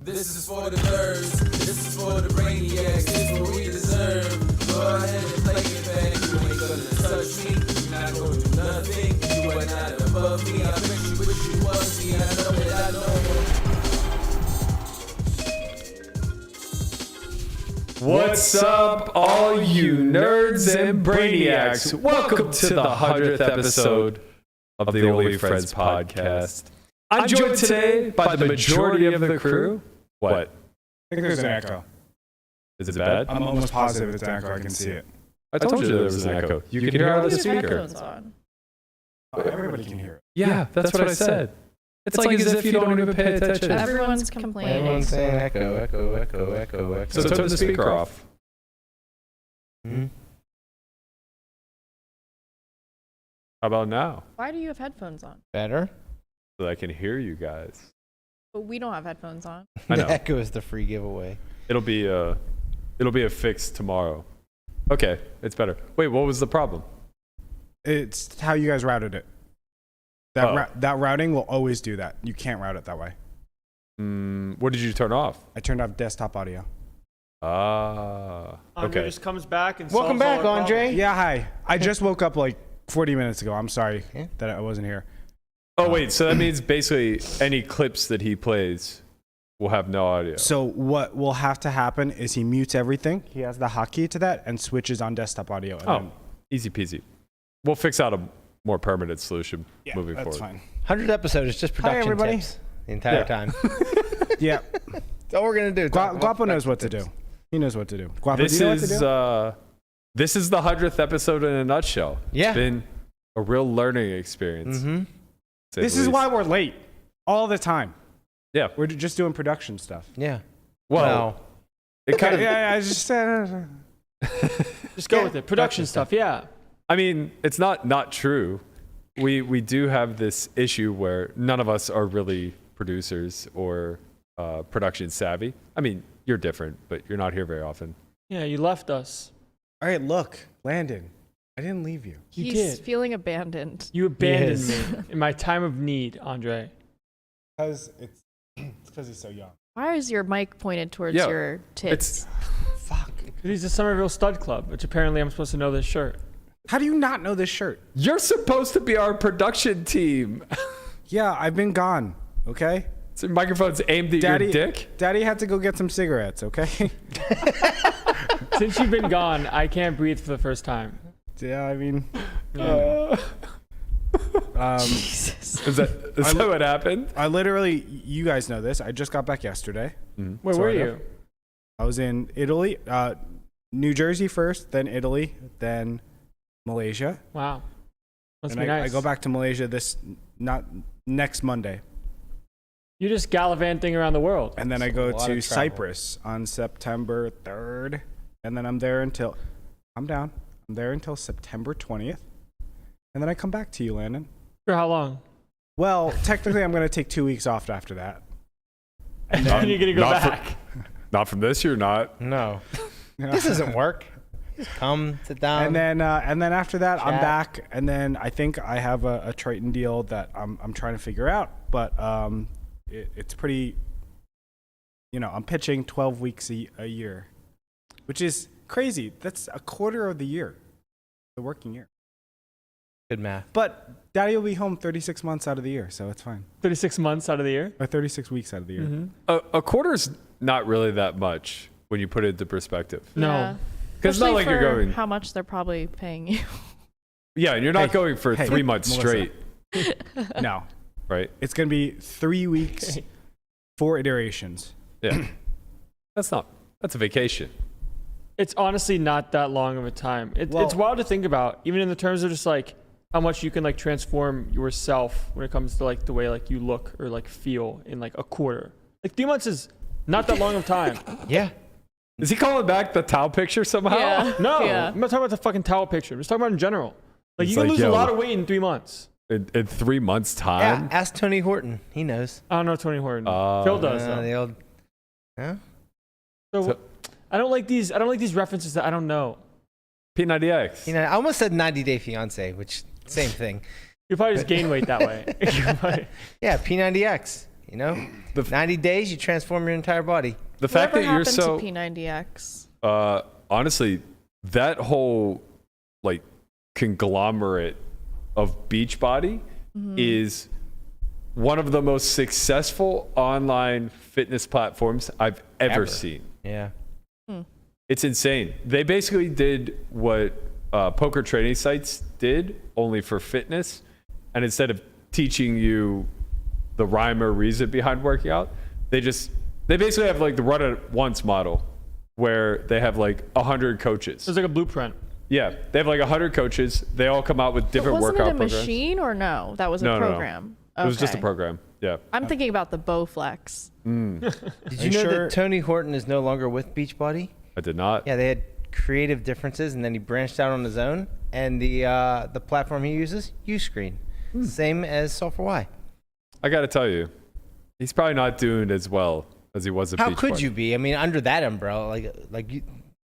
This is for the nerds, this is for the brainiacs, this is what we deserve. Go ahead and play it back, you ain't gonna touch me, you're not gonna do nothing, you are not above me, I bet you wish you was me, I know that I know. What's up, all you nerds and brainiacs? Welcome to the 100th episode of the Only Friends podcast. I'm joined today by the majority of the crew. What? I think there's an echo. Is it bad? I'm almost positive it's an echo. I can see it. I told you there was an echo. You can hear out of the speaker. Oh, everybody can hear it. Yeah, that's what I said. It's like as if you don't even pay attention. Everyone's complaining. Everyone's saying echo, echo, echo, echo, echo. So turn the speaker off. Mm-hmm. How about now? Why do you have headphones on? Better? So that I can hear you guys. But we don't have headphones on. I know. The echo is the free giveaway. It'll be a fix tomorrow. Okay, it's better. Wait, what was the problem? It's how you guys routed it. That routing will always do that. You can't route it that way. What did you turn off? I turned off desktop audio. Ah, Andre okay. just comes back and Welcome solves all back, our Andre. problems. Yeah, hi. I just woke up like 40 minutes ago. I'm sorry Yeah. that I wasn't here. Oh wait, so that means basically any clips that he plays will have no audio. So what will have to happen is he mutes everything. He has the hotkey to that and switches on desktop audio. And then, Easy peasy. We'll fix out a more permanent solution moving that's forward. fine. 100 episodes is just production everybody. tips the entire time. Yeah. That's all we're going to do. Guapo knows what to do. He knows what to do. Guapo, do you know what to do? This is the 100th episode in a nutshell. Yeah. It's been a real learning experience. Mm-hmm. This is why we're late all the time. Yeah. We're just doing production stuff. Yeah. Well, it kind of. Yeah, I just Just go with it. Production stuff, yeah. I mean, it's not true. We do have this issue where none of us are really producers or production savvy. I mean, you're different, but you're not here very often. Yeah, you left us. All right, look, Landon, I didn't leave you. You He's did. feeling abandoned. You abandoned Yes. me in my time of need, Andre. Because it's because he's so young. Why is your mic pointed towards Yeah, your tits? Fuck. He's the Somerville Stud Club, which apparently I'm supposed to know this shirt. How do you not know this shirt? You're supposed to be our production team. Yeah, I've been gone. Okay. So microphone's aimed at your dick. Daddy had to go get some cigarettes. Okay. Since you've been gone, I can't breathe for the first time. Yeah, I mean. Jesus. Is that what happened? I literally, you guys know this. I just got back yesterday. Where were you? I was in Italy, New Jersey first, then Italy, then Malaysia. Wow. Must And be nice. I go back to Malaysia next Monday. You're just gallivanting around the world. And then I That's go a lot to of travel. Cyprus on September 3rd. And then I'm there until September 20th. And then I come back to you, Landon. For how long? Well, technically I'm going to take 2 weeks off after that. And then you're going to go Not back. Not from this year, not. No. This doesn't work. Just come, sit down. And then after that I'm Chat. back. And then I think I have a Triton deal that I'm trying to figure out. But it's pretty, I'm pitching 12 weeks a year, which is crazy. That's a quarter of the year, the working year. Good math. But Daddy will be home 36 months out of the year, so it's fine. 36 months out of the year. Or 36 weeks out of the year. Mm-hmm. A quarter's not really that much when you put it into perspective. No. Yeah. Because it's not like Especially you're for going. how much they're probably paying you. Yeah, and you're not Hey, going for hey, 3 months Melissa. straight, No, right? it's going to be 3 weeks, Okay. 4 iterations. Yeah. That's a vacation. It's honestly not that long of a time. Well- It's wild to think about, even in the terms of just like how much you can like transform yourself when it comes to like the way like you look or like feel in like a quarter. Like 3 months is not that long of time. Yeah. Is he calling back the towel picture somehow? Yeah. No, Yeah. I'm not talking about the fucking towel picture. I'm just talking about in general. Like It's you can like, lose a yo. lot of weight in 3 months. In 3 months' Yeah. time? Ask Tony Horton. He knows. I don't know Tony Horton. Phil does though. The old. Huh? So I don't like these references that I don't know. P90X. I almost said 90 Day Fiance, which same thing. You probably just gain weight that way. Yeah, P90X. You know, The- 90 days, you transform your entire body. The fact Whatever that you're happened so to P90X? honestly, that whole like conglomerate of Beachbody is one of the most successful online fitness platforms I've ever seen. Yeah. It's insane. They basically did what poker training sites did, only for fitness. And instead of teaching you the rhyme or reason behind working out, they basically have like the run it once model where they have like 100 coaches. It's like a blueprint. Yeah, they have like 100 coaches. They all come out with different Wasn't workout it a programs. machine or no? That was a No, no, no. program. It was just a Okay. program. Yeah. I'm thinking about the Bowflex. Did you know sure? that Tony Horton is no longer with Beachbody? I did not. Yeah, they had creative differences, and then he branched out on his own. And the platform he uses, Uscreen, same as Sulfur Y. I got to tell you, he's probably not doing as well as he was at How Beachbody. could you be? I mean, under that umbrella,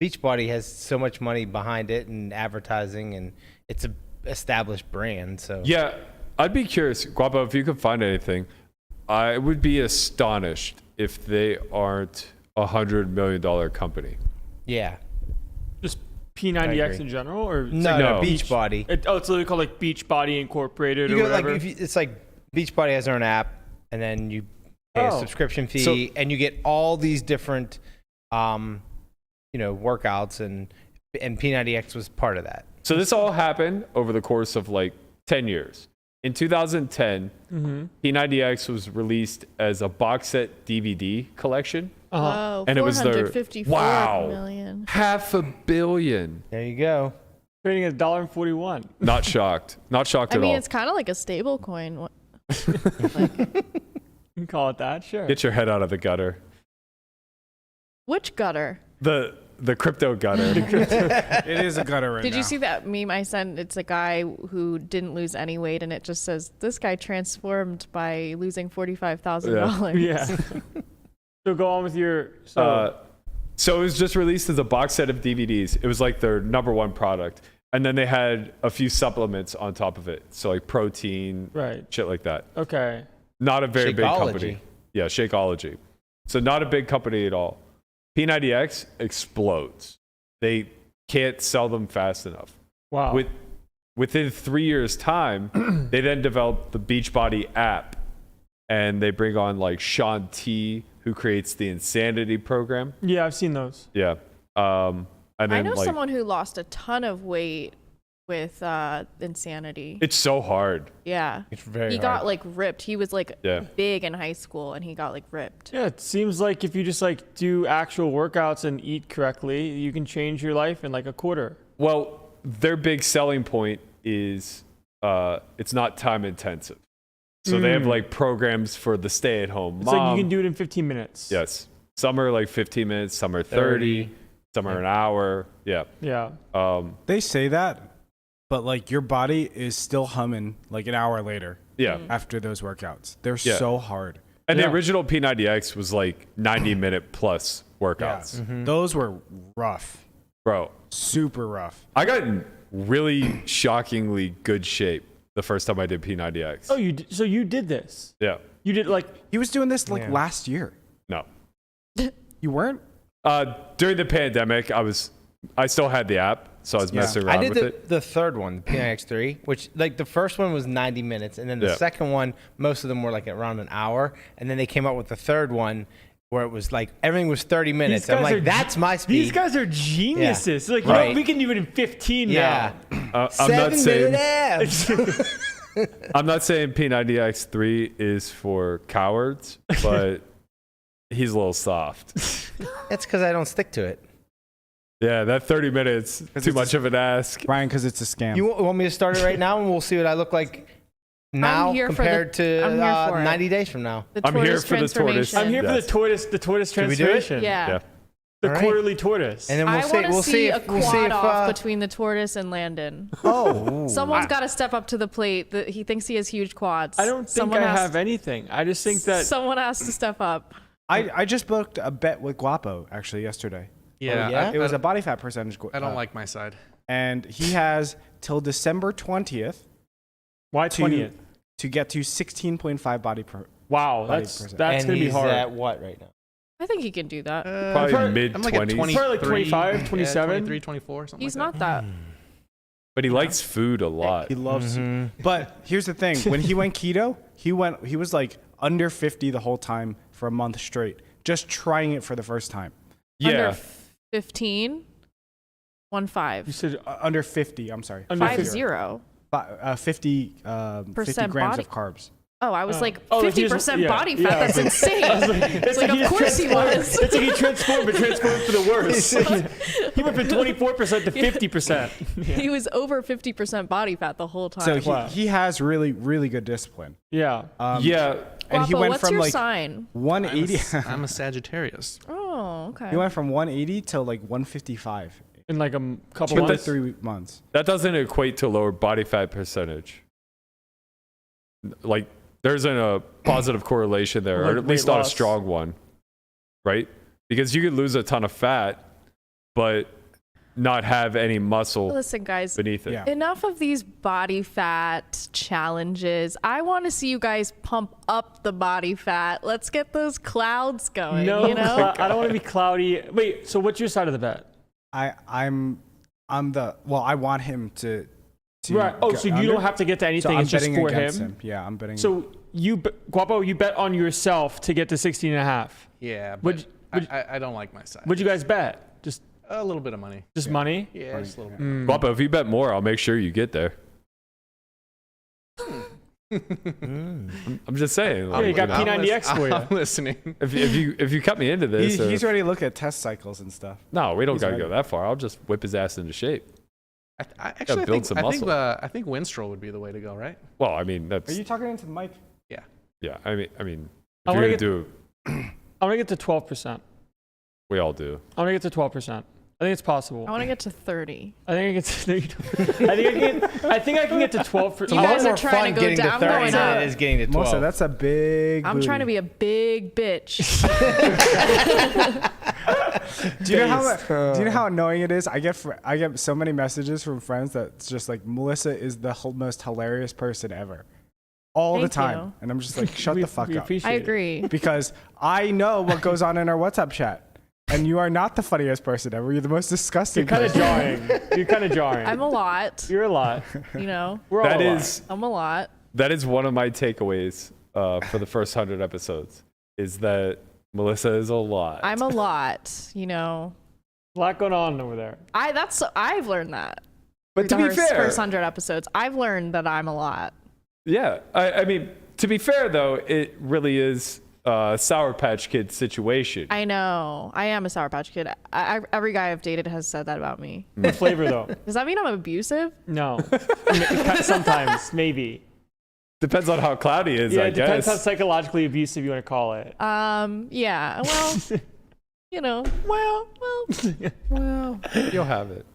Beachbody has so much money behind it and advertising, and it's a established brand. So Yeah, I'd be curious, Guapo, if you could find anything. I would be astonished if they aren't $100 million company. yeah. Just I P90X agree. in general, or it's No, like no. Beachbody. it's literally called like Beachbody Incorporated You or go, like, whatever. it's like Beachbody has their own app, and then you pay a Oh. subscription fee, So- and you get all these different, workouts, and P90X was part of that. So this all happened over the course of like 10 years. In 2010, P90X was released as a box set DVD collection. Oh, And it was their- 454 wow. million. $500 million. There you go. Trading at $1.41. Not shocked. Not shocked I at mean, all. it's kind of like a stable coin. You can call it that, sure. Get your head out of the gutter. Which gutter? The crypto gutter. It is a gutter right Did now. you see that meme I sent? It's a guy who didn't lose any weight, and it just says, "This guy transformed by losing $45,000." Yeah. So go on with your. So it was just released as a box set of DVDs. It was like their number one product. And then they had a few supplements on top of it. So like protein, Right. shit like that. Okay. Not a very big company. Shakeology. Yeah, Shakeology. So not a big company at all. P90X explodes. They can't sell them fast enough. Wow. Within 3 years' time, they then developed the Beachbody app. And they bring on like Sean T, who creates the Insanity program. Yeah, I've seen those. Yeah. And then I know like, someone who lost a ton of weight with Insanity. it's so hard. Yeah. It's very He hard. got like ripped. He was like Yeah. big in high school, and he got like ripped. Yeah, it seems like if you just like do actual workouts and eat correctly, you can change your life in like a quarter. Well, their big selling point is it's not time intensive. So they have like programs for the stay at home It's like you can do it in 15 minutes. Yes. Some are like 15 minutes, some are 30, some are an hour. Yeah. Yeah. They say that, but like your body is still humming like an hour later Yeah. after those workouts. They're Yeah. so hard. And Yeah. the original P90X was like 90-minute plus workouts. Those were rough, Bro, super rough. I got in really shockingly good shape the first time I did P90X. Oh, so you did this? Yeah. You did like He was doing this like Yeah. last year. No. You weren't? During the pandemic, I still had the app, so I was messing I around did with the, it. the third one, the P90X3, which like the first one was 90 minutes, and then the Yeah. second one, most of them were like around an hour, and then they came out with the third one where it was like everything was 30 minutes. I'm like, that's my speed. These guys are geniuses. Like, Right. we can do it in 15 yeah, now. I'm not 7 saying minute abs. I'm not saying P90X3 is for cowards, but he's a little soft. That's because I don't stick to it. Yeah, that 30 minutes, too it's much of an ask. Ryan, because it's a scam. You want me to start it right now, and we'll see what I look like now here for compared the- I'm to here for it. 90 days from now. The I'm here tortoise for the tortoise. transformation. I'm here Yes. for the tortoise Should we do it? transformation. Yeah. Yeah. The All right. quarterly tortoise. And then I we'll see. want to We'll see see a if we'll see quad if. off between the tortoise and Landon. Oh, Someone's got to step up to the plate. He thinks he has huge quads. I don't think Someone I has have anything. I just think that Someone has to step up. I just booked a bet with Guapo actually yesterday. Yeah, yeah? It was a body fat percentage. I don't like my side. And he has till December 20th why to 20th? to get to 16.5 body Wow, body that's percent. gonna be he's hard. at what right now? I think he can do that. Probably mid I'm like at 20s. Probably like 25, 27. 23, 24, something He's like not that. But he likes food a lot. He loves. Mm-hmm. But here's the thing: when he went keto, he was like under 50 the whole time for a month straight, just trying it for the first time. Yeah. Under 15. 1.5. You said Under 50. I'm sorry. Under 5-0. 50 grams body- of carbs. Oh, I was like Oh, like he 50% was- yeah, body fat. yeah. That's insane. It's like, of course he was. It's like he transformed, but transformed for the worse. He went from 24% to 50%. He was over 50% body fat the whole time. So Wow. he has really, really good discipline. Yeah. Yeah. And he Guapo, went what's from your like sign? 180. I'm a Sagittarius. Oh, okay. He went from 180 to like 155 In like a couple in months. 3 months. That doesn't equate to lower body fat percentage. Like, there isn't a positive correlation there, Like or at least weight not a loss. strong one, right? Because you could lose a ton of fat, but not have any muscle Listen, guys. beneath it. Yeah. Enough of these body fat challenges. I want to see you guys pump up the body fat. Let's get those clouds going. No, you know? I don't want to be cloudy. Wait, so what's your side of the bet? I'm the I want him to Right. Oh, get so you under. don't have to get to So anything. I'm It's just betting for against him. Yeah, I'm betting. So Guapo, you bet on yourself to get to 16 and a half. Yeah, Would- but I don't like my side. What'd you guys bet? Just A little bit of money. money? Yeah, just a little bit. Mm. Guapo, if you bet more, I'll make sure you get there. I'm just saying. Yeah, you got know, P90X for you. I'm listening. if you cut me into this, or- he's already looking at test cycles and stuff. no, we don't he's gotta ready. go that far. I'll just whip his ass into shape. Actually, build some muscle. I think Winstrol would be the way to go, right? Well, I mean, that's Are you talking into the mic? yeah. I mean, I if wanna you're gonna get- do it, I want to get to 12%. we all do. I want to get to 12%. I think it's possible. I want to get to 30. I think I get to, I think I can get to 12. You guys are trying to go getting down, to I'm 30 going than up. it is getting to 12. Melissa, that's a big. I'm trying to be a big bitch. Do you know how annoying it is? I get so many messages from friends that's just like Melissa is the most hilarious person ever, all the Thank time, you. and I'm just like, shut the fuck we up, appreciate I it. agree. because I know what goes on in our WhatsApp chat, and you are not the funniest person ever. You're the most disgusting. You're kind of person. jarring. You're kind of jarring. I'm a lot. You're a lot. You know, We're all That a lot. is I'm a lot. that is one of my takeaways for the first 100 episodes. Is that Melissa is a lot. I'm a lot. You know, a lot going on over there. I've learned that. but to The be fair, first 100 episodes, I've learned that I'm a lot. yeah. I mean, to be fair though, it really is a Sour Patch Kid situation. I know. I am a Sour Patch Kid. Every guy I've dated has said that about me. What flavor though? Does that mean I'm abusive? No. Sometimes, maybe. Depends on how cloudy is, Yeah, I it depends how guess. psychologically abusive you want to call it. Yeah. Well, you know. Well. Well, you'll have it.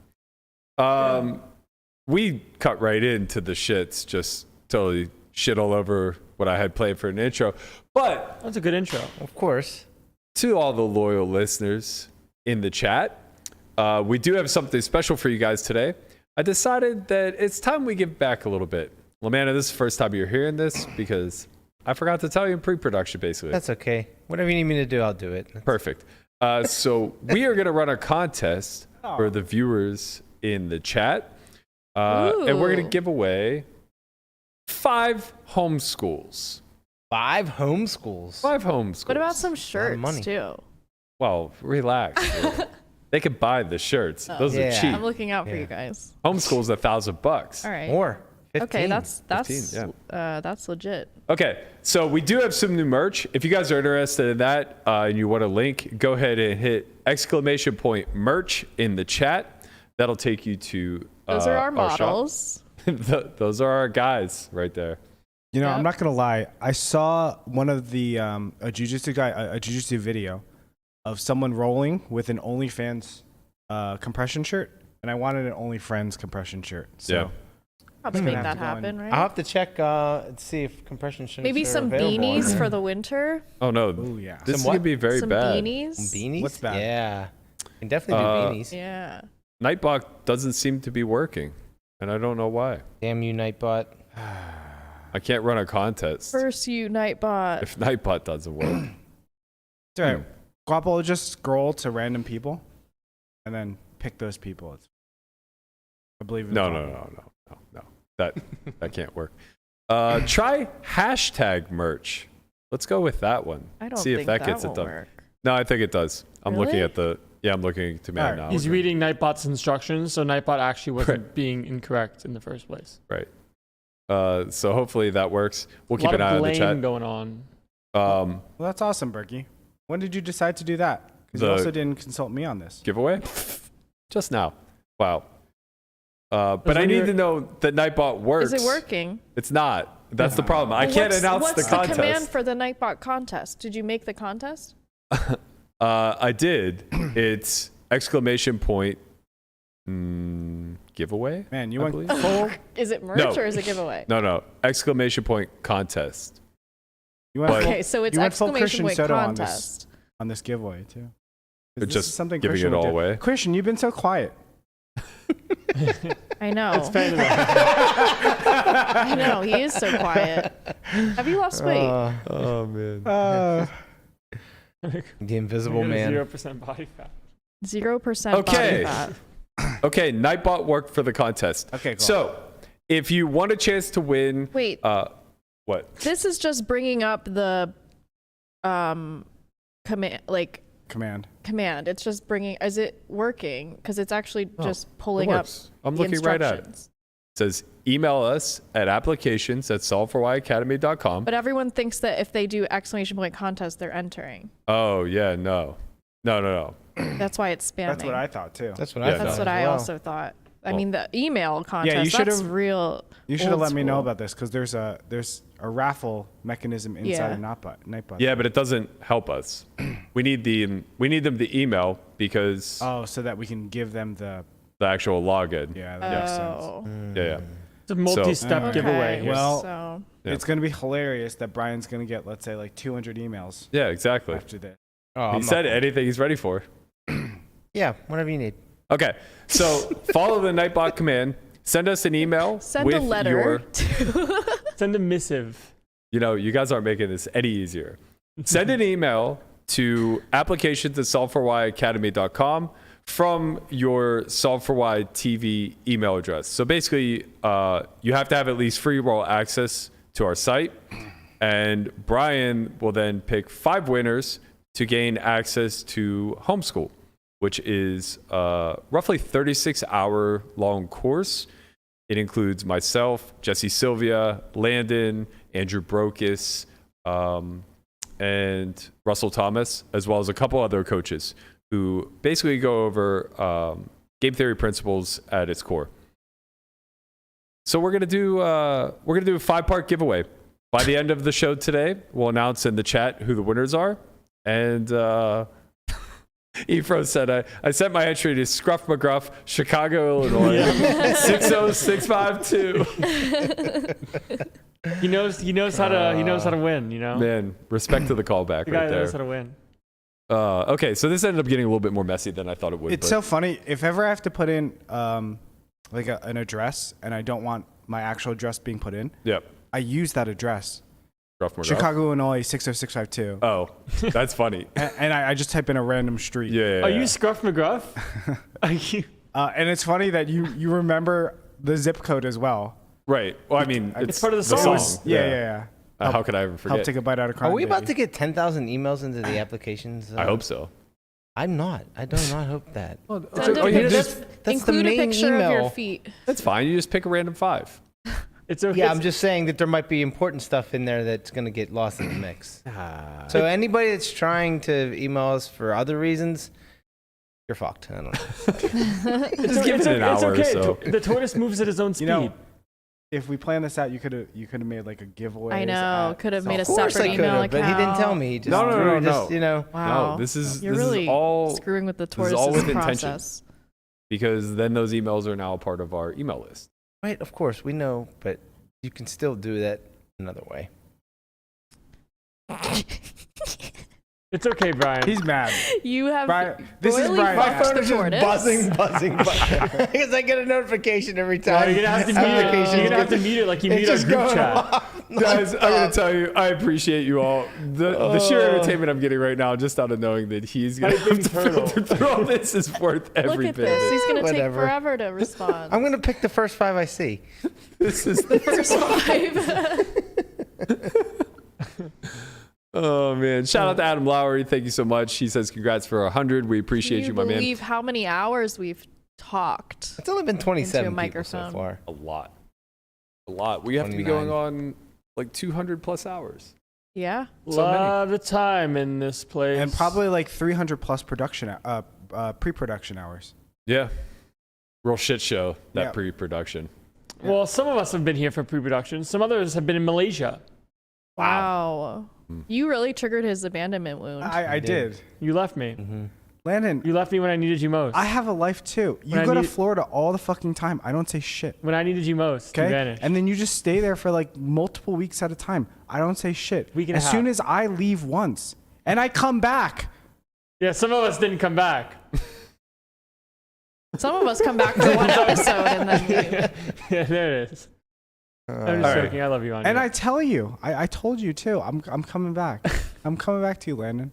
We cut right into the shits, just totally shit all over what I had planned for an intro. But That's a good intro. Of course. to all the loyal listeners in the chat, we do have something special for you guys today. I decided that it's time we give back a little bit. Lamanna, this is the first time you're hearing this because I forgot to tell you in pre-production, basically. That's okay. Whatever you need me to do, I'll do it. Perfect. So we are going to run a contest for the viewers in the chat. And we're going to Ooh. give away 5 homeschools. 5 homeschools. 5 homeschools. What about some money. shirts too? Well, relax. They could buy the shirts. Those are Yeah. cheap. I'm looking out for Yeah. you guys. Homeschool's $1,000. All right. More. 15. Okay, that's 15, that's legit. Okay, so we do have some new merch. If you guys are interested in that and you want a link, go ahead and hit !merch in the chat. That'll take you to Those are our shop. models. Those are our guys right there. You know, Yep. I'm not gonna lie. I saw one of the a jujitsu video of someone rolling with an OnlyFans compression shirt, and I wanted an OnlyFriends compression shirt. So Yeah. Probably gonna make have that to go in. happen, right? I'll have to check and see if compression shirts Maybe are some available. beanies for the winter. Oh no, Ooh, yeah. this is Some gonna what? be very Some bad. beanies. Beanies? What's that? Yeah. Can definitely do beanies. Yeah. Nightbot doesn't seem to be working, and I don't know why. Damn you, Nightbot. I can't run a contest Curse you, Nightbot. if Nightbot doesn't work. It's all right. Guapo will just scroll to random people and then pick those people. I believe in No. That can't work. Try hashtag merch. Let's go with that one. I don't See think if that gets it will done. work. No, I think it does. I'm looking Really? at I'm looking to man Alright. now. He's reading Nightbot's instructions, so Nightbot actually wasn't being incorrect in the first place. Right. So hopefully that works. We'll A keep lot an eye of on the blame chat. going on. Well, that's awesome, Berkey. When did you decide to do that? Because you The- also didn't consult me on this. Giveaway? Just now. Wow. But I when need you're- to know that Nightbot works. Is it working? It's not. That's the problem. I Well, can't what's- announce what's the contest. command for the Nightbot contest? Did you make the contest? I did. It's exclamation point giveaway. Man, you I went believe. full. Is it merch No. or is it giveaway? No. Exclamation point contest. You went But- full Okay, so it's you went full exclamation Christian point Soto contest. on this giveaway too. It's This just is something giving Christian it would all do. away. Christian, you've been so quiet. I know. It's fair enough. I know. He is so quiet. Have you lost weight? Oh man. The invisible man. 0% body fat. 0% Okay. body fat. Okay, Nightbot worked for the contest. Okay, cool. So, if you want a chance to win, Wait, what? this is just bringing up the command, like Command. command. It's just bringing. Is it working? Because it's actually just It pulling up works. I'm the looking right at it. instructions. It says email us at applications@solve4yacademy.com. But everyone thinks that if they do exclamation point contest, they're entering. Oh yeah, no. That's why it's spamming. That's what I thought too. That's what Yeah, I thought. That's what as I well. also thought. I Well- mean, the email contest. you should've- that's real. You should have old let me know school. about this because there's a raffle mechanism inside of Nightbot. Yeah, but it doesn't help us. We need them to email because Oh, so that we can give them the the actual login. yeah. That makes sense. Oh. Yeah. It's a multi-step Okay. giveaway. Here. Well- so Yeah. It's gonna be hilarious that Brian's gonna get, let's say, like 200 emails Yeah, exactly. after this. Oh, He I'm said up. anything he's ready for. Yeah, whatever you need. Okay, so follow the Nightbot command. Send us an email send with a letter. your. Send a missive. You guys aren't making this any easier. Send an email to applications@solve4yacademy.com from your Solve4Y TV email address. So basically, you have to have at least free roll access to our site, and Brian will then pick 5 winners to gain access to Homeschool, which is a roughly 36-hour long course. It includes myself, Jesse Sylvia, Landon, Andrew Brokis, and Russell Thomas, as well as a couple other coaches who basically go over game theory principles at its core. So we're gonna do a 5-part giveaway. By the end of the show today, we'll announce in the chat who the winners are. And Efro said, I sent my entry to Scruff McGruff, Chicago, Illinois, 60652. He knows how to win. You know. Man, respect to the callback The guy right that knows how there. to win. Okay, so this ended up getting a little bit more messy than I thought it would. It's so funny. If ever I have to put in like an address and I don't want my actual address being put in, Yep. I use that address. Scruff McGruff. Chicago, Illinois, 60652. Oh, that's funny. And I just type in a random street. Yeah. Are you Scruff McGruff? Are you? And it's funny that you remember the zip code as well. Right. Well, I mean, It's part of the the song. song. Yeah. How could I ever forget? Help take a bite out of crime. Are we about Baby. to get 10,000 emails into the applications? I hope so. I'm not. I do not hope that. Send Oh, a you picture- just- That's the include a main picture of your email. feet. That's fine. You just pick a random 5. It's okay. Yeah, I'm just saying that there might be important stuff in there that's going to get lost in the mix. So anybody that's trying to email us for other reasons, you're fucked. I don't know. Just give it an hour or okay. so. The tortoise moves at his own speed. You know, if we plan this out, you could have made like a giveaway. I know. Could have made a Of course separate I could email have, but he didn't tell account. me. He just No. just, you know. Wow. No, this is You're this really is all screwing with the is all tortoise's with intention. process. because then those emails are now a part of our email list. Right, of course, we know, but you can still do that another way. It's okay, Brian. He's mad. You have Brian, this is royally Brian. My fucked phone the is just tortoise. buzzing because I get a notification every time. Well, you're gonna have to mute it. Applications You're gonna have to get- mute it like you it's mute our just group going chat. off. Guys, I'm gonna tell you, I appreciate you all. The sheer entertainment I'm getting right now, just out of knowing that he's gonna have to filter through all this, is worth Look every at bit. this. He's gonna take Whatever. forever to respond. I'm gonna pick the first 5 I see. This is First 5. Oh man! Shout out to Adam Lowry. Thank you so much. He says congrats for 100. We appreciate Can you, my man. believe how many hours we've talked? It's only been 27 Into a people so microphone. far. A lot. We have to be 29. going on like 200 plus hours. Yeah. So many. Love the time in this place. And probably like 300 plus pre-production hours. Yeah, real shit show that Yeah. pre-production. Well, some of us have been here for pre-production. Some others have been in Malaysia. Wow. You really triggered his abandonment wound. I did. You left me. Landon, You left me when I needed you most. I have a life too. You When I go to need- Florida all the fucking time. I don't say shit. When I needed you most, you Okay. vanished. And then you just stay there for like multiple weeks at a time. I don't say shit. Week and a as soon half. as I leave once and I come back. Yeah, some of us didn't come back. Some of us come back for one episode and then leave. Yeah, there it is. I'm just All right. joking. I love you, Anya. And I tell you, I told you too. I'm coming back. I'm coming back to you, Landon.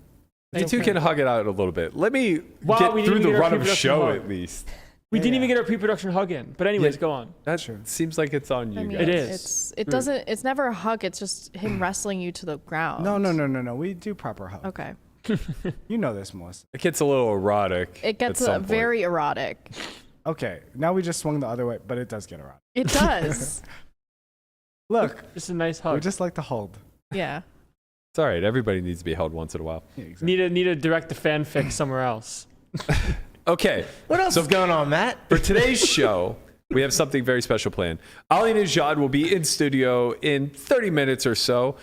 You two can hug it out a little bit. Let me Wow, get we didn't through even the get our run of pre-production show hug. at least. we didn't Yeah. even get our pre-production hug in. But anyways, Yeah. go on. That Sure. seems like it's on you I mean, guys. It is. It's never a hug. It's just him wrestling you to the ground. No. We do proper hug. Okay. You know this, Melissa. It gets a little erotic. It gets at some point. very erotic. Okay, now we just swung the other way, but it does get around. It does. Look, Just a nice we hug. just like to hold. Yeah. It's all right. Everybody needs to be held once in a while. Yeah, exactly. Need to direct the fanfic somewhere else. Okay. What else is going on, Matt? For today's show, we have something very special planned. Ali and Nejad will be in studio in 30 minutes or so.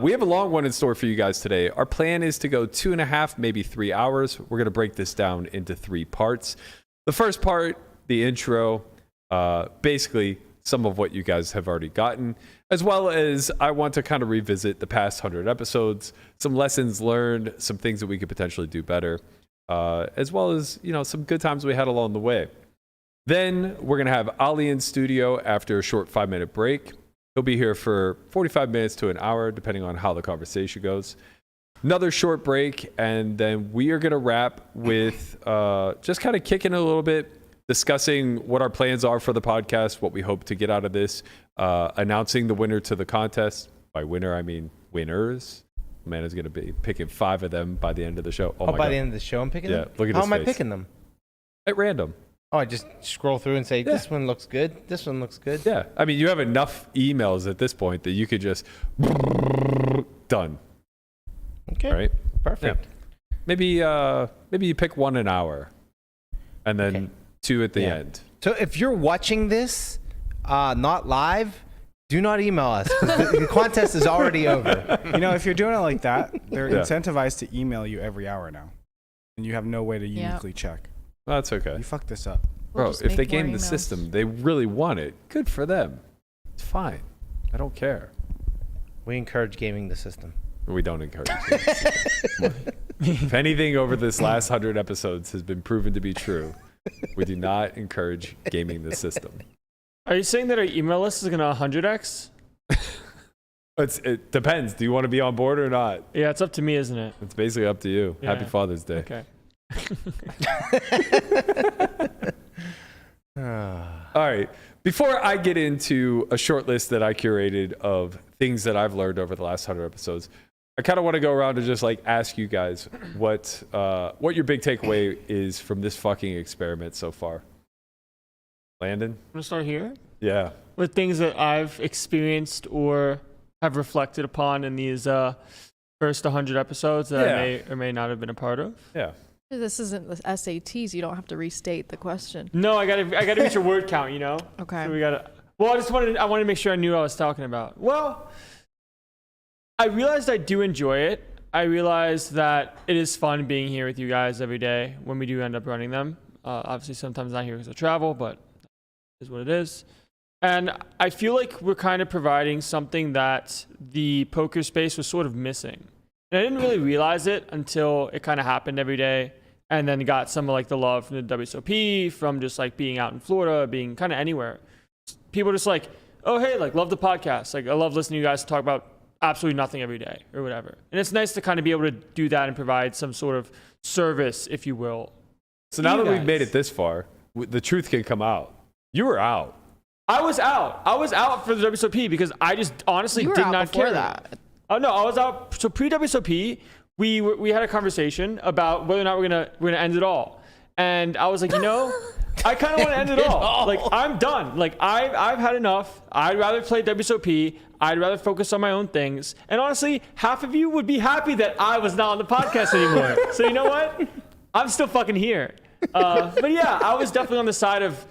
We have a long one in store for you guys today. Our plan is to go 2.5, maybe 3 hours. We're going to break this down into 3 parts. The first part, the intro, basically some of what you guys have already gotten, as well as I want to kind of revisit the past 100 episodes, some lessons learned, some things that we could potentially do better, as well as, some good times we had along the way. Then we're going to have Ali in studio after a short 5-minute break. He'll be here for 45 minutes to an hour, depending on how the conversation goes. Another short break, and then we are going to wrap with just kind of kicking a little bit, discussing what our plans are for the podcast, what we hope to get out of this, announcing the winner to the contest. By winner, I mean winners. Amanda's going to be picking 5 of them by the end of the show. Oh, my by God. the end of the show, I'm picking Yeah, them? look at How his am I face. picking them? At random. Oh, I just scroll through and say, this one looks good. This one looks good. Yeah. I mean, you have enough emails at this point that you could just done. Okay. Right? Perfect. Maybe you pick 1 an hour and then Okay. 2 at the Yeah. end. So if you're watching this, not live, do not email us, 'cause the contest is already over. If you're doing it like that, they're Yeah. incentivized to email you every hour now, and you have no way to Yeah. uniquely check. That's okay. You fucked this up. We'll Bro, just if make they more game the emails. system, they really want it. Good for them. It's fine. I don't care. We encourage gaming the system. We don't encourage it. If anything over this last 100 episodes has been proven to be true, we do not encourage gaming the system. Are you saying that our email list is going to 100x? It depends. Do you want to be on board or not? Yeah, it's up to me, isn't it? It's basically up to you. Yeah. Happy Father's Day. Okay. All right. Before I get into a short list that I curated of things that I've learned over the last 100 episodes, I kind of want to go around and just ask you guys what your big takeaway is from this fucking experiment so far. Landon? I'm going to start here Yeah. with things that I've experienced or have reflected upon in these first 100 episodes that I may or may not have been a part of. Yeah. This isn't the SATs. You don't have to restate the question. No, I gotta reach a word count, Okay. So we gotta. Well, I wanted to make sure I knew what I was talking about. Well, I realized I do enjoy it. I realized that it is fun being here with you guys every day when we do end up running them. Obviously, sometimes not here because of travel, but it is what it is. And I feel like we're kind of providing something that the poker space was sort of missing. And I didn't really realize it until it kind of happened every day. And then got some of like the love from the WSOP, from just like being out in Florida, being kind of anywhere. People just like, oh, hey, like love the podcast. Like I love listening to you guys talk about absolutely nothing every day or whatever. And it's nice to kind of be able to do that and provide some sort of service, if you will. So now that we've made it this far, the truth can come out. You were out. I was out for the WSOP because I just honestly did not care. That. Oh no, I was out. So pre-WSOP, we had a conversation about whether or not we're gonna end it all, and I was like, I kind of want to end it all. Like I'm done. Like I've had enough. I'd rather play WSOP. I'd rather focus on my own things. And honestly, half of you would be happy that I was not on the podcast anymore. So you know what? I'm still fucking here. But yeah, I was definitely on the side of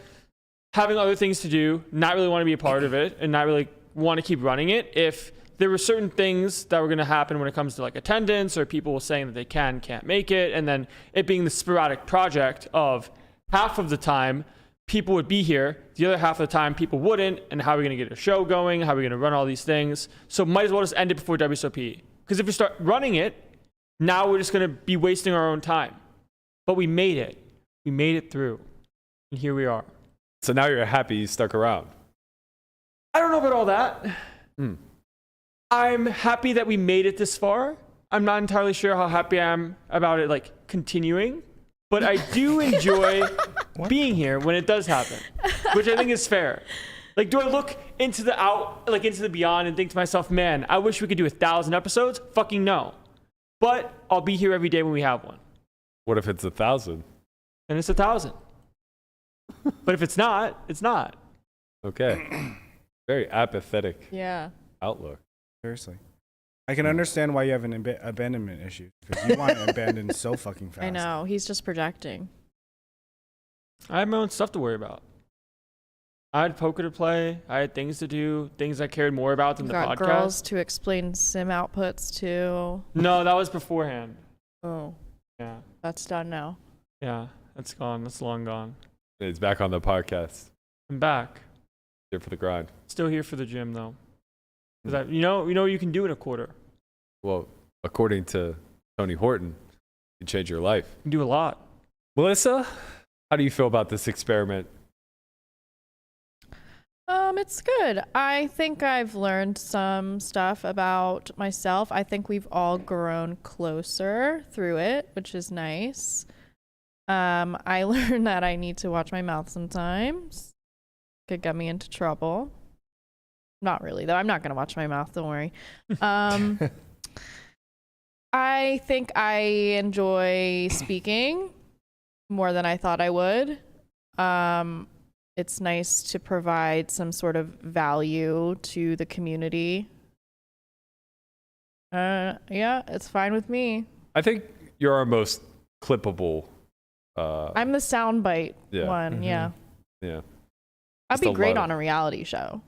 having other things to do, not really want to be a part of it, and not really want to keep running it. If there were certain things that were going to happen when it comes to like attendance or people saying that they can't make it, and then it being the sporadic project of half of the time people would be here, the other half of the time people wouldn't, and how are we going to get a show going, how are we going to run all these things. So might as well just end it before WSOP, because if we start running it, now we're just going to be wasting our own time. But we made it through, and here we are. So now you're happy you stuck around. I don't know about all that. I'm happy that we made it this far. I'm not entirely sure how happy I am about it like continuing, but I do enjoy being here when it does happen, which I think is fair. Like, do I look into the beyond and think to myself, man, I wish we could do 1,000 episodes? Fucking no. But I'll be here every day when we have one. What if it's 1,000? And it's 1,000. But if it's not, it's not. Okay. Very apathetic Yeah. outlook. Seriously. I can understand why you have an abandonment issue, because you want to abandon so fucking fast. I know. He's just projecting. I have my own stuff to worry about. I had poker to play. I had things to do, things I cared more about than the Got podcast. girls to explain sim outputs to. No, that was beforehand. Oh, Yeah. that's done now. Yeah. That's gone. That's long gone. It's back on the podcast. I'm back. Here for the grind. Still here for the gym though. 'Cause you know what you can do in a quarter. Well, according to Tony Horton, you can change your life. You can do a lot. Melissa, how do you feel about this experiment? It's good. I think I've learned some stuff about myself. I think we've all grown closer through it, which is nice. I learned that I need to watch my mouth sometimes. Could get me into trouble. Not really, though. I'm not going to watch my mouth. Don't worry. I think I enjoy speaking more than I thought I would. It's nice to provide some sort of value to the community. Yeah, it's fine with me. I think you're our most clippable. I'm the soundbite one. Mm-hmm. Yeah. Yeah. I'd Just be a great lot on a reality show.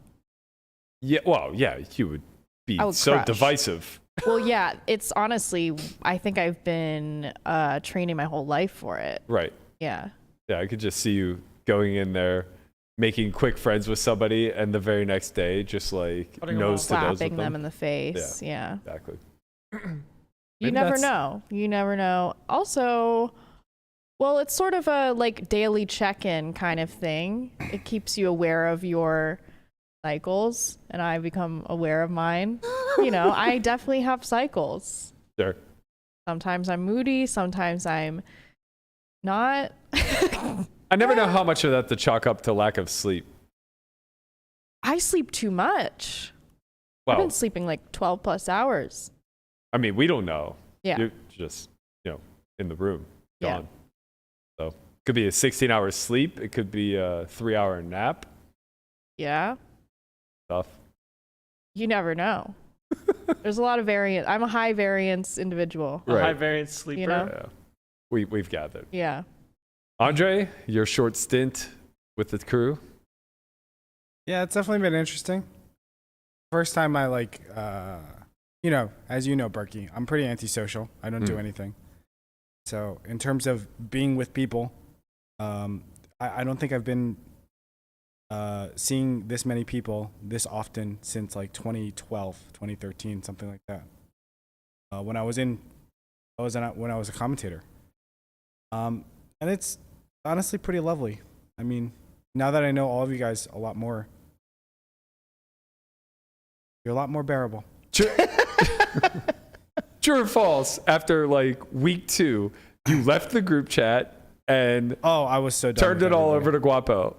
Yeah. Well, yeah, you would be I would so crush. divisive. Well, yeah, it's honestly, I think I've been training my whole life for it. Right. Yeah. Yeah, I could just see you going in there, making quick friends with somebody, and the very next day, just like Cutting nose to nose with Slapping them them. in the face. Yeah. Exactly. You Maybe never that's- know. You never know. Also, well, it's sort of a like daily check-in kind of thing. It keeps you aware of your cycles, and I become aware of mine. You know, I definitely have cycles. Sure. Sometimes I'm moody, sometimes I'm not. I never know how much of that to chalk up to lack of sleep. I sleep too much. I've Well, been sleeping like 12 plus hours. I mean, we don't know. Yeah. You're just, in the room, Yeah. gone. So it could be a 16-hour sleep. It could be a 3-hour nap. Yeah. Stuff. You never know. There's a lot of variance. I'm a high variance individual. A high variance sleeper. You know? Yeah. We've gathered. Yeah. Andre, your short stint with the crew. Yeah, it's definitely been interesting. First time I as you know, Berkey, I'm pretty antisocial. I don't do anything. So in terms of being with people, I don't think I've been seeing this many people this often since like 2012, 2013, something like that. when I was a commentator. And it's honestly pretty lovely. I mean, now that I know all of you guys a lot more, you're a lot more bearable. True or false? After like week 2, you left the group chat and I was so done turned with it all everybody. over to Guapo.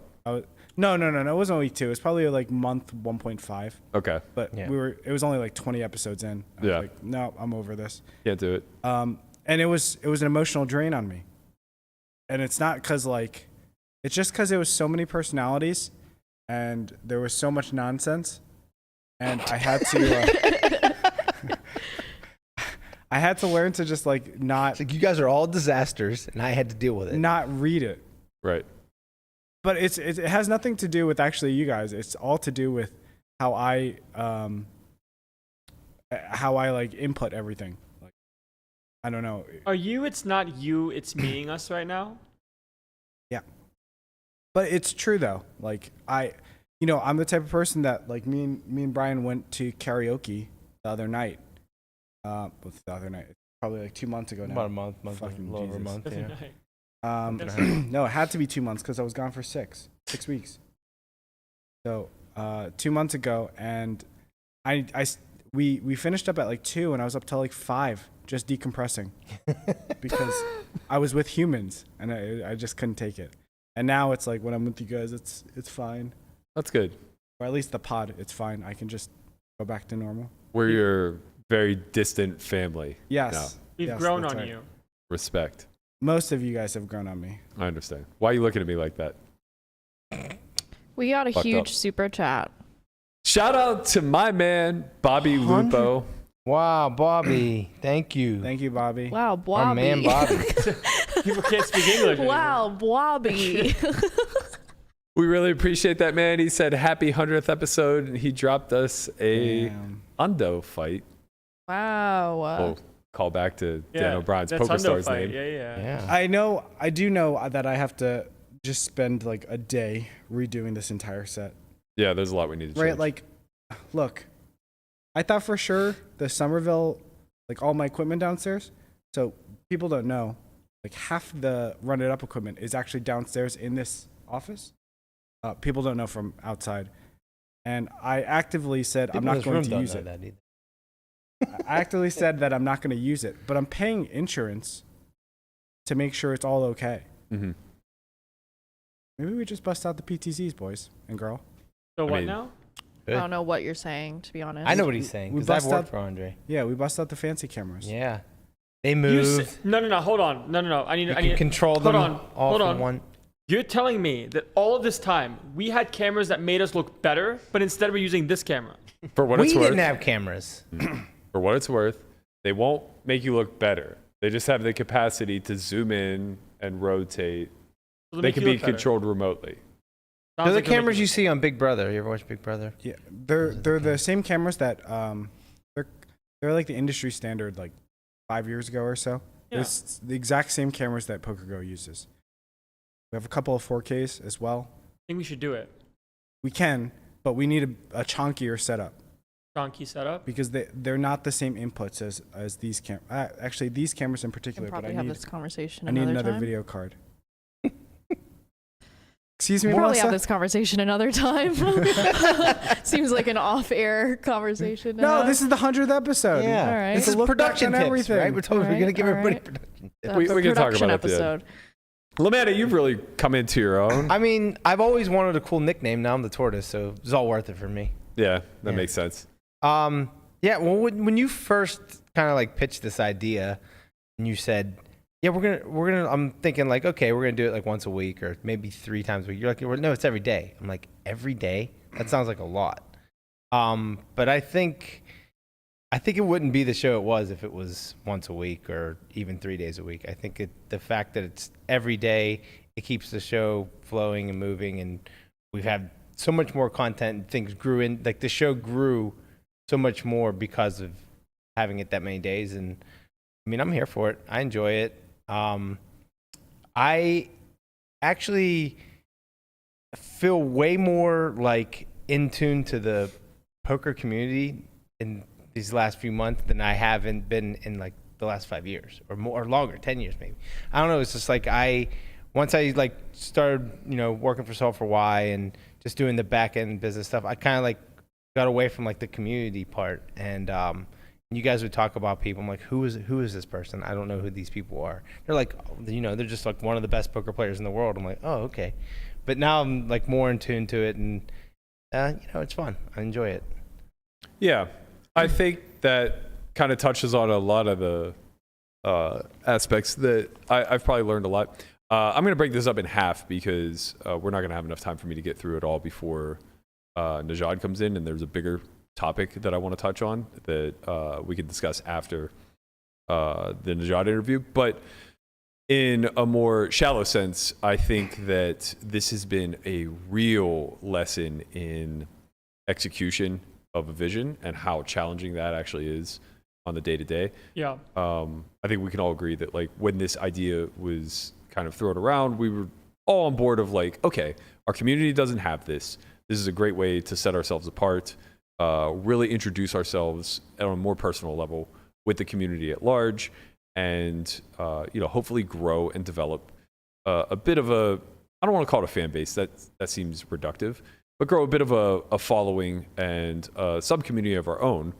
No. It wasn't week 2. It was probably like month 1.5. Okay. But it was only like 20 episodes in. I was like, no, I'm over this. Can't do it. And it was an emotional drain on me. And it's not because it's just because there was so many personalities and there was so much nonsense. And I had to, I had to learn to just not. It's like you guys are all disasters, and I had to deal with it. Not read it. Right. But it has nothing to do with actually you guys. It's all to do with how I input everything. Like, I don't know. It's not you, it's meeting us right now? Yeah. But it's true though. Like I'm the type of person that me and Brian went to karaoke the other night. What's the other night? Probably like 2 months ago now. About a month, Fucking a little over a Jesus. month. Yeah. No, it had to be 2 months because I was gone for 6 weeks. So 2 months ago, and we finished up at like 2, and I was up till like 5 just decompressing because I was with humans and I just couldn't take it. And now it's like when I'm with you guys, it's fine. That's good. Or at least the pod, it's fine. I can just go back to normal. We're your very distant family. Yes. now. We've Yes, grown that's on right. you. Respect. Most of you guys have grown on me. I understand. Why are you looking at me like that? We got a Fucked huge up. super chat. Shout out to my man, Bobby Lupo. Wow, Bobby. Thank you. Thank you, Bobby. Wow, Bobby. Our man, Bobby. People can't speak English anymore. Wow, Bobby. We really appreciate that, man. He said happy 100th episode, and he dropped us a Damn. Undo fight. Wow. We'll call back to Dan O'Brien's that's Poker Hundo Star's fight. name. Yeah. I do know that I have to just spend like a day redoing this entire set. Yeah, there's a lot we need to change. Right? Like, look, I thought for sure the Somerville, like all my equipment downstairs. So people don't know, like half the Run It Up equipment is actually downstairs in this office. People don't know from outside. And I actively said I'm not going to use it. I actively said that I'm not going to use it, but I'm paying insurance to make sure it's all okay. Mm-hmm. Maybe we just bust out the PTZs, boys and girl. So I what mean- now? I don't know what you're saying, to be honest. I know what he's saying We because I've bust worked out- for Andre. Yeah, we bust out the fancy cameras. Yeah, they You move. no, hold on. No. I You need. can control hold them on, all hold from on. one. You're telling me that all of this time we had cameras that made us look better, but instead we're using this camera. For what We it's worth, didn't have cameras. for what it's worth, they won't make you look better. They just have the capacity to zoom in and rotate. So They can be controlled remotely. They're the cameras you see on Big Brother. You ever watch Big Brother? Yeah, they're the same cameras that they're like the industry standard like 5 years ago or so. Yeah. It's the exact same cameras that PokerGo uses. We have a couple of 4Ks as well. I think we should do it. We can, but we need a chunkier setup Donkey setup. because they're not the same inputs as these cameras. Actually, these cameras in We particular. can But probably I have need this conversation I need another another time. video card. Excuse me, We'll probably Melissa? have this conversation another time. Seems like an off-air conversation. No, this is the 100th episode. Yeah. All right. This is Look back production on tips, everything. right? We're going to give All everybody right. production tips. The We can talk production about it at the end. episode. Lamanna, you've really come into your own. I mean, I've always wanted a cool nickname. Now I'm the tortoise, so it's all worth it for me. Yeah, that Yeah. makes sense. Yeah. Well, when you first kind of like pitched this idea, and you said, "Yeah, we're gonna," I'm thinking like, okay, we're gonna do it like once a week or maybe 3 times a week. You're like, no, it's every day. I'm like, every day? That sounds like a lot. But I think it wouldn't be the show it was if it was once a week or even 3 days a week. I think the fact that it's every day, it keeps the show flowing and moving, and we've had so much more content and things grew in. Like the show grew so much more because of having it that many days. And I mean, I'm here for it. I enjoy it. I actually feel way more like in tune to the poker community and these last few months than I haven't been in like the last 5 years or more or longer, 10 years maybe. I don't know. It's just like once I like started, working for Solve4Why and just doing the back end business stuff, I kind of like got away from like the community part. And you guys would talk about people. I'm like, who is this person? I don't know who these people are. They're like, they're just like one of the best poker players in the world. I'm like, oh, okay. But now I'm like more in tune to it, and it's fun. I enjoy it. Yeah, I think that kind of touches on a lot of the aspects that I've probably learned a lot. I'm going to break this up in half because we're not going to have enough time for me to get through it all before Nejad comes in, and there's a bigger topic that I want to touch on that we can discuss after the Nejad interview. But in a more shallow sense, I think that this has been a real lesson in execution of a vision and how challenging that actually is on the day-to-day. Yeah. I think we can all agree that like when this idea was kind of thrown around, we were all on board of like, okay, our community doesn't have this. This is a great way to set ourselves apart, really introduce ourselves on a more personal level with the community at large, and hopefully grow and develop a bit of a, I don't want to call it a fan base, that seems reductive, but grow a bit of a following and a sub-community of our own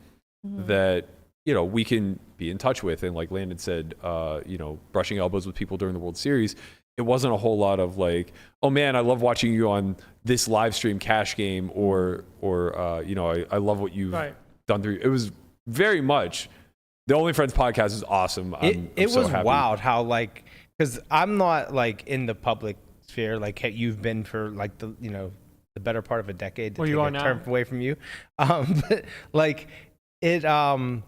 that we can be in touch with. And like Landon said, brushing elbows with people during the World Series, it wasn't a whole lot of like, oh man, I love watching you on this live stream cash game, or I love what you've done through. It was very much, the Only Friends podcast is awesome. It so was happy. wild how like, because I'm not like in the public sphere like you've been for like the better part of a decade to Well, take you are a now. term away from you. But like it, I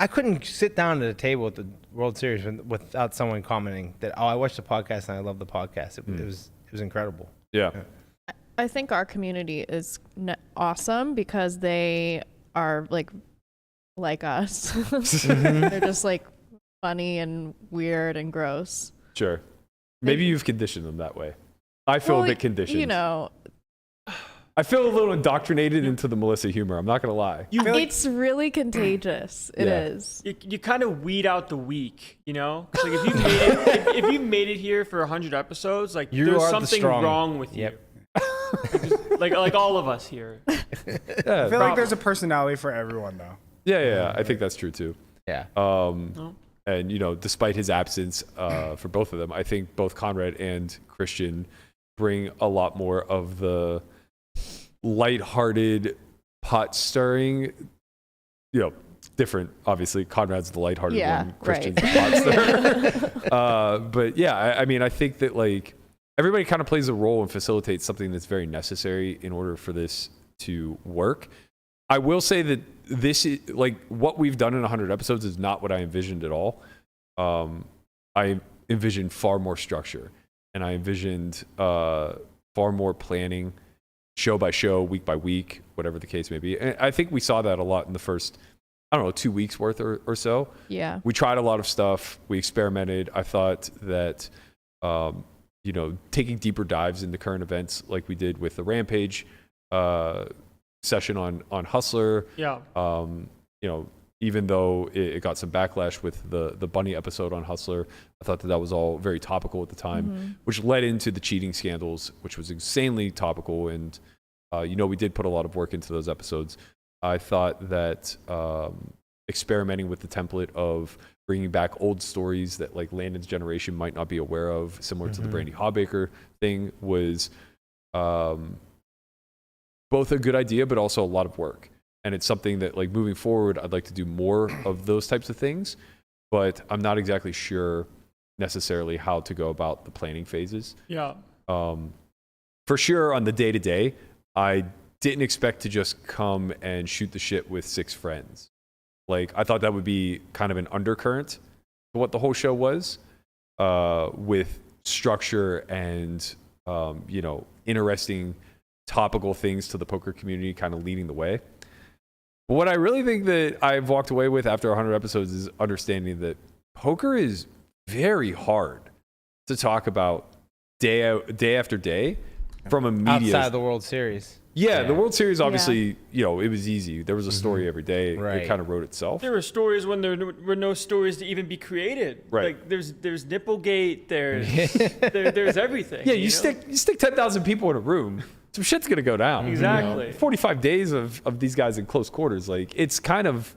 couldn't sit down at a table at the World Series without someone commenting that, oh, I watched the podcast and I love the podcast. It was incredible. Yeah. I think our community is awesome because they are like us. They're just like funny and weird and gross. Sure. Maybe you've conditioned them that way. I feel a bit conditioned. I feel a little indoctrinated into the Melissa humor. I'm not going to lie. It's really contagious. It is. You kind of weed out the weak, Like if you made if you made it here for 100 episodes, like there's something wrong with you. like all of us here. I feel like there's a personality for everyone, though. Yeah. I think that's true too. Yeah. And despite his absence for both of them, I think both Conrad and Christian bring a lot more of the lighthearted pot stirring, different. Obviously, Conrad's the lighthearted one. Christian's the pot stirrer. But yeah, I think that like everybody kind of plays a role and facilitates something that's very necessary in order for this to work. I will say that this is like what we've done in 100 episodes is not what I envisioned at all. I envisioned far more structure, and I envisioned far more planning, show by show, week by week, whatever the case may be. And I think we saw that a lot in the first, 2 weeks worth or so. Yeah. We tried a lot of stuff. We experimented. I thought that, taking deeper dives into current events like we did with the Rampage session on Hustler. Yeah. Even though it got some backlash with the Bunny episode on Hustler, I thought that was all very topical at the time, which led into the cheating scandals, which was insanely topical. And, we did put a lot of work into those episodes. I thought that experimenting with the template of bringing back old stories that like Landon's generation might not be aware of, similar to the Brandy Hawbaker thing, was both a good idea, but also a lot of work. And it's something that like moving forward, I'd like to do more of those types of things, but I'm not exactly sure necessarily how to go about the planning phases. Yeah. For sure on the day to day, I didn't expect to just come and shoot the shit with 6 friends. Like I thought that would be kind of an undercurrent to what the whole show was, with structure and, interesting topical things to the poker community kind of leading the way. But what I really think that I've walked away with after 100 episodes is understanding that poker is very hard to talk about day after day from a media Outside of the World Series. Yeah, the Yeah. World Series, obviously, you know, it was easy. There was a story every day. Right. It kind of wrote itself. There were stories when there were no stories to even be created. Right. Like there's Nipplegate. There's everything. Yeah, you know? you stick 10,000 people in a room, some shit's gonna go down. Exactly. You know? 45 days of these guys in close quarters, like it's kind of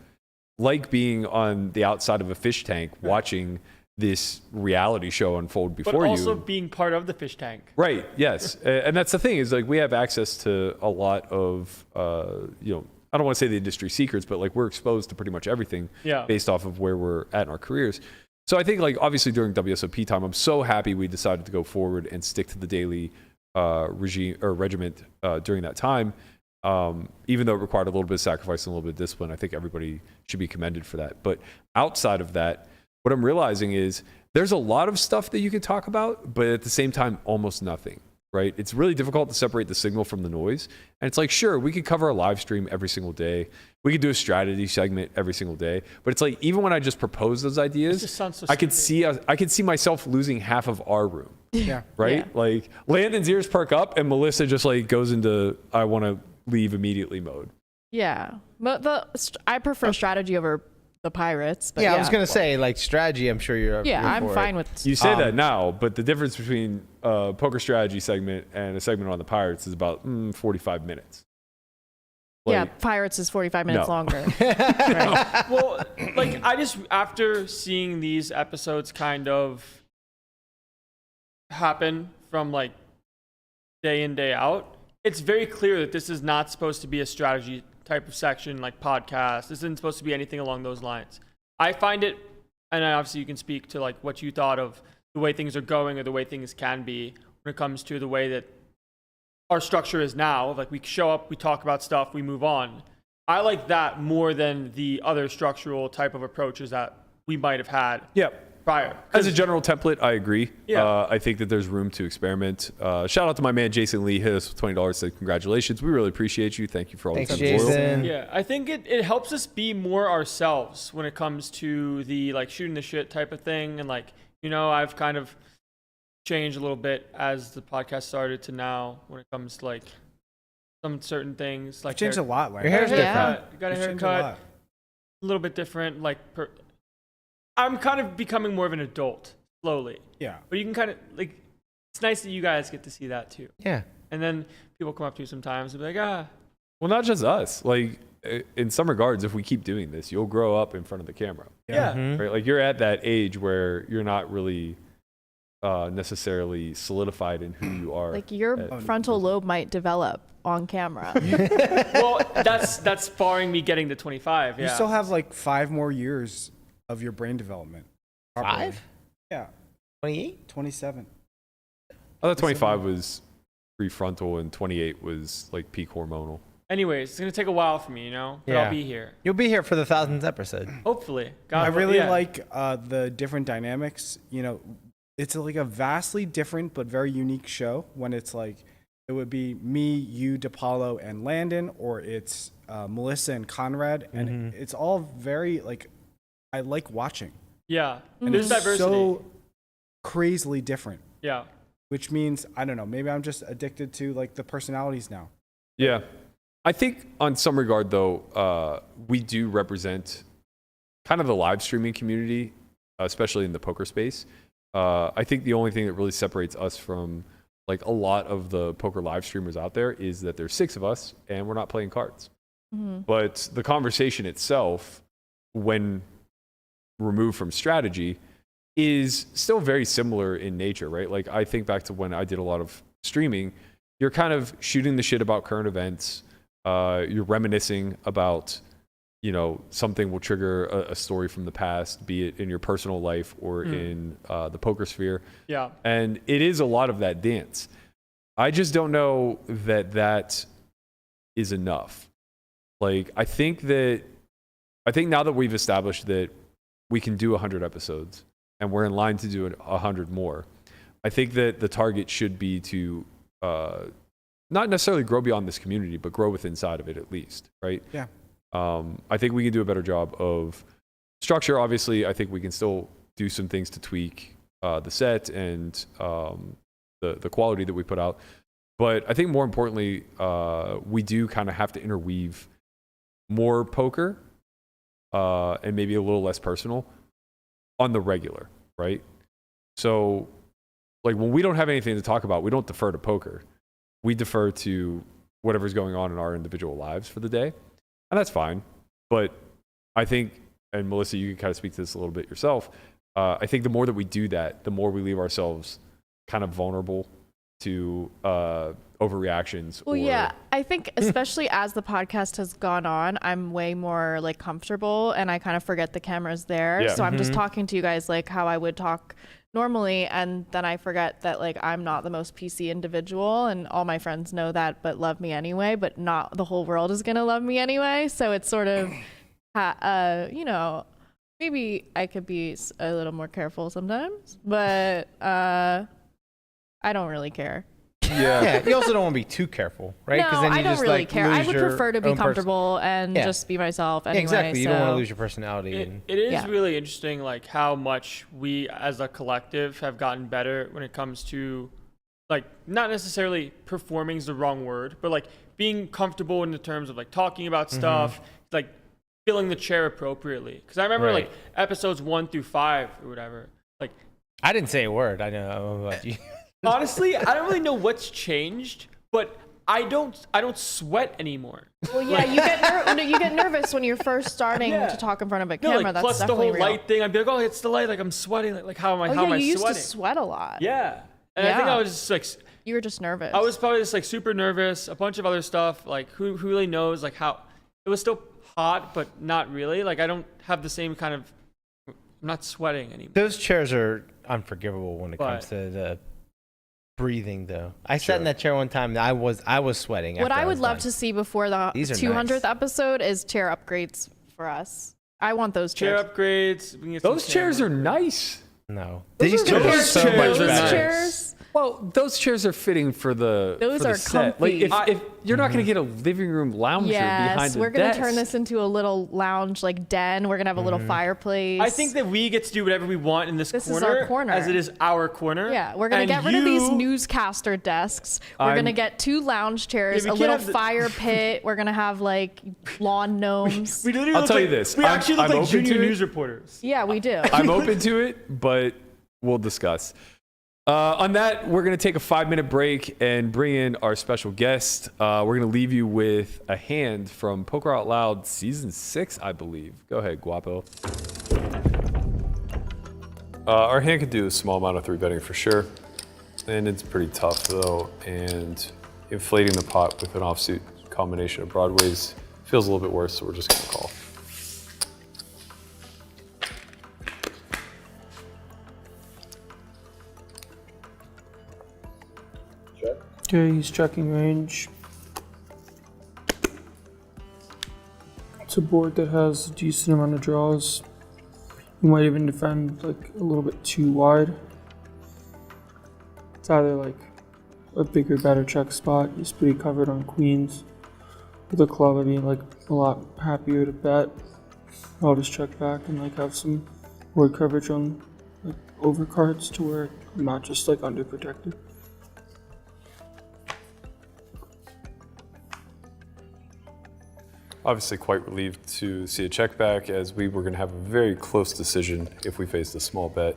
like being on the outside of a fish tank watching this reality show unfold before But also you. being part of the fish tank. Right. Yes. And that's the thing is like we have access to a lot of you know, I don't want to say the industry secrets, but like we're exposed to pretty much everything Yeah. based off of where we're at in our careers. So I think like obviously during WSOP time, I'm so happy we decided to go forward and stick to the daily regime or regiment during that time. Even though it required a little bit of sacrifice and a little bit of discipline, I think everybody should be commended for that. But outside of that, what I'm realizing is there's a lot of stuff that you can talk about, but at the same time, almost nothing, right? It's really difficult to separate the signal from the noise. And it's like, sure, we could cover a live stream every single day. We could do a strategy segment every single day. But it's like, even when I just propose those It ideas, just sounds so I could stupid. see I could see myself losing half of our room, Yeah. right? Yeah. Like Landon's ears perk up and Melissa just like goes into, I want to leave immediately mode. Yeah. But I prefer strategy over the pirates. But Yeah, I was gonna say like strategy. I'm sure you're. Yeah, you're I'm for fine it. with. You say that now, but the difference between a poker strategy segment and a segment on the Pirates is about 45 minutes. Yeah, Like, pirates is 45 minutes No. longer. Right. Well, like I just after seeing these episodes kind of happen from like day in day out, it's very clear that this is not supposed to be a strategy type of section like podcast. This isn't supposed to be anything along those lines. I find it, and obviously you can speak to like what you thought of the way things are going or the way things can be when it comes to the way that our structure is now. Like we show up, we talk about stuff, we move on. I like that more than the other structural type of approaches that we might have had yeah. prior. As a general template, I agree. Yeah. I think that there's room to experiment. Shout out to my man Jason Lee, hit us with $20. Said congratulations. We really appreciate you. Thank you for all Thanks, the time. Loyal. Jason. Yeah, I think it helps us be more ourselves when it comes to the like shooting the shit type of thing. And like, you know, I've kind of changed a little bit as the podcast started to now when it comes to like some certain things. Like Changed a lot, Your Larry. hair's Yeah. different. You got a You've changed a haircut, lot. a little bit different. Like, I'm kind of becoming more of an adult slowly. Yeah. But you can kind of like, it's nice that you guys get to see that too. Yeah. And then people come up to you sometimes and be like, Well, not just us. Like in some regards, if we keep doing this, you'll grow up in front of the camera. yeah. Mhm. Right? Like you're at that age where you're not really necessarily solidified in who you are. Like your at- frontal lobe might develop on camera. Well, that's barring me getting to 25. Yeah. You still have like 5 more years of your brain development. properly. 5? Yeah. 28? 27. I thought 25 was prefrontal and 28 was like peak hormonal. Anyways, it's gonna take a while for me, you know, but Yeah. I'll be here. You'll be here for the 1000th episode. Hopefully. I really yeah. like the different dynamics. You know, it's like a vastly different but very unique show when it's like it would be me, you, DePaulo, and Landon, or it's Melissa and Conrad, and it's all very like I like watching. Yeah. And There's it's diversity. so crazily different, Yeah. which means I don't know. Maybe I'm just addicted to like the personalities now. Yeah. I think on some regard though, we do represent kind of the live streaming community, especially in the poker space. I think the only thing that really separates us from like a lot of the poker live streamers out there is that there's 6 of us and we're not playing cards. But the conversation itself, when removed from strategy, is still very similar in nature, right? Like I think back to when I did a lot of streaming, you're kind of shooting the shit about current events. You're reminiscing about, you know, something will trigger a story from the past, be it in your personal life or in the poker sphere. Yeah. And it is a lot of that dance. I just don't know that that is enough. Like, I think now that we've established that we can do 100 episodes and we're in line to do 100 more, I think that the target should be to not necessarily grow beyond this community, but grow with inside of it at least, right? Yeah. I think we can do a better job of structure. Obviously, I think we can still do some things to tweak the set and the quality that we put out. But I think more importantly, we do kind of have to interweave more poker and maybe a little less personal on the regular, right? So, like when we don't have anything to talk about, we don't defer to poker. We defer to whatever's going on in our individual lives for the day. And that's fine. But I think, and Melissa, you can kind of speak to this a little bit yourself. I think the more that we do that, the more we leave ourselves kind of vulnerable to overreactions. Well, yeah, I think especially as the podcast has gone on, I'm way more like comfortable and I kind of forget the camera's there. Yeah. So I'm just talking to you guys like how I would talk normally, and then I forget that like I'm not the most PC individual and all my friends know that but love me anyway, but not the whole world is going to love me anyway. So it's sort of, you know, maybe I could be a little more careful sometimes, but I don't really care. Yeah, you also don't want to be too careful, right? No, then you I don't just, really like, care. I lose would your prefer to be own comfortable and Yeah. just be myself anyway. Exactly. You don't want to so- lose your personality. It is Yeah. really interesting, like how much we as a collective have gotten better when it comes to, like, not necessarily performing is the wrong word, but like being comfortable in the terms of like talking about stuff, like filling the chair appropriately. Because I remember Right. like episodes 1 through 5 or whatever. Like, I didn't say a word. I know about you. honestly, I don't really know what's changed, but I don't sweat anymore. Well, yeah, you get nervous when you're first starting to talk in front of a No, camera. like, That's plus the definitely whole real. light thing, I'd be like, oh, it's the light, like I'm sweating, like how am I? Oh, how yeah, am I you used sweating? to sweat a lot. Yeah, and I think Yeah. I was just like, You were just nervous. I was probably just like super nervous. A bunch of other stuff, like who really knows, like how it was still hot, but not really. Like I don't have the same kind of. I'm not sweating anymore. Those chairs are unforgivable when it comes But- to the breathing, though. I sat in that chair one time and I was sweating. What after I would was love done. to see before the These are 200th nice. episode is chair upgrades for us. I want those Chair chairs. upgrades. We can get some Those chairs are camera. nice. No, Those these are chairs are compared so to much those better. chairs. Well, those chairs are fitting for the Those for the are set. Like comfy. if you're not going to get a living room lounger behind Yes, a we're gonna desk. turn this into a little lounge like den. We're gonna have a little fireplace. I think that we get to do whatever we want in this This is corner, our corner. as it is our corner. Yeah, we're gonna And get rid of these you- newscaster desks. We're I'm- gonna get 2 lounge chairs, Yeah, we a can't little have the- fire pit. We're gonna have like lawn gnomes. We literally I'll look tell you like- this, We I'm- actually look I'm like open junior to it. news reporters. Yeah, we do. I'm open to it, but we'll discuss. On that, we're going to take a 5-minute break and bring in our special guest. We're going to leave you with a hand from Poker Out Loud Season 6, I believe. Go ahead, Guapo. Our hand can do a small amount of 3-betting for sure. And it's pretty tough, though. And inflating the pot with an offsuit combination of broadways feels a little bit worse, so we're just going to call. Okay, he's checking range. It's a board that has a decent amount of draws. You might even defend like a little bit too wide. It's either like a bigger, better check spot. He's pretty covered on queens. With a club, I'd be like a lot happier to bet. I'll just check back and like have some board coverage on like overcards to where I'm not just like underprotected. Obviously quite relieved to see a check back, as we were going to have a very close decision if we faced a small bet,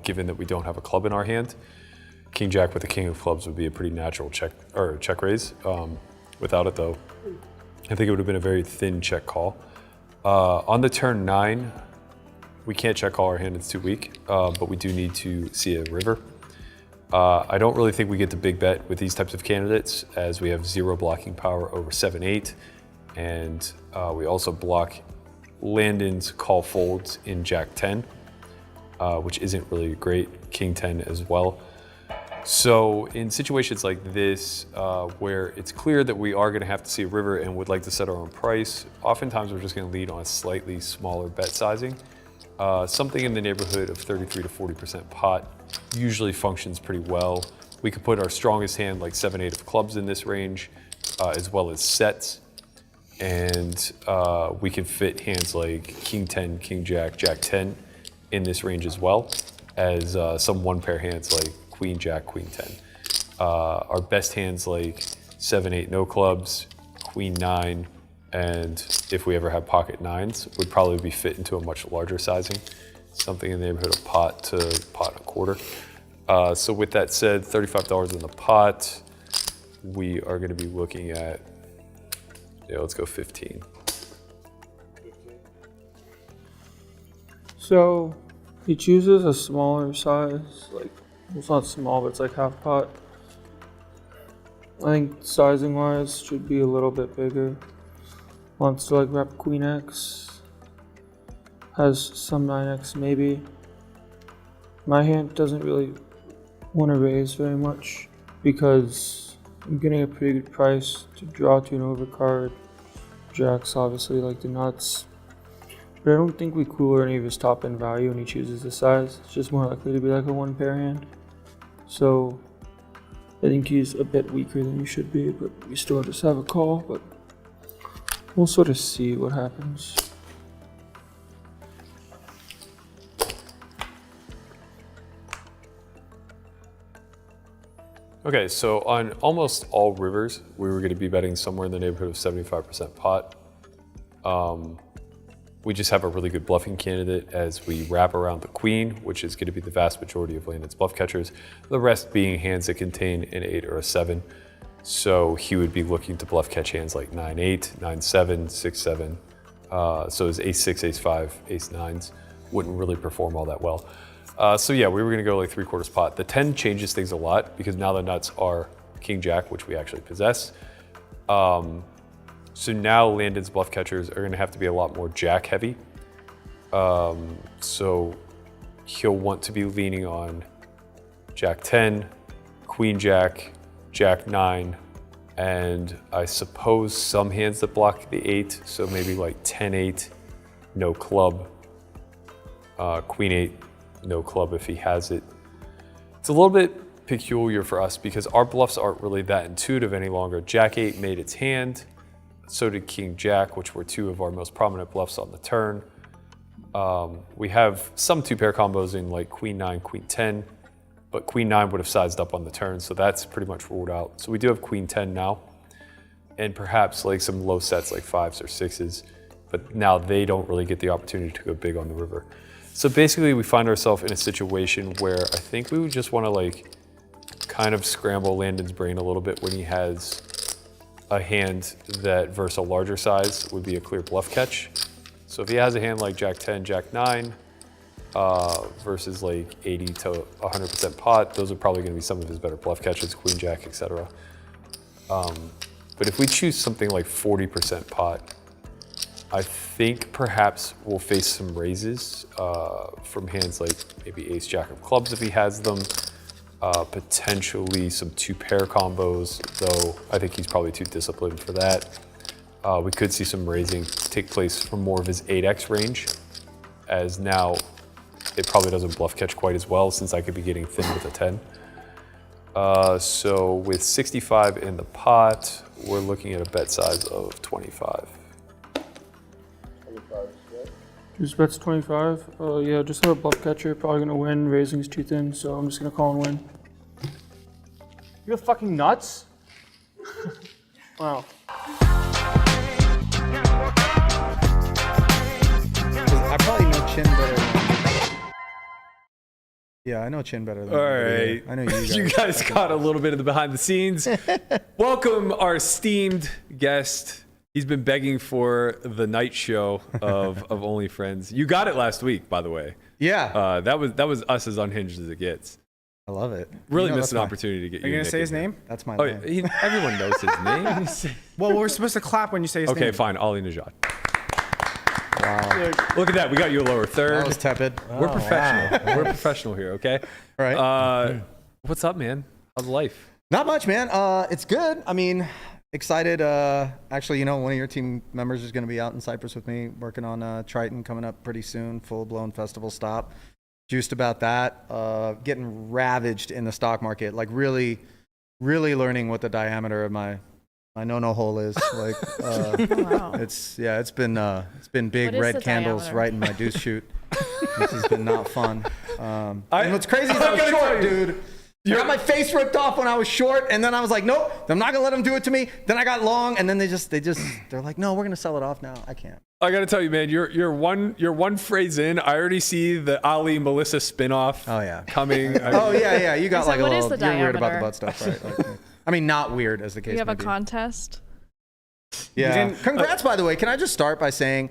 given that we don't have a club in our hand. King Jack with the King of Clubs would be a pretty natural check raise. Without it, though, I think it would have been a very thin check call. On the turn 9, we can't check call our hand, it's too weak, but we do need to see a river. I don't really think we get the big bet with these types of candidates, as we have 0 blocking power over 7-8. And we also block Landon's call folds in Jack 10, which isn't really great, King 10 as well. So in situations like this, where it's clear that we are going to have to see a river and would like to set our own price, oftentimes we're just going to lead on a slightly smaller bet sizing. Something in the neighborhood of 33 to 40% pot usually functions pretty well. We could put our strongest hand, like 7-8 of clubs, in this range, as well as sets. And we can fit hands like King 10, King Jack, Jack 10 in this range, as well as some 1-pair hands like Queen Jack, Queen 10. Our best hands like 7-8 no clubs, Queen 9, and if we ever have pocket 9s, would probably be fit into a much larger sizing, something in the neighborhood of pot to pot and a quarter. So with that said, $35 in the pot, we are going to be looking at, let's go 15. So he chooses a smaller size, like it's not small, but it's like half pot. I think sizing wise should be a little bit bigger. Wants to like rep Queen X. Has some 9X maybe. My hand doesn't really want to raise very much because I'm getting a pretty good price to draw to an overcard. Jacks obviously like the nuts. But I don't think we cooler any of his top end value when he chooses the size. It's just more likely to be like a one pair hand. So I think he's a bit weaker than he should be, but we still just have a call, but we'll sort of see what happens. Okay, so on almost all rivers, we were going to be betting somewhere in the neighborhood of 75% pot. We just have a really good bluffing candidate as we wrap around the queen, which is going to be the vast majority of Landon's bluff catchers. The rest being hands that contain an 8 or a 7. So he would be looking to bluff catch hands like 9-8, 9-7, 6-7. So his ace-6, ace-5, ace-9s wouldn't really perform all that well. So yeah, we were going to go like 3/4 pot. The 10 changes things a lot because now the nuts are king-jack, which we actually possess. So now Landon's bluff catchers are going to have to be a lot more jack heavy. So he'll want to be leaning on jack 10, queen jack, jack 9, and I suppose some hands that block the 8. So maybe like 10-8, no club, queen 8, no club if he has it. It's a little bit peculiar for us because our bluffs aren't really that intuitive any longer. Jack 8 made its hand. So did King Jack, which were two of our most prominent bluffs on the turn. We have some 2-pair combos in like Queen 9, Queen 10, but Queen 9 would have sized up on the turn, so that's pretty much ruled out. So we do have Queen 10 now, and perhaps like some low sets like 5s or 6s, but now they don't really get the opportunity to go big on the river. So basically we find ourselves in a situation where I think we would just want to like kind of scramble Landon's brain a little bit when he has a hand that versus a larger size would be a clear bluff catch. So if he has a hand like Jack 10, Jack 9 versus like 80 to 100% pot, those are probably going to be some of his better bluff catches, Queen Jack, etc. But if we choose something like 40% pot, I think perhaps we'll face some raises from hands like maybe Ace Jack of clubs if he has them. Potentially some 2-pair combos, though I think he's probably too disciplined for that. We could see some raising take place from more of his 8x range, as now it probably doesn't bluff catch quite as well since I could be getting thin with a 10. So with 65 in the pot, we're looking at a bet size of 25. Just bets 25. Yeah, just have a bluff catcher. Probably gonna win. Raising's too thin, so I'm just gonna call and win. You're fucking nuts? Wow. I probably know Chin better. Yeah, I know Chin better than All everybody. right. I know you guys. You guys caught a little bit of the behind the scenes. Welcome our esteemed guest. He's been begging for the night show of Only Friends. You got it last week, by the way. Yeah. That was us as unhinged as it gets. I love it. Really You know, missed an that's opportunity to get Are you you. going to say his name? That's my Oh, name. everyone knows his name. Well, we're supposed to clap when you say his name. Okay, fine. Ali Nejad. Wow. Look at that. We got you a lower That third. was tepid. We're professional. We're professional here, okay? All right. What's up, man? How's life? Not much, man. It's good. I mean, excited. Actually, you know, one of your team members is going to be out in Cyprus with me working on Triton coming up pretty soon. Full-blown festival stop. Juiced about that. Getting ravaged in the stock market. Like really learning what the diameter of my no-no hole is. Like, Wow. it's been big What is red the candles diameter? right in my deuce shoot, which has been not fun. And what's crazy is I'm I'm gonna short, tell you. dude. I got my face ripped off when I was short, and then I was like, nope, I'm not gonna let them do it to me. Then I got long, and then they're like, no, we're gonna sell it off now. I can't. I gotta tell you, man, you're one phrase in. I already see the Ali Melissa spinoff. Oh yeah, coming. oh yeah. You got So like a what is little. the You're weird about the diameter? butt stuff, right? Like, I mean, not weird as the case. You have may a be. contest. Yeah. Congrats, by the way. Can I just start by saying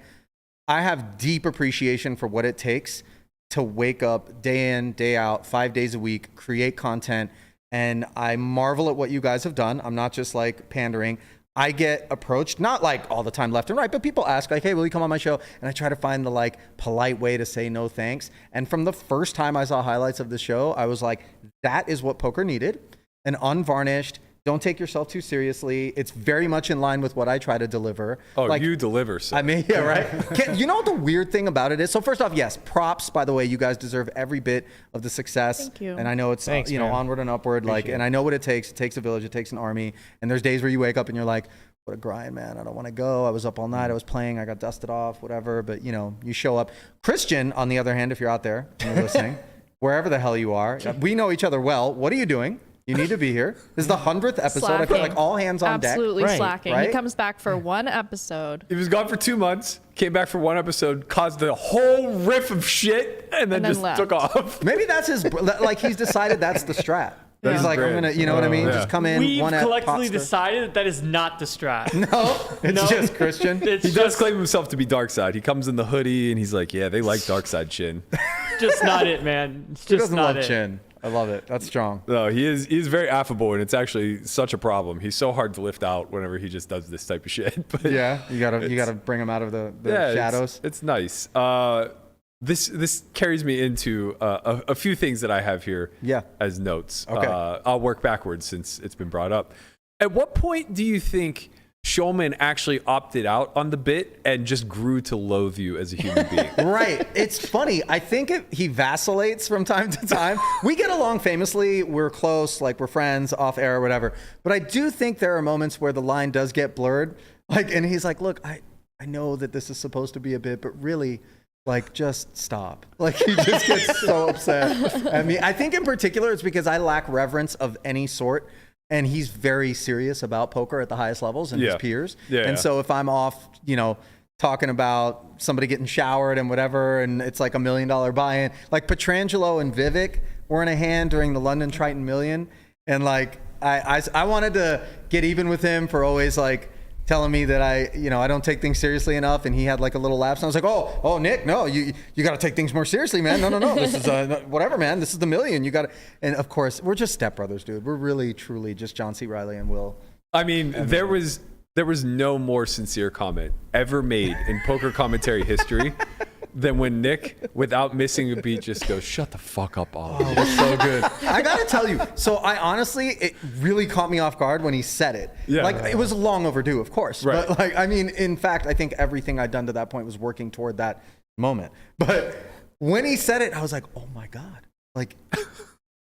I have deep appreciation for what it takes to wake up day in, day out, 5 days a week, create content. And I marvel at what you guys have done. I'm not just like pandering. I get approached, not like all the time left and right, but people ask like, hey, will you come on my show? And I try to find the like polite way to say no thanks. And from the first time I saw highlights of the show, I was like, that is what poker needed. An unvarnished, don't take yourself too seriously. It's very much in line with what I try to deliver. Oh, like, you deliver, sir. I mean, yeah, right? You know what the weird thing about it is? So first off, yes, props, by the way. You guys deserve every bit of the success. Thank you. And I know it's, Thanks, you know, man. onward and upward. Like, and I know what it takes. It takes a village. It takes an army. And there's days where you wake up and you're like, what a grind, man. I don't want to go. I was up all night. I was playing. I got dusted off, whatever. But, you know, you show up. Christian, on the other hand, if you're out there and you're listening, wherever the hell you are, we know each other well. What are you doing? You need to be here. This is the 100th episode. I feel Slacking. like all hands on deck. Absolutely Right, slacking. right? He comes back for one episode. He was gone for 2 months, came back for one episode, caused a whole riff of shit, and then then just left. took off. Maybe that's his, like he's decided that's the strat. That's He's like, I'm great. going to, you know what I mean? Yeah. Just come in, We've one at collectively Hochstetler. decided that is not the strat. No, it's No. just Christian. It's He does just, claim himself to be dark side. He comes in the hoodie and he's like, yeah, they like dark side Chin. just not it, man. It's Who just doesn't not love it. Chin? I love it. That's strong. No, he is very affable, and it's actually such a problem. He's so hard to lift out whenever he just does this type of shit. But Yeah, you gotta bring him out of the yeah, shadows. It's nice. This carries me into a few things that I have here Yeah. as notes. Okay. I'll work backwards since it's been brought up. At what point do you think Schulman actually opted out on the bit and just grew to loathe you as a human being? Right. It's funny. I think he vacillates from time to time. We get along famously. We're close, like we're friends, off air or whatever. But I do think there are moments where the line does get blurred. Like, and he's like, look, I know that this is supposed to be a bit, but really, like, just stop. Like, he just gets so upset at me. I think in particular it's because I lack reverence of any sort. And he's very serious about poker at the highest levels and his Yeah. peers. Yeah, and yeah. so if I'm off, you know, talking about somebody getting showered and whatever, and it's like $1 million buy-in, like Petrangelo and Vivek were in a hand during the London Triton Million. And like, I wanted to get even with him for always like telling me that I don't take things seriously enough, and he had like a little lapse. And I was like, oh, Nick, no, you got to take things more seriously, man. No, this is whatever, man. This is the million. You got to, and of course, we're just stepbrothers, dude. We're really, truly just John C. Reilly and Will. I mean, there was no more sincere comment ever made in poker commentary history than when Nick, without missing a beat, just goes, "Shut the fuck up, Ollie." Oh, that's so good. I gotta tell you, so I honestly, it really caught me off guard when he said it. Yeah. Like, it was long overdue, of course. Right. But like, I mean, in fact, I think everything I'd done to that point was working toward that moment. But when he said it, I was like, oh my God. Like,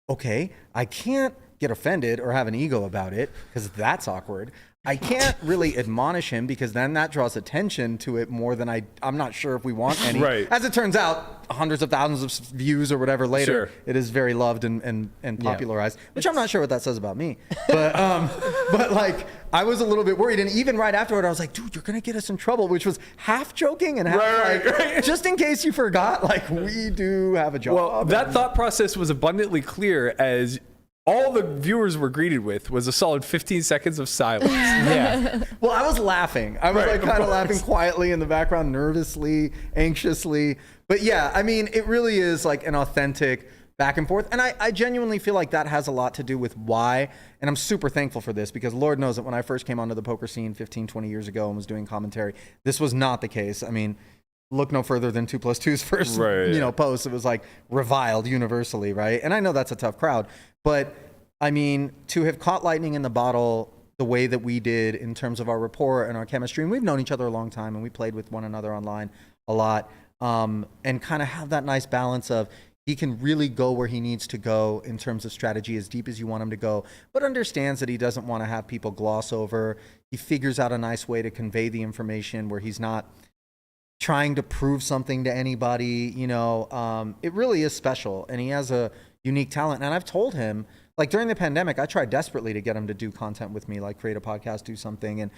okay, I can't get offended or have an ego about it because that's awkward. I can't really admonish him because then that draws attention to it more than I'm not sure if we want any. Right. As it turns out, hundreds of thousands of views or whatever later, Sure. it is very loved and popularized, which I'm not sure what that says about me. But like, I was a little bit worried. And even right afterward, I was like, dude, you're going to get us in trouble, which was half joking and half Right. just in case you forgot, like, we do have a job. Well, that thought process was abundantly clear as all the viewers were greeted with was a solid 15 seconds of silence. Yeah. Well, I was laughing. I was Right, like of kind of course. laughing quietly in the background, nervously, anxiously. But yeah, I mean, it really is like an authentic back and forth. And I genuinely feel like that has a lot to do with why. And I'm super thankful for this because Lord knows that when I first came onto the poker scene 15, 20 years ago and was doing commentary, this was not the case. I mean, look no further than 2+2's first, Right, post. It was like reviled universally, right? And I know that's a tough crowd, but I mean, to have caught lightning in the bottle the way that we did in terms of our rapport and our chemistry, and we've known each other a long time, and we played with one another online a lot, and kind of have that nice balance of he can really go where he needs to go in terms of strategy as deep as you want him to go, but understands that he doesn't want to have people gloss over. He figures out a nice way to convey the information where he's not trying to prove something to anybody. It really is special, and he has a unique talent. And I've told him, like during the pandemic, I tried desperately to get him to do content with me, like create a podcast, do something. And,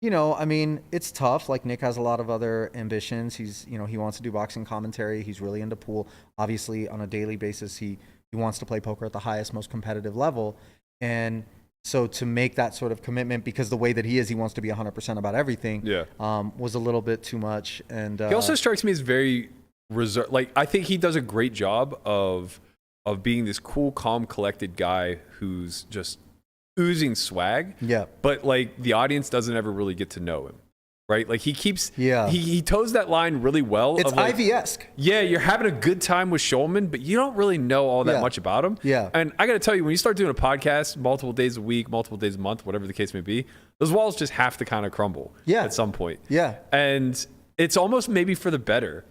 you know, I mean, it's tough. Like Nick has a lot of other ambitions. He's, you know, he wants to do boxing commentary. He's really into pool. Obviously on a daily basis, he wants to play poker at the highest, most competitive level. And so to make that sort of commitment, because the way that he is, he wants to be 100% about everything, was a little bit too much. And he also strikes me as very reserved. Like, I think he does a great job of being this cool, calm, collected guy who's just oozing swag. Yeah. But like the audience doesn't ever really get to know him. Right? Like he keeps, Yeah. he toes that line really well. it's of like, Ivy-esque. yeah, you're having a good time with Schulman, but you don't really know all that Yeah. much about him. Yeah. And I got to tell you, when you start doing a podcast multiple days a week, multiple days a month, whatever the case may be, those walls just have to kind of crumble at some point. Yeah. And it's almost maybe for the better.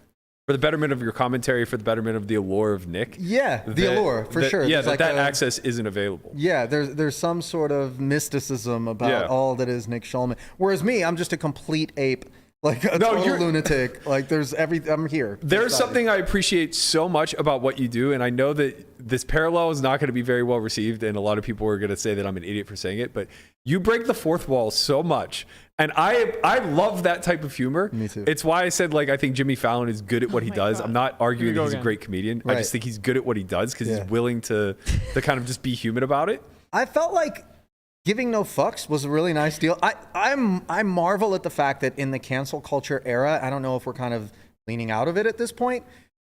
For the betterment of your commentary, for the betterment of the allure of Nick. Yeah, the allure, for sure. Yeah, There's that like access isn't available. Yeah, there's some sort of mysticism about all that is Nick Schulman. Whereas me, I'm just a complete ape, like a total lunatic. Like I'm here. There's something I appreciate so much about what you do, and I know that this parallel is not going to be very well received, and a lot of people are going to say that I'm an idiot for saying it, but you break the fourth wall so much. And I love that type of humor. Me too. It's why I said, like, I think Jimmy Fallon is good at what he does. God. I'm not arguing that he's a again. great comedian. Right. I just think he's good at what he does because Yeah. he's willing to kind of just be human about it. I felt like giving no fucks was a really nice deal. I marvel at the fact that in the cancel culture era, I don't know if we're kind of leaning out of it at this point,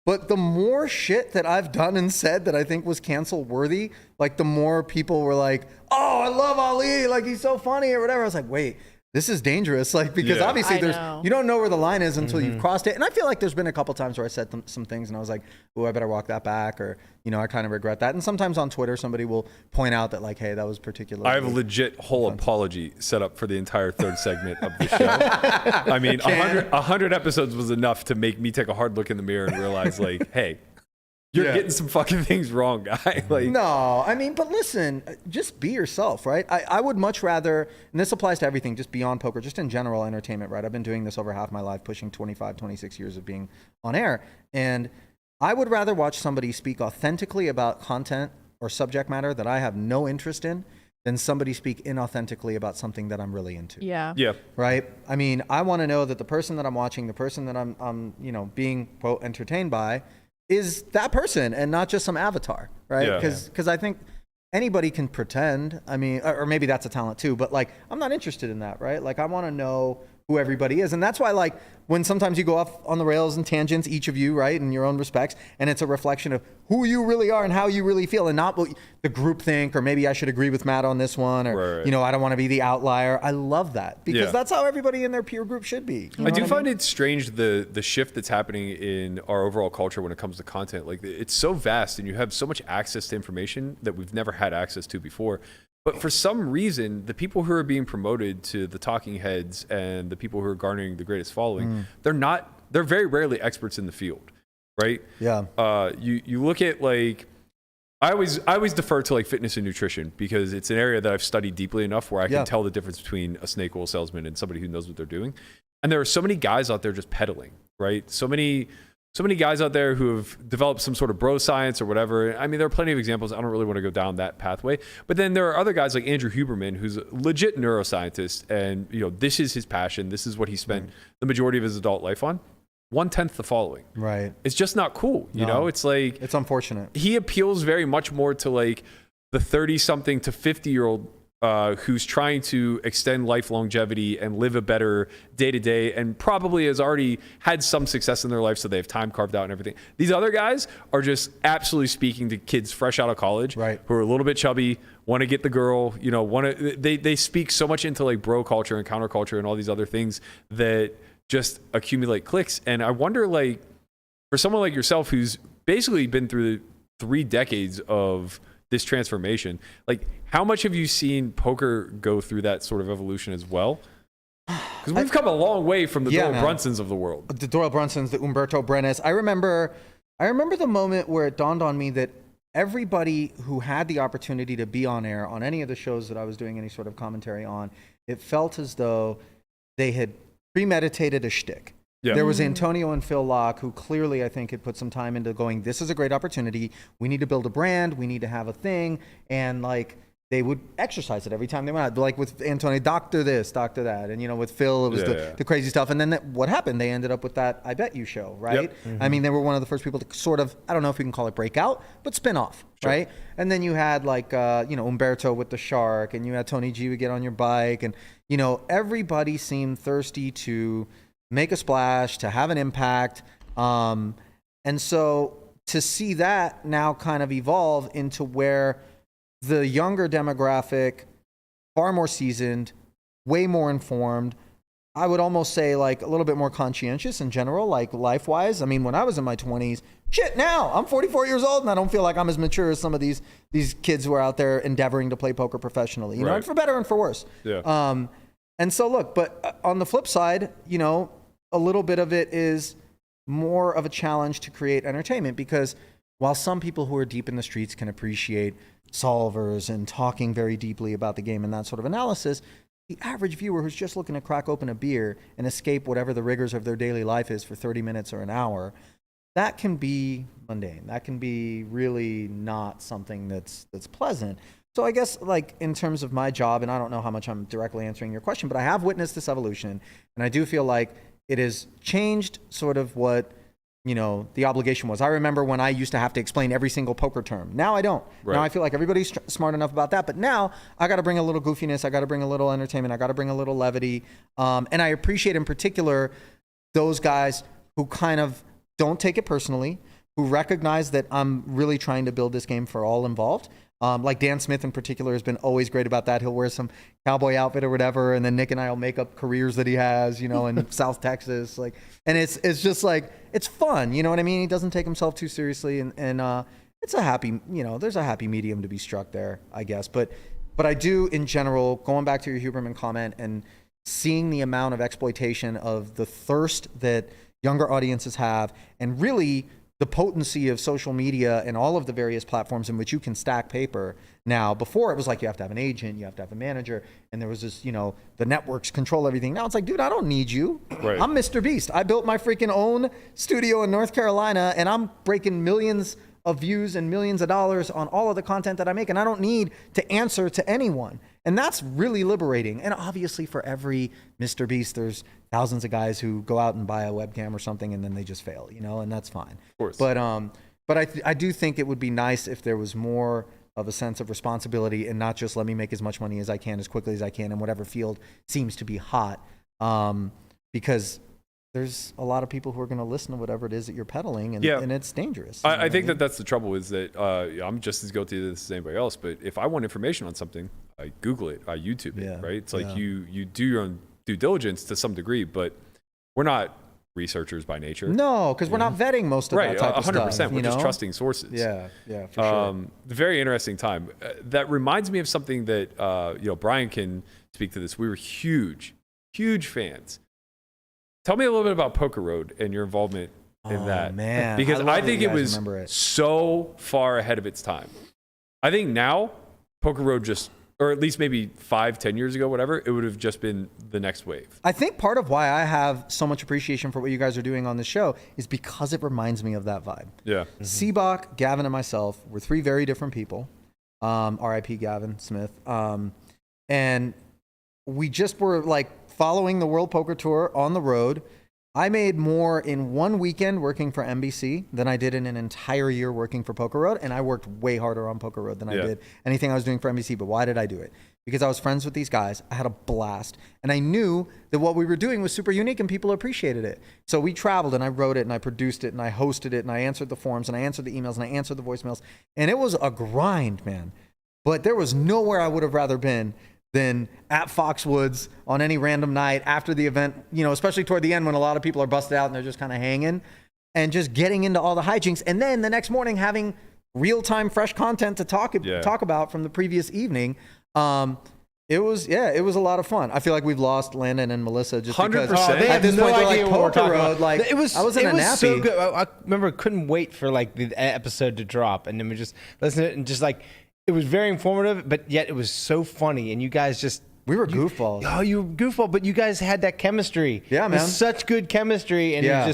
but the more shit that I've done and said that I think was cancel worthy, like the more people were like, "Oh, I love Ali, like he's so funny" or whatever. I was like, wait, this is dangerous, like, because Yeah. obviously I know. you don't know where the line is until you've crossed it. And I feel like there's been a couple times where I said some things and I was like, oh, I better walk that back, or, you know, I kind of regret that. And sometimes on Twitter, somebody will point out that, like, hey, that was particularly. I have a legit whole apology set up for the entire third segment of the show. I mean, 100 episodes was enough to make me take a hard look in the mirror and realize, like, hey, you're Yeah. getting some fucking things wrong, guy. Like, No, I mean, but listen, just be yourself, right? I would much rather, and this applies to everything, just beyond poker, just in general entertainment, right? I've been doing this over half my life, pushing 25, 26 years of being on air. And I would rather watch somebody speak authentically about content or subject matter that I have no interest in than somebody speak inauthentically about something that I'm really into. Yeah. yeah. Right? I mean, I want to know that the person that I'm watching, the person that I'm you know, being, quote, entertained by, is that person and not just some avatar, right? Yeah. Because I think anybody can pretend. I mean, or maybe that's a talent too, but like, I'm not interested in that, right? Like, I want to know who everybody is. And that's why, like, when sometimes you go off on the rails and tangents, each of you, right, in your own respects, and it's a reflection of who you really are and how you really feel, and not what the group think, or maybe I should agree with Matt on this one, or, Right. you know, I don't want to be the outlier. I love that because Yeah. that's how everybody in their peer group should be. You know I do what find mean? it strange the shift that's happening in our overall culture when it comes to content. Like, it's so vast and you have so much access to information that we've never had access to before. But for some reason, the people who are being promoted to the talking heads and the people who are garnering the greatest following, they're very rarely experts in the field, right? Yeah. You look at, like, I always defer to, like, fitness and nutrition because it's an area that I've studied deeply enough where I can tell the difference between a snake oil salesman and somebody who knows what they're doing. And there are so many guys out there just peddling, right? So many guys out there who have developed some sort of bro science or whatever. I mean, there are plenty of examples. I don't really want to go down that pathway. But then there are other guys like Andrew Huberman, who's a legit neuroscientist. And, you know, this is his passion. This is what he spent the majority of his adult life on. 1/10 the following. Right. It's just not cool. You know, it's like, It's unfortunate. he appeals very much more to, like, the 30-something to 50-year-old who's trying to extend life longevity and live a better day-to-day and probably has already had some success in their life, so they have time carved out and everything. These other guys are just absolutely speaking to kids fresh out of college, Right. who are a little bit chubby, want to get the girl, you know, they speak so much into, like, bro culture and counterculture and all these other things that just accumulate clicks. And I wonder, like, for someone like yourself who's basically been through 3 decades of this transformation, like, how much have you seen poker go through that sort of evolution as well? Because we've come a long way from the Doyle man. Brunsons of the world. The Doyle Brunsons, the Umberto Brenes. I remember the moment where it dawned on me that everybody who had the opportunity to be on air on any of the shows that I was doing any sort of commentary on, it felt as though they had premeditated a shtick. Yeah. There was Antonio and Phil Locke, who clearly I think had put some time into going, this is a great opportunity. We need to build a brand. We need to have a thing. And like, they would exercise it every time they went out. Like with Antonio, doctor this, doctor that. And, you know, with Phil, it was the crazy stuff. And then what happened? They ended up with that I Bet You show, right? Yep. I mean, they were one of the first people to sort of, I don't know if you can call it breakout, but spin off, right? And then you had like, you know, Umberto with the shark, and you had Tony G would get on your bike. And, you know, everybody seemed thirsty to make a splash, to have an impact. And so to see that now kind of evolve into where the younger demographic, far more seasoned, way more informed, I would almost say like a little bit more conscientious in general, like life-wise. I mean, when I was in my 20s, shit, now I'm 44 years old and I don't feel like I'm as mature as some of these kids who are out there endeavoring to play poker professionally, you know, and for better and for worse. Yeah. And so look, but on the flip side, you know, a little bit of it is more of a challenge to create entertainment, because while some people who are deep in the streets can appreciate solvers and talking very deeply about the game and that sort of analysis, the average viewer who's just looking to crack open a beer and escape whatever the rigors of their daily life is for 30 minutes or an hour, that can be mundane. That can be really not something that's pleasant. So I guess like in terms of my job, and I don't know how much I'm directly answering your question, but I have witnessed this evolution, and I do feel like it has changed sort of what, you know, the obligation was. I remember when I used to have to explain every single poker term. Now I don't. Right. Now I feel like everybody's smart enough about that. But now I got to bring a little goofiness. I got to bring a little entertainment. I got to bring a little levity. And I appreciate in particular those guys who kind of don't take it personally, who recognize that I'm really trying to build this game for all involved. Like Dan Smith in particular has been always great about that. He'll wear some cowboy outfit or whatever, and then Nick and I will make up careers that he has, you know, in South Texas. Like, and it's just like, it's fun, you know what I mean? He doesn't take himself too seriously, and it's a happy, you know, there's a happy medium to be struck there, I guess. But I do, in general, going back to your Huberman comment and seeing the amount of exploitation of the thirst that younger audiences have, and really the potency of social media and all of the various platforms in which you can stack paper now. Before it was like you have to have an agent, you have to have a manager, and there was this, you know, the networks control everything. Now it's like, dude, I don't need you. Right. I'm Mr. Beast. I built my freaking own studio in North Carolina, and I'm breaking millions of views and millions of dollars on all of the content that I make, and I don't need to answer to anyone. And that's really liberating. And obviously for every Mr. Beast, there's thousands of guys who go out and buy a webcam or something and then they just fail, you know, and that's fine. Of course. But I do think it would be nice if there was more of a sense of responsibility and not just let me make as much money as I can as quickly as I can in whatever field seems to be hot. Because there's a lot of people who are going to listen to whatever it is that you're peddling, and it's dangerous. I think that's the trouble, is that I'm just as guilty of this as anybody else. But if I want information on something, I Google it, I YouTube it, right? It's like you do your own due diligence to some degree, but we're not researchers by nature. No, because we're not vetting most of that type of stuff. 100%. We're just trusting sources. Yeah, for sure. Very interesting time. That reminds me of something that you know, Brian can speak to this. We were huge fans. Tell me a little bit about PokerRoad and your involvement in that. Man, because I think it was it. so far ahead of its time. I think now PokerRoad just, or at least maybe 5-10 years ago, whatever, it would have just been the next wave. I think part of why I have so much appreciation for what you guys are doing on the show is because it reminds me of that vibe. Yeah. Seabach, Gavin, and myself were three very different people. R.I.P. Gavin Smith. And we just were like following the World Poker Tour on the road. I made more in one weekend working for NBC than I did in an entire year working for PokerRoad, and I worked way harder on PokerRoad than I did anything I was doing for NBC. But why did I do it? Because I was friends with these guys. I had a blast, and I knew that what we were doing was super unique and people appreciated it. So we traveled, and I wrote it, and I produced it, and I hosted it, and I answered the forums, and I answered the emails, and I answered the voicemails, and it was a grind, man. But there was nowhere I would have rather been than at Foxwoods on any random night after the event, you know, especially toward the end when a lot of people are busted out and they're just kind of hanging, and just getting into all the hijinks. And then the next morning having real-time fresh content to talk about from the previous evening. It was a lot of fun. I feel like we've lost Landon and Melissa just 100%. because They at this no point they're idea like what we're talking PokerRoad. about. Like it was I was in a nappy. so good. I remember I couldn't wait for like the episode to drop, and then we just listen to it, and just like it was very informative, but yet it was so funny, and you guys just We were goofballs. Oh, you goofball, but you guys had that chemistry. Yeah, man. Such good chemistry, and Yeah.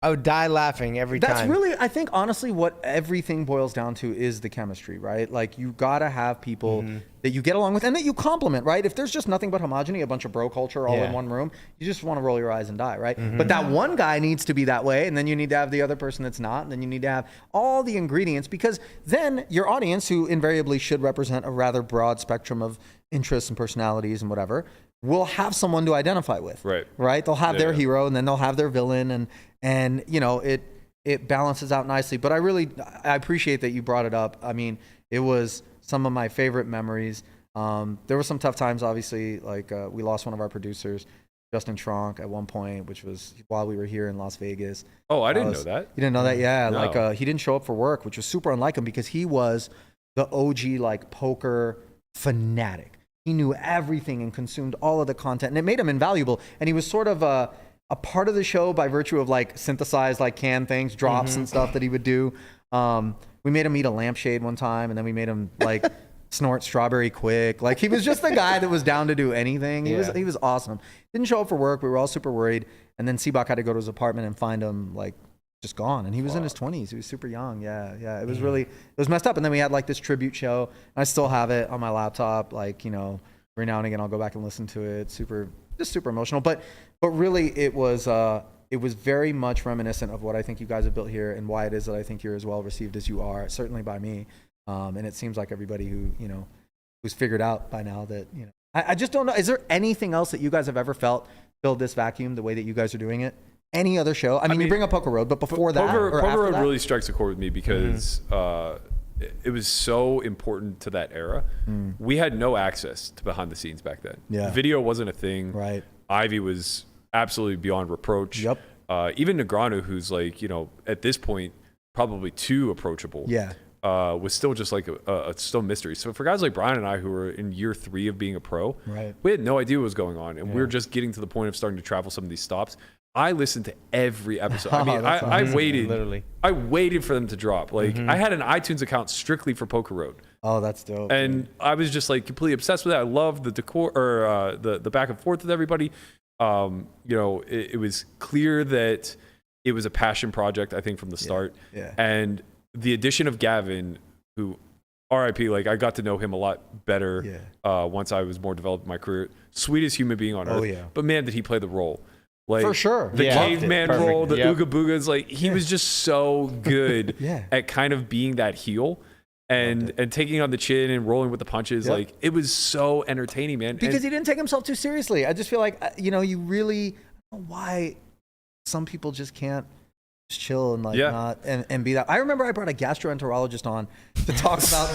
I would die laughing every time. That's really, I think, honestly, what everything boils down to is the chemistry, right? Like, you gotta have people that you get along with and that you compliment, right? If there's just nothing but homogeny, a bunch of bro culture all in one room, you just want to roll your eyes and die, right? But that one guy needs to be that way, and then you need to have the other person that's not, and then you need to have all the ingredients, because then your audience, who invariably should represent a rather broad spectrum of interests and personalities and whatever, will have someone to identify with. Right? They'll have their hero, and then they'll have their villain, and you know, it balances out nicely. But I appreciate that you brought it up. I mean, it was some of my favorite memories. There were some tough times, obviously, like we lost one of our producers, Justin Tronk, at one point, which was while we were here in Las Vegas. Oh, I didn't know that. You didn't know that? Yeah. No. Like he didn't show up for work, which was super unlike him, because he was the OG like poker fanatic. He knew everything and consumed all of the content, and it made him invaluable. And he was sort of a part of the show by virtue of like synthesized like canned things, drops and stuff that he would do. We made him eat a lampshade one time, and then we made him like snort strawberry quick. Like, he was just the guy that was down to do anything. He was awesome. Didn't show up for work. We were all super worried. And then Seabach had to go to his apartment and find him like just gone. And he was in his 20s. He was super young. Yeah. It was really, it was messed up. And then we had like this tribute show. And I still have it on my laptop. Like, you know, every now and again I'll go back and listen to it. Just super emotional. But really it was very much reminiscent of what I think you guys have built here, and why it is that I think you're as well received as you are, certainly by me. And it seems like everybody who, you know, who's figured out by now that, you know, I just don't know. Is there anything else that you guys have ever felt filled this vacuum the way that you guys are doing it? Any other show? I mean, you bring up PokerRoad, but before that, or after PokerRoad that? really strikes a chord with me, because it was so important to that era. We had no access to behind the scenes back then. Yeah. Video wasn't a thing. Right. Ivy was absolutely beyond reproach. Yep. Even Negreanu, who's like, you know, at this point probably too approachable. Yeah. Was still just like a still mystery. So for guys like Brian and I, who were in year 3 of being a pro, right, we had no idea what was going on, and we were just getting to the point of starting to travel some of these stops. I listened to every episode. I mean, I waited. Literally. I waited for them to drop. Like, I had an iTunes account strictly for PokerRoad. Oh, that's dope. And I was just like completely obsessed with it. I loved the decor, or the back and forth with everybody. You know, it was clear that it was a passion project, I think, from the start. Yeah. And the addition of Gavin, who, RIP, like, I got to know him a lot better once I was more developed in my career. Sweetest human being on earth. yeah. But man, did he play the role. Like, For sure. The Yeah. caveman Perfect. role, the Yep. Ooga Boogas, like, he was just so good Yeah. at kind of being that heel and taking on the chin and rolling with the punches. Yep. Like, it was so entertaining, man. Because And- he didn't take himself too seriously. I just feel like, you know, you really, I don't know why some people just can't just chill and like not and be that. I remember I brought a gastroenterologist on to talk about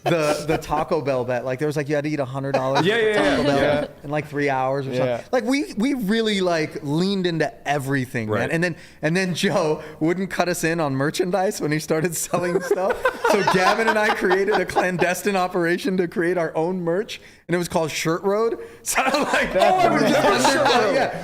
the Taco Bell bet. Like, there was like, you had to eat $100 Taco Bell in like 3 hours or something. Like, we really like leaned into everything, man. And then Joe wouldn't cut us in on merchandise when he started selling stuff. So Gavin and I created a clandestine operation to create our own merch, and it was called Shirt Road. So like,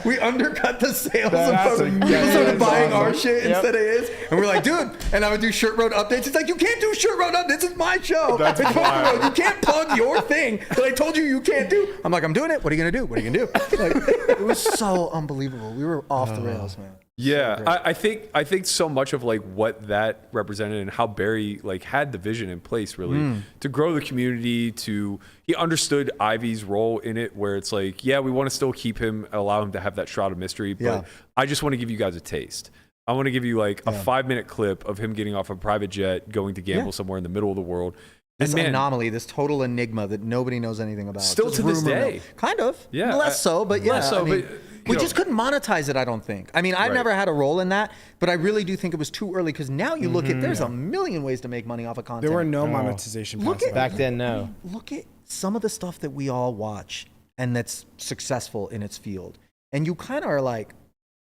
we undercut the sales of people started buying our shit instead of his. And we're like, dude, and I would do Shirt Road updates. It's like, you can't do Shirt Road updates. This is my show. It's PokerRoad. You can't plug your thing that I told you can't do. I'm like, I'm doing it. What are you gonna do? What are you gonna do? Like, it was so unbelievable. We were off the rails, man. Yeah, I think so much of like what that represented and how Barry like had the vision in place really to grow the community. He understood Ivy's role in it, where it's like, yeah, we want to still keep him, allow him to have that shroud of mystery, but I just want to give you guys a taste. I want to give you like a 5-minute clip of him getting off a private jet, going to gamble somewhere in the middle of the world. This anomaly, this total enigma that nobody knows anything about. Still Just to this rumor mill. day. Kind of. Yeah. Less so, but yeah. Less so, I mean, but, we know. just couldn't monetize it, I don't think. I mean, I've never had a role in that, but I really do think it was too early, because now you look at, there's a million ways to make money off of content. There were no monetization Look paths at- Back then, no. Look at some of the stuff that we all watch and that's successful in its field. And you kind of are like,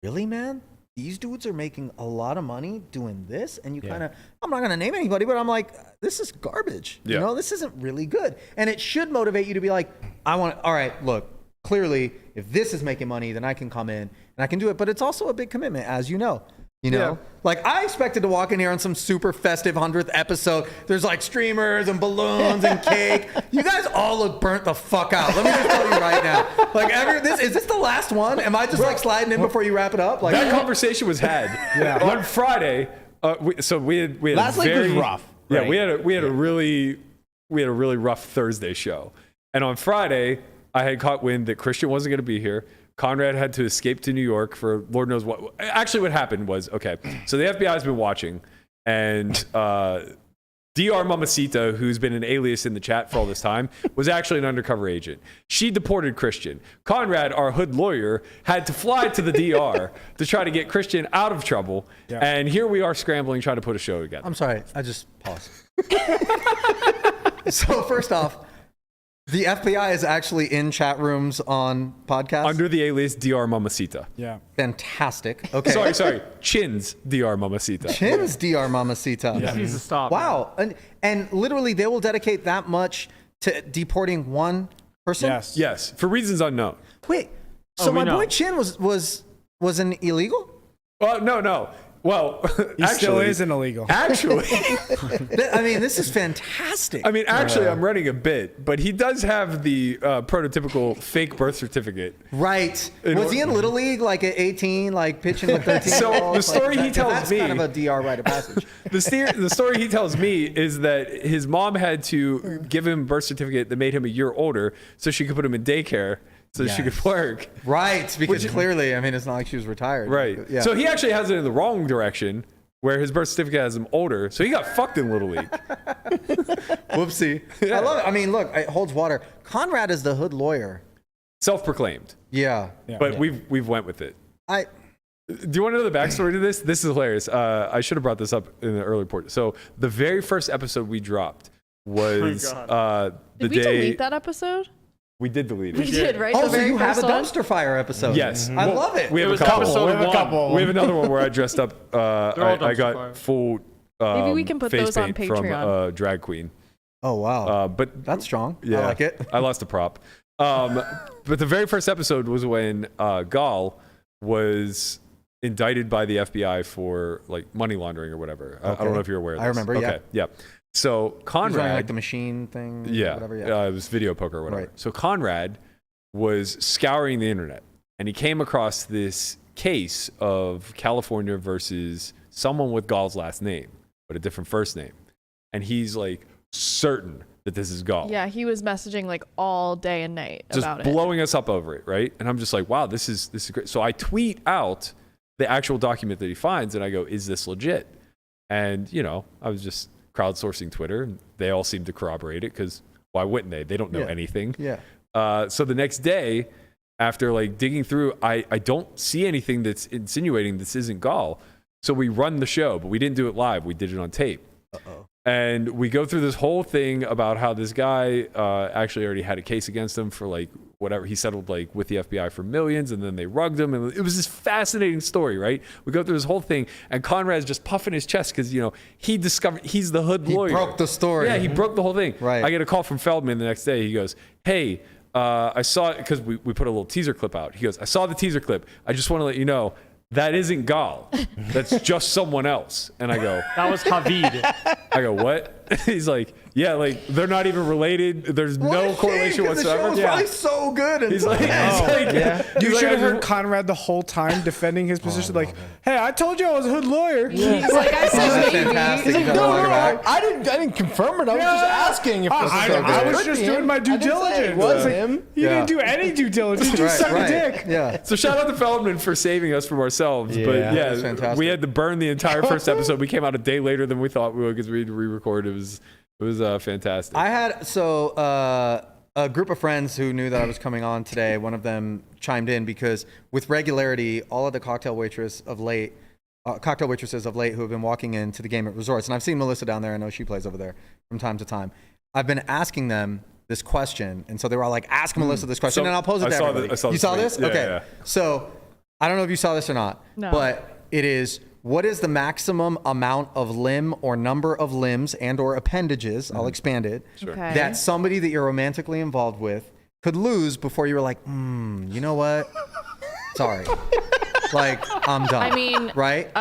really, man? These dudes are making a lot of money doing this? And you kind of, I'm not going to name anybody, but I'm like, this is garbage. You know, this isn't really good. And it should motivate you to be like, all right, look, clearly, if this is making money, then I can come in and I can do it. But it's also a big commitment, as you know. You know, Yeah. like I expected to walk in here on some super festive 100th episode. There's like streamers and balloons and cake. You guys all look burnt the fuck out. Let me just tell you right now. Like, is this the last one? Am I just like sliding in before you wrap it up? Like That conversation was had on Friday. We had Last week was rough. Yeah, right? we had a really rough Thursday show, and on Friday I had caught wind that Christian wasn't going to be here. Conrad had to escape to New York for Lord knows what. Actually, what happened was, okay, so the FBI's been watching, and Dr. Mamacita, who's been an alias in the chat for all this time, was actually an undercover agent. She deported Christian. Conrad, our hood lawyer, had to fly to the DR to try to get Christian out of trouble, and here we are scrambling, trying to put a show together. I'm sorry, I just paused. So first off, the FBI is actually in chat rooms on podcasts. Under the alias Dr. Mamacita. Yeah. Fantastic. Okay. Sorry. Chin's Dr. Mamacita. Chin's Dr. Mamacita. He needs to stop. Wow. And literally they will dedicate that much to deporting one person? Yes. Yes, for reasons unknown. Wait. So we my know. boy Chin was an illegal? Well, no. Well, He still isn't illegal. Actually, I mean, this is fantastic. I'm running a bit, but he does have the prototypical fake birth certificate. Right. Was he in Little League like at 18, like pitching with 13? So the story he tells that's me, kind of a DR rite of passage. the story he tells me is that his mom had to give him a birth certificate that made him a year older so she could put him in daycare so she could work. Right, because clearly, I mean, it's not like she was retired. Right. Yeah. So he actually has it in the wrong direction, where his birth certificate has him older. So he got fucked in Little League. Whoopsie. I love it. I mean, look, it holds water. Conrad is the hood lawyer. Self-proclaimed. Yeah. But we've went with it. I Do you want to know the backstory to this? This is hilarious. I should have brought this up in the early report. So the very first episode we dropped was the Did we day delete that episode? we did delete We it. did, right? Oh, The so very you have a first one? dumpster fire episode. Yes. I love it. We have was a couple. episode We have a one. couple. We have another one where I dressed up. all I dumpster got fire. full. Maybe we can put face those on paint from Patreon. drag queen. Oh, wow. But That's strong. yeah, I like it. I lost a prop. But the very first episode was when Gall was indicted by the FBI for like money laundering or whatever. I don't know if you're aware of this. I remember, yeah. Okay, yeah. So He's Conrad, running like the machine thing. Whatever, it was video poker or whatever. Right. So Conrad was scouring the internet and he came across this case of California versus someone with Gall's last name, but a different first name. And he's like certain that this is Gall. Yeah, he was messaging like all day and night Just about blowing us up over it, right? And I'm just like, wow, this is great. So I tweet out the actual document that he finds and I go, is this legit? And, you know, I was just crowdsourcing Twitter and they all seem to corroborate it because why wouldn't they? They don't know anything. Yeah. So the next day, after like digging through, I don't see anything that's insinuating this isn't Gall. So we run the show, but we didn't do it live. We did it on tape. Uh-oh. And we go through this whole thing about how this guy actually already had a case against him for like whatever. He settled like with the FBI for millions and then they rugged him. And it was this fascinating story, right? We go through this whole thing and Conrad's just puffing his chest because, you know, he discovered he's the hood lawyer. He broke the story. Yeah, he broke the whole thing. Right. I get a call from Feldman the next day. He goes, hey, I saw it because we put a little teaser clip out. He goes, I saw the teaser clip. I just want to let you know that isn't Gall. That's just someone else. And I go, That was Havid. I go, what? He's like, yeah, like they're not even related. There's no correlation whatsoever. The show was probably so good. And He's like, You he's should have like, heard Conrad the whole time defending his position. Like, hey, I told you I was a hood lawyer. He's like, I This is said maybe. fantastic. He's like, You gotta walk it back. I didn't confirm it. I was just asking if this was so good. I was Could just be doing him. my due I didn't say diligence. It was Like, him. You didn't do any due diligence. You just suck a dick. Yeah. So shout out to Feldman for saving us from ourselves. Yeah, but that's yeah, fantastic. we had to burn the entire first episode. We came out a day later than we thought we would because we had to re-record. It was fantastic. I had a group of friends who knew that I was coming on today. One of them chimed in because with regularity, all of the cocktail waitresses of late who have been walking into the game at resorts, and I've seen Melissa down there. I know she plays over there from time to time. I've been asking them this question, and so they were all like, "Ask Melissa this question," So, and I'll pose it to everybody. I saw you this saw tweet. this? Yeah, Okay. yeah. So I don't know if you saw this or not, No. but it is. What is the maximum amount of limb or number of limbs and or appendages? I'll expand it. Okay. That somebody that you're romantically involved with could lose before you were like, you know what? Sorry. Like, I'm done. I mean, right?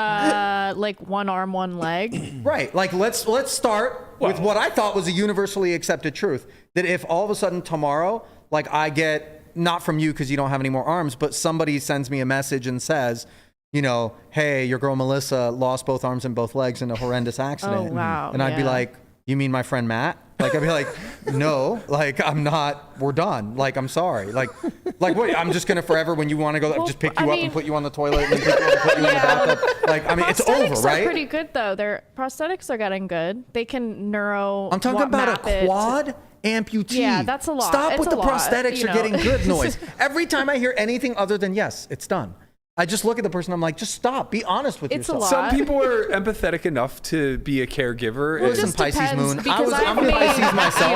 like one arm, one leg. Right. Like, let's start with what I thought was a universally accepted truth. That if all of a sudden tomorrow, like I get, not from you because you don't have any more arms, but somebody sends me a message and says, you know, hey, your girl Melissa lost both arms and both legs in a horrendous accident. Oh, wow. And I'd be Yeah. like, you mean my friend Matt? Like, I'd be like, no, like, I'm not, we're done. Like, I'm sorry. Like what? I'm just going to forever, when you want to go, Well, just pick I you up mean- and put you on the toilet and then pick you up and put you in the Yeah. bathtub. Like, I mean, it's over, Prosthetics right? are pretty good though. Their prosthetics are getting good. They can neuro. I'm talking about map a it. quad amputee. Yeah, that's a lot. Stop It's with a the lot, prosthetics. you You're know. getting good noise. Every time I hear anything other than yes, it's done, I just look at the person. I'm like, just stop. Be honest with It's a yourself. lot. Some people are empathetic enough to be a caregiver. Well, and Listen, just Pisces depends, moon. because I'm a I've made- Pisces myself.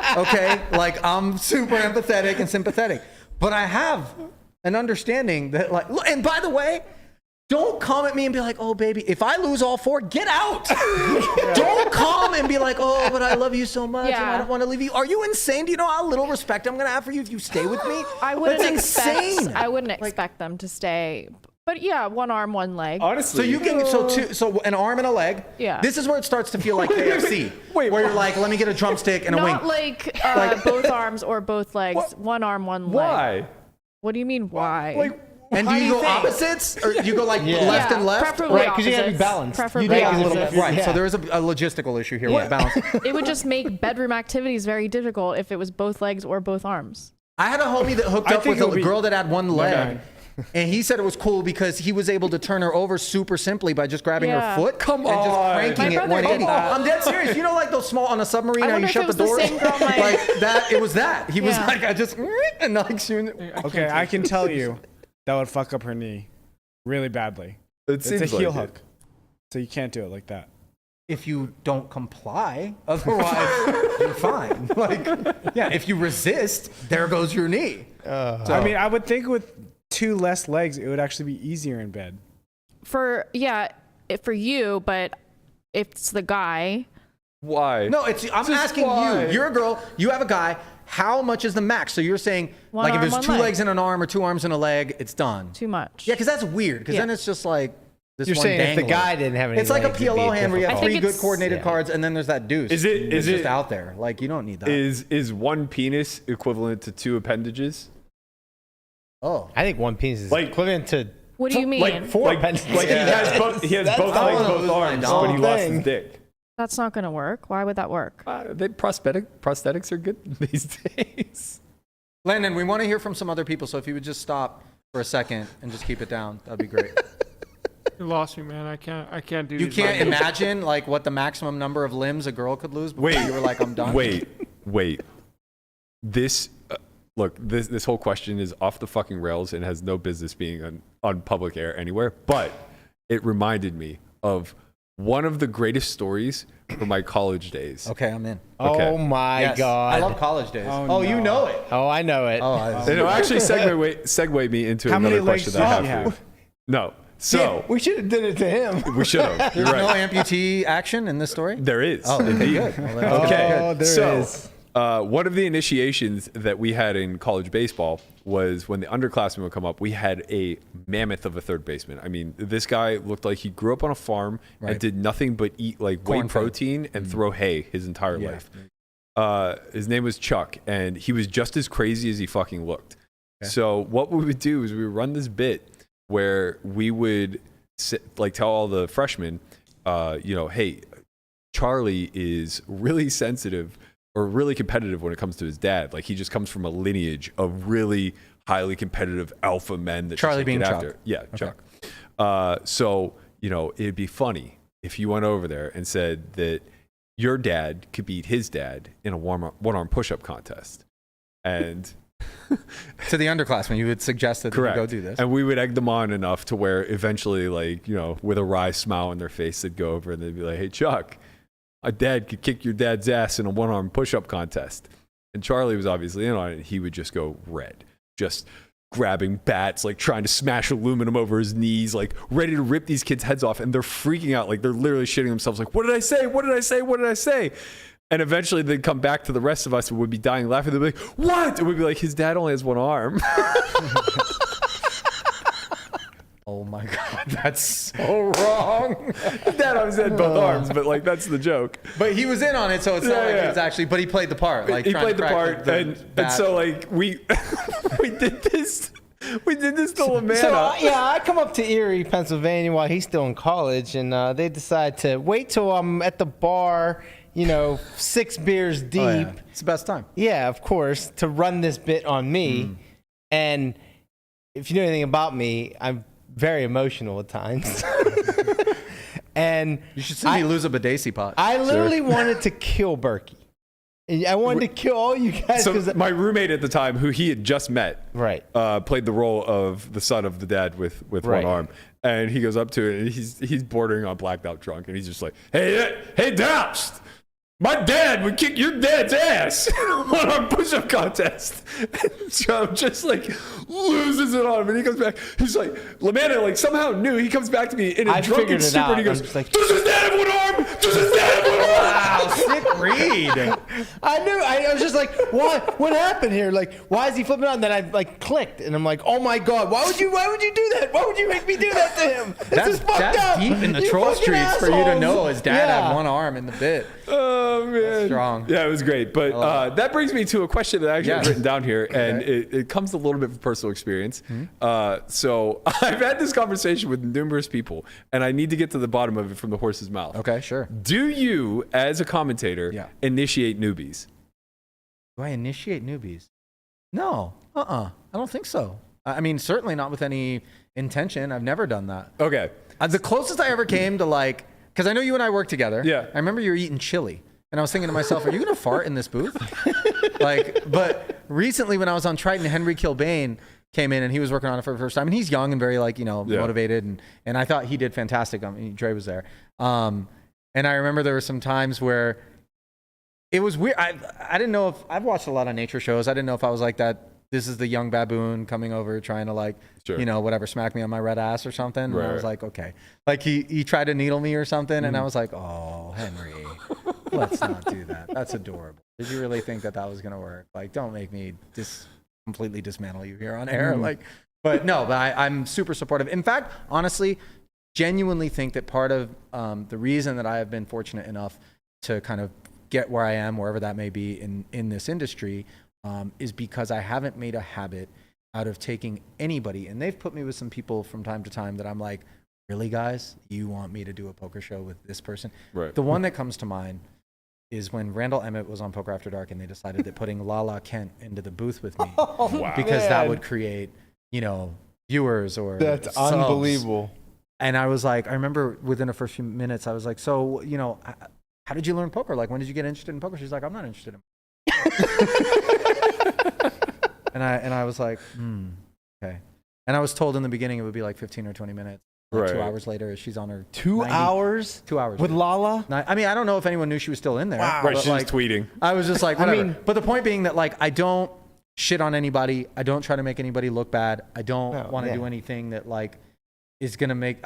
you know. Okay, like I'm super empathetic and sympathetic, but I have an understanding that, like, and by the way, don't come at me and be like, oh, baby, if I lose all four, get out. Don't come and be like, oh, but I love you so much and I Yeah. don't want to leave you. Are you insane? Do you know how little respect I'm going to have for you if you stay with me? I wouldn't That's expect. insane. I wouldn't expect them to stay. But yeah, one arm, one leg. Honestly, So you can so an arm and a leg. Yeah. This is where it starts to feel like KFC. Wait, where you're like, let me get a drumstick and a wing. Not like both arms or both legs. One arm, one leg. why? What do you mean why? Like, And do you go opposites, or do you go like left Yeah, and left? Preferably Right, 'cause you gotta be opposites. balanced. Preferably You do have a opposites. little bit- Right. Yeah. So there is a logistical issue here with balance. It would just make bedroom activities very difficult if it was both legs or both arms. I had a homie that hooked I up think with it would a be- girl that had one leg. Okay. And he said it was cool because he was able to turn her over super simply by just grabbing her Yeah. foot Come and just on. cranking My it brother did 180. that. I'm dead serious. You know, like those small on a submarine, I how you wonder if shut it was the the doors? same girl my- Like that. It was that. He was Yeah. like, I just and like shooting. Okay, I can tell you that would fuck up her knee really badly. it It's seems a heel like hook. So you can't do it like that. If you don't comply, otherwise you're fine. Like, yeah, if you resist, there goes your knee. I mean, I would think with two less legs, it would actually be easier in bed. For you, but if it's the guy, Why? No, I'm Just asking why? you. You're a girl. You have a guy. How much is the max? So you're saying, One like, if arm, there's one two leg. legs and an arm or two arms and a leg, it's done. too much. Yeah, because that's weird. Because Yeah. then it's just like this You're one saying if the dangler. guy didn't have any It's like a legs, it'd be PLO hand where you have I think three good it's- coordinated yeah. cards, and then there's that deuce. Is it- It's is just it- out there? Like, you don't need that. Is one penis equivalent to two appendages? Oh. I think one penis is Like- equivalent to What do you mean? Like four like appendages. he has both. He has That's both how legs, I both lose my arms, dog. but he lost Thing. his dick. That's not gonna work. Why would that work? Prosthetics are good these days. Landon, we want to hear from some other people, so if you would just stop for a second and just keep it down, that'd be great. You lost me, man. I can't do. You these can't numbers. imagine like what the maximum number of limbs a girl could lose before Wait. you were like, I'm done. Wait. This look. This whole question is off the fucking rails and has no business being on public air anywhere. But it reminded me of one of the greatest stories from my college days. Okay, I'm in. Okay. Oh my Yes, god. I love college days. Oh, Oh, you no. know it. Oh, I know it. And it'll actually segue me into How many another legs question do that I you have. For have? you. No. So we should have did it to him. we should have. You're There's right. no amputee action in this story? There is. Oh, okay, indeed. good. Well, that's Okay. Oh, there so, is. One of the initiations that we had in college baseball was when the underclassmen would come up, we had a mammoth of a third baseman. I mean, this guy looked like he grew up on a farm and Right. did nothing but eat like whey Corn-fed. protein and throw hay his entire Yeah. life. His name was Chuck, and he was just as crazy as he fucking looked. So what we would do is we would run this bit where we would tell all the freshmen, hey, Charlie is really sensitive or really competitive when it comes to his dad. Like, he just comes from a lineage of really highly competitive alpha men that Charlie just being get Chuck. after. Yeah, Okay. Chuck. So it'd be funny if you went over there and said that your dad could beat his dad in a one-arm push-up contest. And To the underclassmen, you would suggest that they correct. go do this. And we would egg them on enough to where eventually, with a wry smile on their face, they'd go over and they'd be like, hey, Chuck, my dad could kick your dad's ass in a one-arm push-up contest. And Charlie was obviously in on it. He would just go red, just grabbing bats, like trying to smash aluminum over his knees, like ready to rip these kids' heads off. And they're freaking out. Like, they're literally shitting themselves. Like, what did I say? What did I say? What did I say? And eventually they'd come back to the rest of us and would be dying laughing. They'd be like, what? And we'd be like, his dad only has one arm. That's so wrong. That I was in both arms, but like that's the joke. But he was in on it, so it's not like he was actually. But he played the part. Like He trying played to the crack part, and so like we we did this. We did this to Lamanna. So I come up to Erie, Pennsylvania while he's still in college, and they decide to wait till I'm at the bar, 6 beers deep. Oh, yeah. It's the best time. Yeah, of course, to run this bit on me. And if you know anything about me, I'm very emotional at times. And You should see me lose a Badesi pot. I literally wanted to kill Berkey. And I wanted to kill all you guys. So my roommate at the time, who he had just met, Right. played the role of the son of the dad with Right. one arm, and he goes up to it, and he's bordering on blacked out drunk, and he's just like, "Hey, Doust, my dad would kick your dad's ass on our push-up contest." And so just like loses it on him, and he comes back. He's like, Lamanna like somehow knew. He comes back to me in a I drunken figured it stupor, and he out. goes, I'm just like- "Does his dad have one arm? Does his dad have one arm?" Wow, sick read. I knew. I was just like, "What? What happened here? Like, why is he flipping out?" And then I like clicked, and I'm like, "Oh my god! Why would you do that? Why would you make me do that to him? This is fucked That's up. deep in the You troll fucking streets for you to assholes." know his dad Yeah. had one arm in the bit. Oh man, That's strong. Yeah, it was great. But that brings me to a question that I actually have written down here, and it comes a little bit from personal experience. So I've had this conversation with numerous people, and I need to get to the bottom of it from the horse's mouth. Okay, sure. Do you, as a commentator, initiate newbies? Do I initiate newbies? No. I don't think so. I mean, certainly not with any intention. I've never done that. Okay. The closest I ever came to like, because I know you and I work together. Yeah. I remember you were eating chili. And I was thinking to myself, are you going to fart in this booth? But recently when I was on Triton, Henry Kilbane came in and he was working on it for the first time. And he's young and very motivated. And I thought he did fantastic. I mean, Dre was there. And I remember there were some times where it was weird. I didn't know if I've watched a lot of nature shows. I didn't know if I was like that. This is the young baboon coming over trying to smack me on my red ass or something. Right. And I was like, okay. Like he tried to needle me or something. And I was like, oh, Henry, let's not do that. That's adorable. Did you really think that was going to work? Like, don't make me completely dismantle you here on air. But I'm super supportive. In fact, honestly, genuinely think that part of the reason that I have been fortunate enough to kind of get where I am, wherever that may be in this industry, is because I haven't made a habit out of taking anybody. And they've put me with some people from time to time that I'm like, really, guys, you want me to do a poker show with this person? Right. The one that comes to mind is when Randall Emmett was on Poker After Dark and they decided that putting Lala Kent into the booth with me because that would create, viewers or That's subs. unbelievable. And I was like, I remember within the first few minutes, I was like, so, how did you learn poker? Like, when did you get interested in poker? She's like, I'm not interested in and I was like, okay. And I was told in the beginning it would be like 15 or 20 minutes. Like 2 hours later, she's on her 2 hours? 2 hours. With Lala? I mean, I don't know if anyone knew she was still in there. Wow. Right, but, she was tweeting. I was just like, whatever. But the point being that, like, I don't shit on anybody. I don't try to make anybody look bad. I don't want to do anything that, like, is going to make...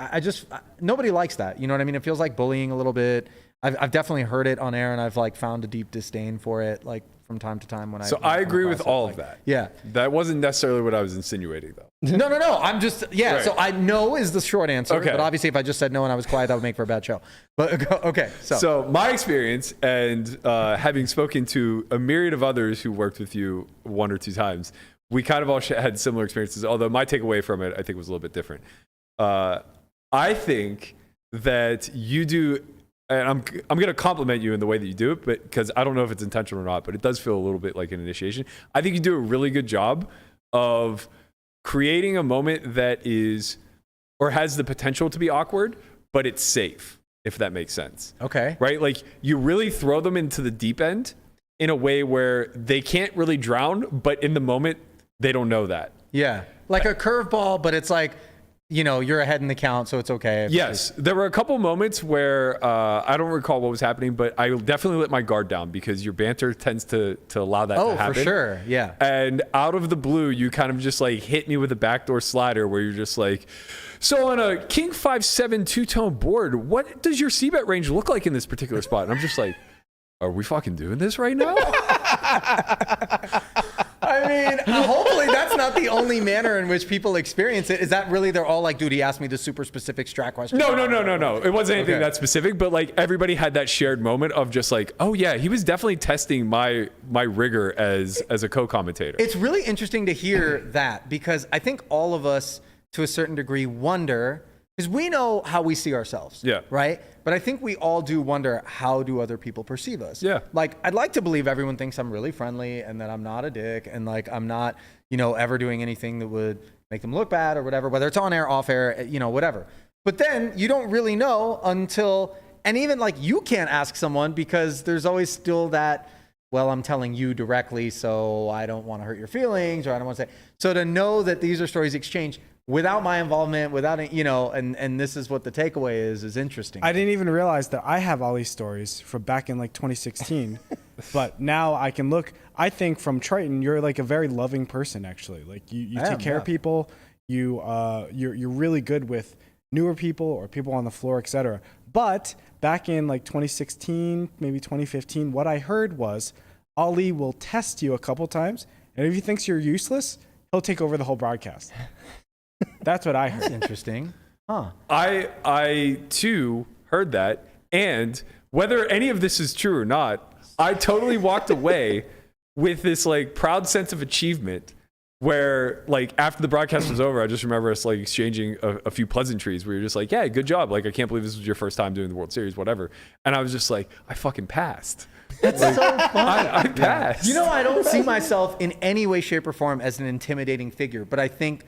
nobody likes that. You know what I mean? It feels like bullying a little bit. I've definitely heard it on air, and I've, like, found a deep disdain for it, like, from time to time when So I agree with all of that. Yeah. That wasn't necessarily what I was insinuating, though. No. I'm just, Right. So I know is the short answer. Okay. But obviously, if I just said no and I was quiet, that would make for a bad show. But okay. So my experience, and having spoken to a myriad of others who worked with you 1 or 2 times, we kind of all had similar experiences, although my takeaway from it, I think, was a little bit different. I think that you do, and I'm going to compliment you in the way that you do it, but because I don't know if it's intentional or not, but it does feel a little bit like an initiation. I think you do a really good job of creating a moment that is, or has the potential to be awkward, but it's safe, if that makes sense. Okay. Right? Like, you really throw them into the deep end in a way where they can't really drown, but in the moment, they don't know that. Yeah. Like a curveball, but it's like, you're ahead in the count, so it's okay. Yes. There were a couple moments where I don't recall what was happening, but I definitely let my guard down because your banter tends to allow that to happen. Oh, for sure. Yeah. And out of the blue, you kind of just like hit me with a backdoor slider where you're just like, so on a King 5-7 two-tone board, what does your c-bet range look like in this particular spot? And I'm just like, are we fucking doing this right now? I mean, hopefully that's not the only manner in which people experience it. Is that really they're all like, dude, he asked me the super specific strat question? No. It wasn't anything Okay. that specific, but like everybody had that shared moment of just like, oh yeah, he was definitely testing my rigor as a co-commentator. It's really interesting to hear that because I think all of us, to a certain degree, wonder, because we know how we see ourselves. Yeah. Right? But I think we all do wonder, how do other people perceive us? Yeah. Like, I'd like to believe everyone thinks I'm really friendly and that I'm not a dick and like I'm not, ever doing anything that would make them look bad or whatever, whether it's on air, off air, whatever. But then you don't really know until, and even like you can't ask someone because there's always still that, well, I'm telling you directly, so I don't want to hurt your feelings or I don't want to say. So to know that these are stories exchanged without my involvement, without, and this is what the takeaway is interesting. I didn't even realize that I have all these stories from back in like 2016, but now I can look. I think from Triton, you're like a very loving person, actually. Like you take care of people. You're really good with newer people or people on the floor, etc. But back in like 2016, maybe 2015, what I heard was Ali will test you a couple times, and if he thinks you're useless, he'll take over the whole broadcast. That's what I heard. That's interesting. Huh. I too heard that, and whether any of this is true or not, I totally walked away with this like proud sense of achievement where like after the broadcast was over, I just remember us like exchanging a few pleasantries where you're just like, yeah, good job. Like, I can't believe this was your first time doing the World Series, whatever. And I was just like, I fucking passed. That's so fun. I passed. I don't see myself in any way, shape, or form as an intimidating figure, but I think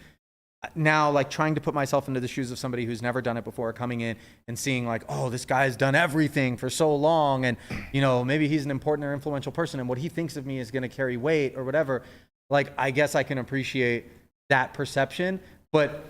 now, like trying to put myself into the shoes of somebody who's never done it before, coming in and seeing like, oh, this guy's done everything for so long, and maybe he's an important or influential person, and what he thinks of me is going to carry weight or whatever. Like, I guess I can appreciate that perception, but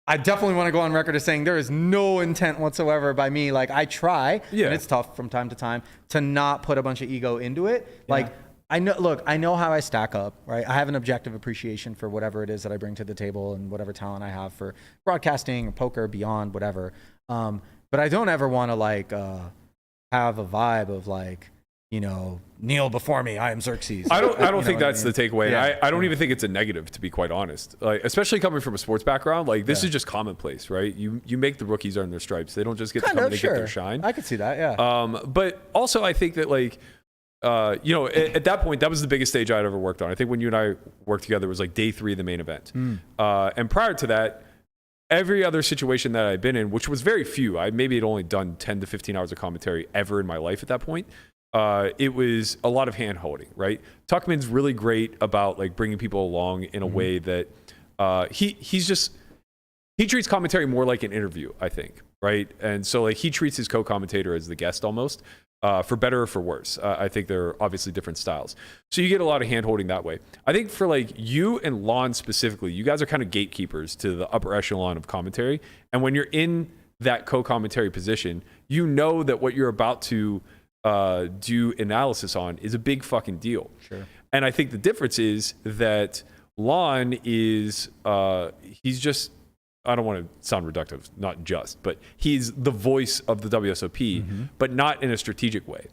I definitely want to go on record as saying there is no intent whatsoever by me. Like, I try, and it's tough from time to time to not put a bunch of ego into it. Yeah. Like, I know how I stack up, right? I have an objective appreciation for whatever it is that I bring to the table and whatever talent I have for broadcasting or poker, beyond, whatever. But I don't ever want to like have a vibe of like, kneel before me, I am Xerxes. I don't think that's the takeaway. Yeah. I don't even think it's a negative, to be quite honest. Like, especially coming from a sports background, like this is just commonplace, right? You make the rookies earn their stripes. They don't just get to come and get their shine. I could see that, yeah. But also I think that like, at that point, that was the biggest stage I'd ever worked on. I think when you and I worked together, it was like day 3 of the main event. And prior to that, every other situation that I'd been in, which was very few, I maybe had only done 10 to 15 hours of commentary ever in my life at that point. It was a lot of hand holding, right? Tuckman's really great about like bringing people along in a way that he treats commentary more like an interview, I think, right? And so like he treats his co-commentator as the guest almost, for better or for worse. I think they're obviously different styles. So you get a lot of hand holding that way. I think for like you and Lon specifically, you guys are kind of gatekeepers to the upper echelon of commentary. And when you're in that co-commentary position, you know that what you're about to do analysis on is a big fucking deal. Sure. And I think the difference is that Lon is, he's just, I don't want to sound reductive, not just, but he's the voice of the WSOP, but not in a strategic way.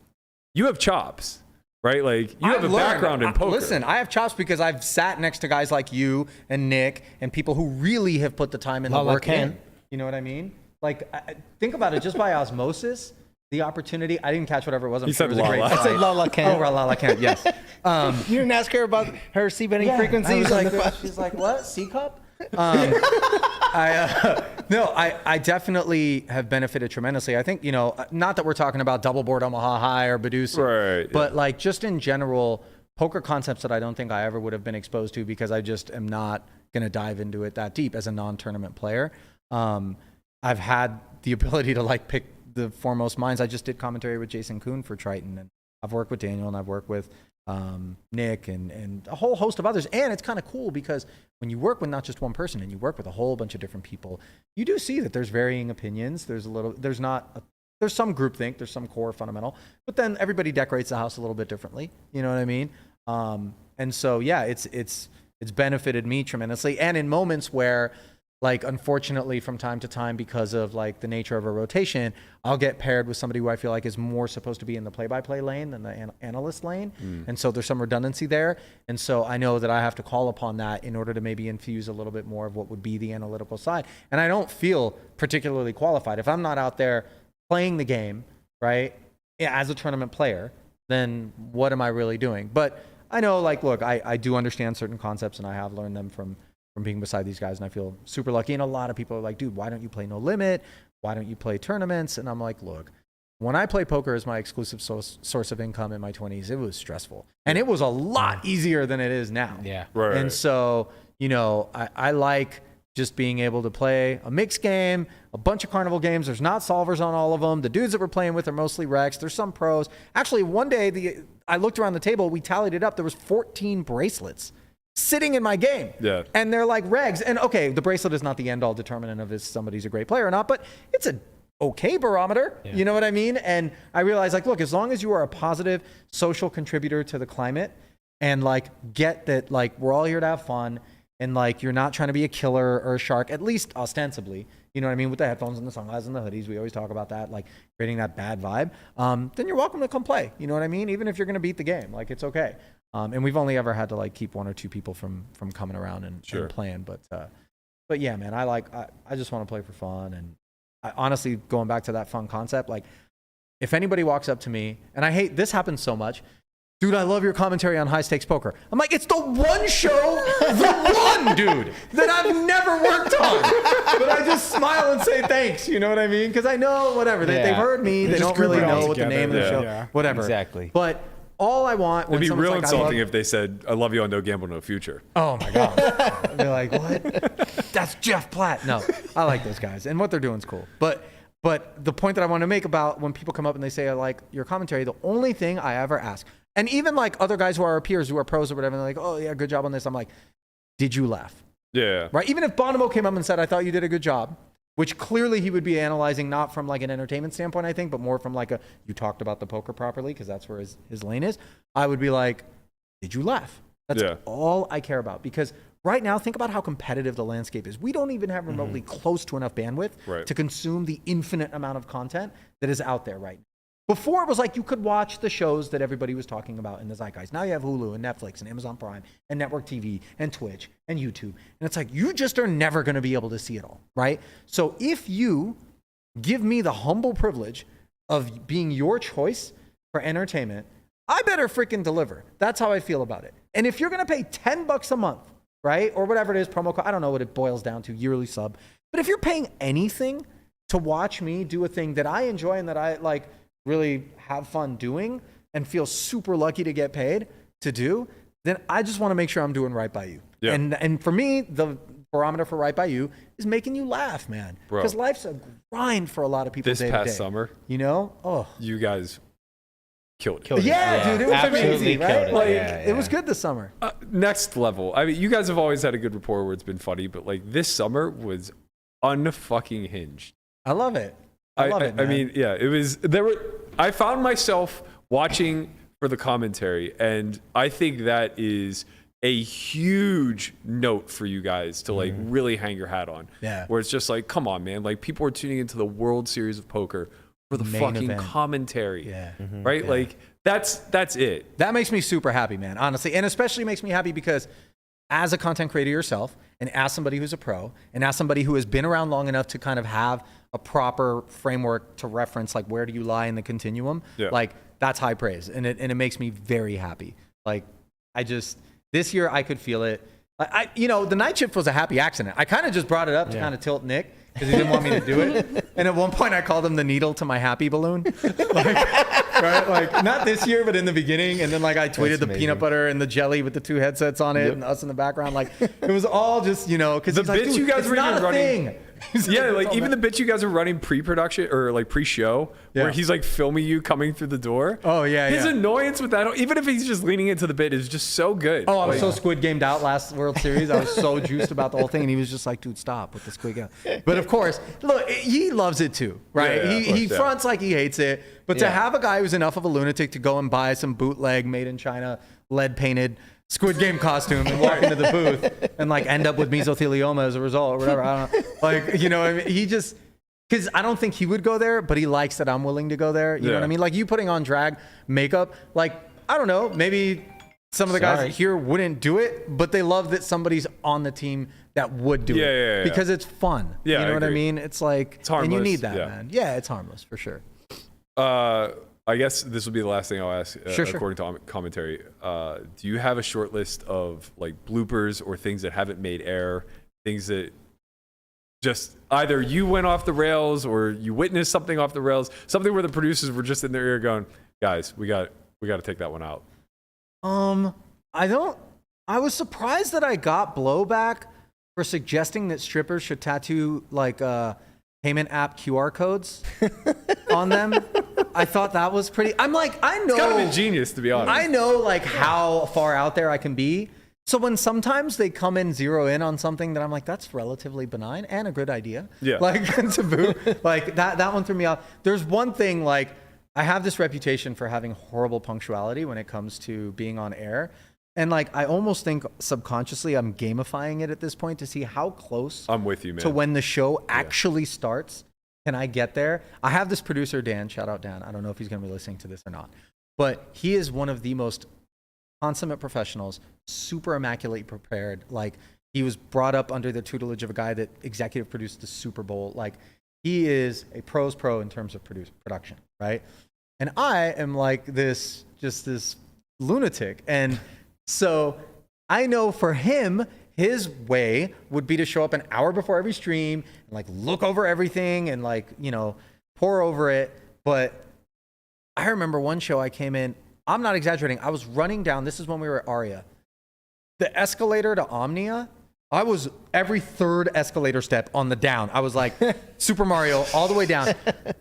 You have chops, right? Like you have a background in poker. Listen, I have chops because I've sat next to guys like you and Nick and people who really have put the time in the work in. You know what I mean? Like, think about it just by osmosis. The opportunity, I didn't catch whatever it was. I'm sure it was a great I said Lala Kent. Oh, Lala Kent, yes. You didn't ask her about her C-betting frequencies? She's like, what? C-cup? I definitely have benefited tremendously. I think, not that we're talking about double board Omaha High or Badusa, Right, but like just in general, poker concepts that I don't think I ever would have been exposed to because I just am not going to dive into it that deep as a non-tournament player. I've had the ability to like pick the foremost minds. I just did commentary with Jason Kuhn for Triton, and I've worked with Daniel and I've worked with Nick and a whole host of others. And it's kind of cool because when you work with not just one person and you work with a whole bunch of different people, you do see that there's varying opinions. There's some groupthink, there's some core fundamental, but then everybody decorates the house a little bit differently. You know what I mean? And so, yeah, it's benefited me tremendously. And in moments where like, unfortunately, from time to time, because of like the nature of a rotation, I'll get paired with somebody who I feel like is more supposed to be in the play-by-play lane than the analyst lane. And so there's some redundancy there. And so I know that I have to call upon that in order to maybe infuse a little bit more of what would be the analytical side. And I don't feel particularly qualified. If I'm not out there playing the game, right, as a tournament player, then what am I really doing? But I know, like, look, I do understand certain concepts, and I have learned them from being beside these guys, and I feel super lucky. And a lot of people are like, dude, why don't you play No Limit? Why don't you play tournaments? And I'm like, look, when I play poker as my exclusive source of income in my 20s, it was stressful. And it was a lot easier than it is now. Yeah. Right. And so, you know, I like just being able to play a mixed game, a bunch of carnival games. There's not solvers on all of them. The dudes that we're playing with are mostly Rex. There's some pros. Actually, one day I looked around the table, we tallied it up. There was 14 bracelets sitting in my game. Yeah. And they're like regs. And okay, the bracelet is not the end all determinant of if somebody's a great player or not, but it's a okay barometer. Yeah. You know what I mean? And I realized, like, look, as long as you are a positive social contributor to the climate and like get that, like, we're all here to have fun, and like you're not trying to be a killer or a shark, at least ostensibly, you know what I mean, with the headphones and the sunglasses and the hoodies, we always talk about that, like creating that bad vibe, then you're welcome to come play, you know what I mean, even if you're going to beat the game, like, it's okay. And we've only ever had to like keep one or two people from coming around and playing, but yeah, man, I just want to play for fun. And I honestly, going back to that fun concept, like, if anybody walks up to me, and I hate this happens so much, dude, I love your commentary on high stakes poker. I'm like, it's the one show, dude, that I've never worked on. But I just smile and say thanks, you know what I mean? Because I know, whatever, they've heard me, they don't really know what the name of the show, whatever. Exactly. But all I want, when It'd be real like, insulting if they said, I love you on No Gamble, No Future. Oh my God. I'd be like, what? That's Jeff Platt. No, I like those guys. And what they're doing is cool. But the point that I want to make about when people come up and they say, I like your commentary, the only thing I ever ask, and even like other guys who are our peers who are pros or whatever, and they're like, oh yeah, good job on this. I'm like, did you laugh? Yeah. Right? Even if Bonomo came up and said, I thought you did a good job, which clearly he would be analyzing not from like an entertainment standpoint, I think, but more from like you talked about the poker properly, because that's where his lane is. I would be like, did you laugh? That's all I care about. Because right now, think about how competitive the landscape is. We don't even have remotely close to enough bandwidth to consume the infinite amount of content that is out there right now. Before, it was like you could watch the shows that everybody was talking about in the zeitgeist. Now you have Hulu and Netflix and Amazon Prime and Network TV and Twitch and YouTube. And it's like, you just are never going to be able to see it all, right? So if you give me the humble privilege of being your choice for entertainment, I better freaking deliver. That's how I feel about it. And if you're going to pay $10 a month, right? Or whatever it is, promo code, I don't know what it boils down to, yearly sub. But if you're paying anything to watch me do a thing that I enjoy and that I like, really have fun doing and feel super lucky to get paid to do, then I just want to make sure I'm doing right by you. Yeah. And for me, the barometer for right by you is making you laugh, man. Because life's a grind for a lot of people this day to past day. summer, you know? Oh, you guys killed it. Yeah, dude, it was Absolutely amazing, right? killed it. Like, Yeah. it was good this summer. Next level. I mean, you guys have always had a good rapport where it's been funny, but like this summer was unfucking hinged. I love it. I love it, man. I mean, yeah, it was. I found myself watching for the commentary, and I think that is a huge note for you guys to like really hang your hat on. Yeah. Where it's just like, come on, man. Like, people are tuning into the World Series of Poker for the Main fucking event. commentary. Yeah. Right? Yeah. Like, that's it. That makes me super happy, man, honestly. And especially makes me happy because as a content creator yourself, and as somebody who's a pro, and as somebody who has been around long enough to kind of have a proper framework to reference, like, where do you lie in the continuum? Yeah. Like, that's high praise. And it makes me very happy. Like, this year I could feel it. The night shift was a happy accident. I kind of just brought it up to kind of tilt Nick because he didn't want me to do it. And at one point I called him the needle to my happy balloon. Like, not this year, but in the beginning. And then like I tweeted the peanut butter and the jelly with the two headsets on it and us in the background. Like, it was all just, because The bits you guys were even running. thing. Yeah, like even the bits you guys are running pre-production or like pre-show, where he's like filming you coming through the door. Oh yeah, his annoyance with that, even if he's just leaning into the bit, is just so good. Oh, I was so Squid Gamed out last World Series. I was so juiced about the whole thing, and he was just like, "Dude, stop with the Squid Game." But of course, look, he loves it too, right? Yeah, he fronts like he hates it, but to have a guy who's enough of a lunatic to go and buy some bootleg, made in China, lead painted Squid Game costume and walk into the booth and like end up with mesothelioma as a result or whatever. I don't know. Like, you know, I mean, he just, because I don't think he would go there, but he likes that I'm willing to go there. You know what I mean? Like you putting on drag makeup, like, I don't know, maybe some of the guys here wouldn't do it, but they love that somebody's on the team that would do it because it's fun. Yeah, you know what I mean? It's like, it's harmless, and you need that, man. Yeah, it's harmless for sure. I guess this will be the last thing I'll ask, Sure. according to commentary. Do you have a short list of like bloopers or things that haven't made air, things that just either you went off the rails or you witnessed something off the rails, something where the producers were just in their ear going, guys, we got to take that one out? I was surprised that I got blowback for suggesting that strippers should tattoo like payment app QR codes on them. I thought that was pretty. I'm like, I know. It's kind of ingenious, to be honest. I know like how far out there I can be. So when sometimes they come in, zero in on something that I'm like, that's relatively benign and a good idea. Yeah. Like to boot, like that one threw me off. There's one thing, like I have this reputation for having horrible punctuality when it comes to being on air. And like, I almost think subconsciously I'm gamifying it at this point to see how close I'm with you, man. to when the show actually starts. Can I get there? I have this producer, Dan, shout out Dan. I don't know if he's going to be listening to this or not, but he is one of the most consummate professionals, super immaculately prepared. Like he was brought up under the tutelage of a guy that executive produced the Super Bowl. Like he is a pro's pro in terms of production, right? And I am like this lunatic. And so I know for him, his way would be to show up an hour before every stream and like look over everything and like, you know, pour over it. But I remember one show I came in, I'm not exaggerating. I was running down, this is when we were at Aria, the escalator to Omnia. I was every third escalator step on the down. I was like Super Mario all the way down,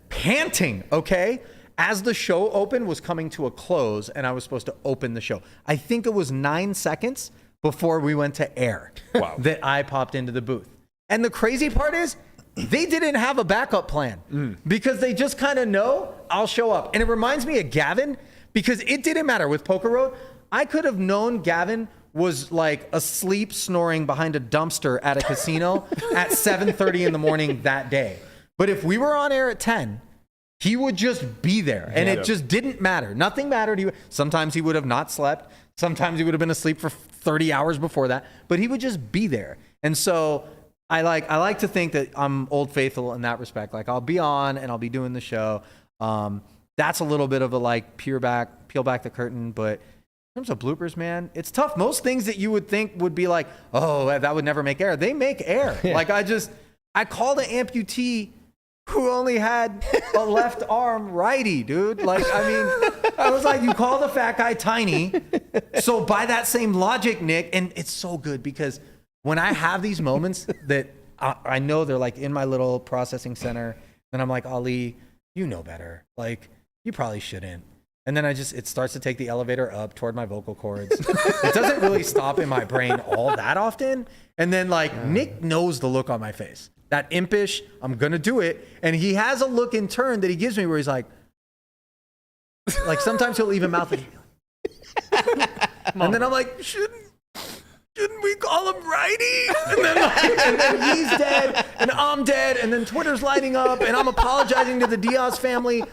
panting, okay? As the show open was coming to a close and I was supposed to open the show. I think it was 9 seconds before we went to air that I popped into the booth. And the crazy part is they didn't have a backup plan because they just kind of know I'll show up. And it reminds me of Gavin because it didn't matter with PokerRoad. I could have known Gavin was like asleep snoring behind a dumpster at a casino at 7:30 in the morning that day. But if we were on air at 10, he would just be there and it just didn't matter. Nothing mattered. Sometimes he would have not slept. Sometimes he would have been asleep for 30 hours before that, but he would just be there. And so I like to think that I'm old faithful in that respect. Like I'll be on and I'll be doing the show. That's a little bit of a like peel back the curtain, but in terms of bloopers, man, it's tough. Most things that you would think would be like, oh, that would never make air. They make air. Like I called an amputee who only had a left arm righty, dude. Like, I mean, I was like, you call the fat guy tiny. So by that same logic, Nick, and it's so good because when I have these moments that I know they're like in my little processing center, and I'm like, Ali, you know better. Like, you probably shouldn't. And then it starts to take the elevator up toward my vocal cords. It doesn't really stop in my brain all that often. And then like Nick knows the look on my face. That impish, I'm going to do it. And he has a look in turn that he gives me where he's like sometimes he'll even mouth it. And then I'm like, shouldn't we call him righty? And then he's dead and I'm dead. And then Twitter's lighting up and I'm apologizing to the Diaz family.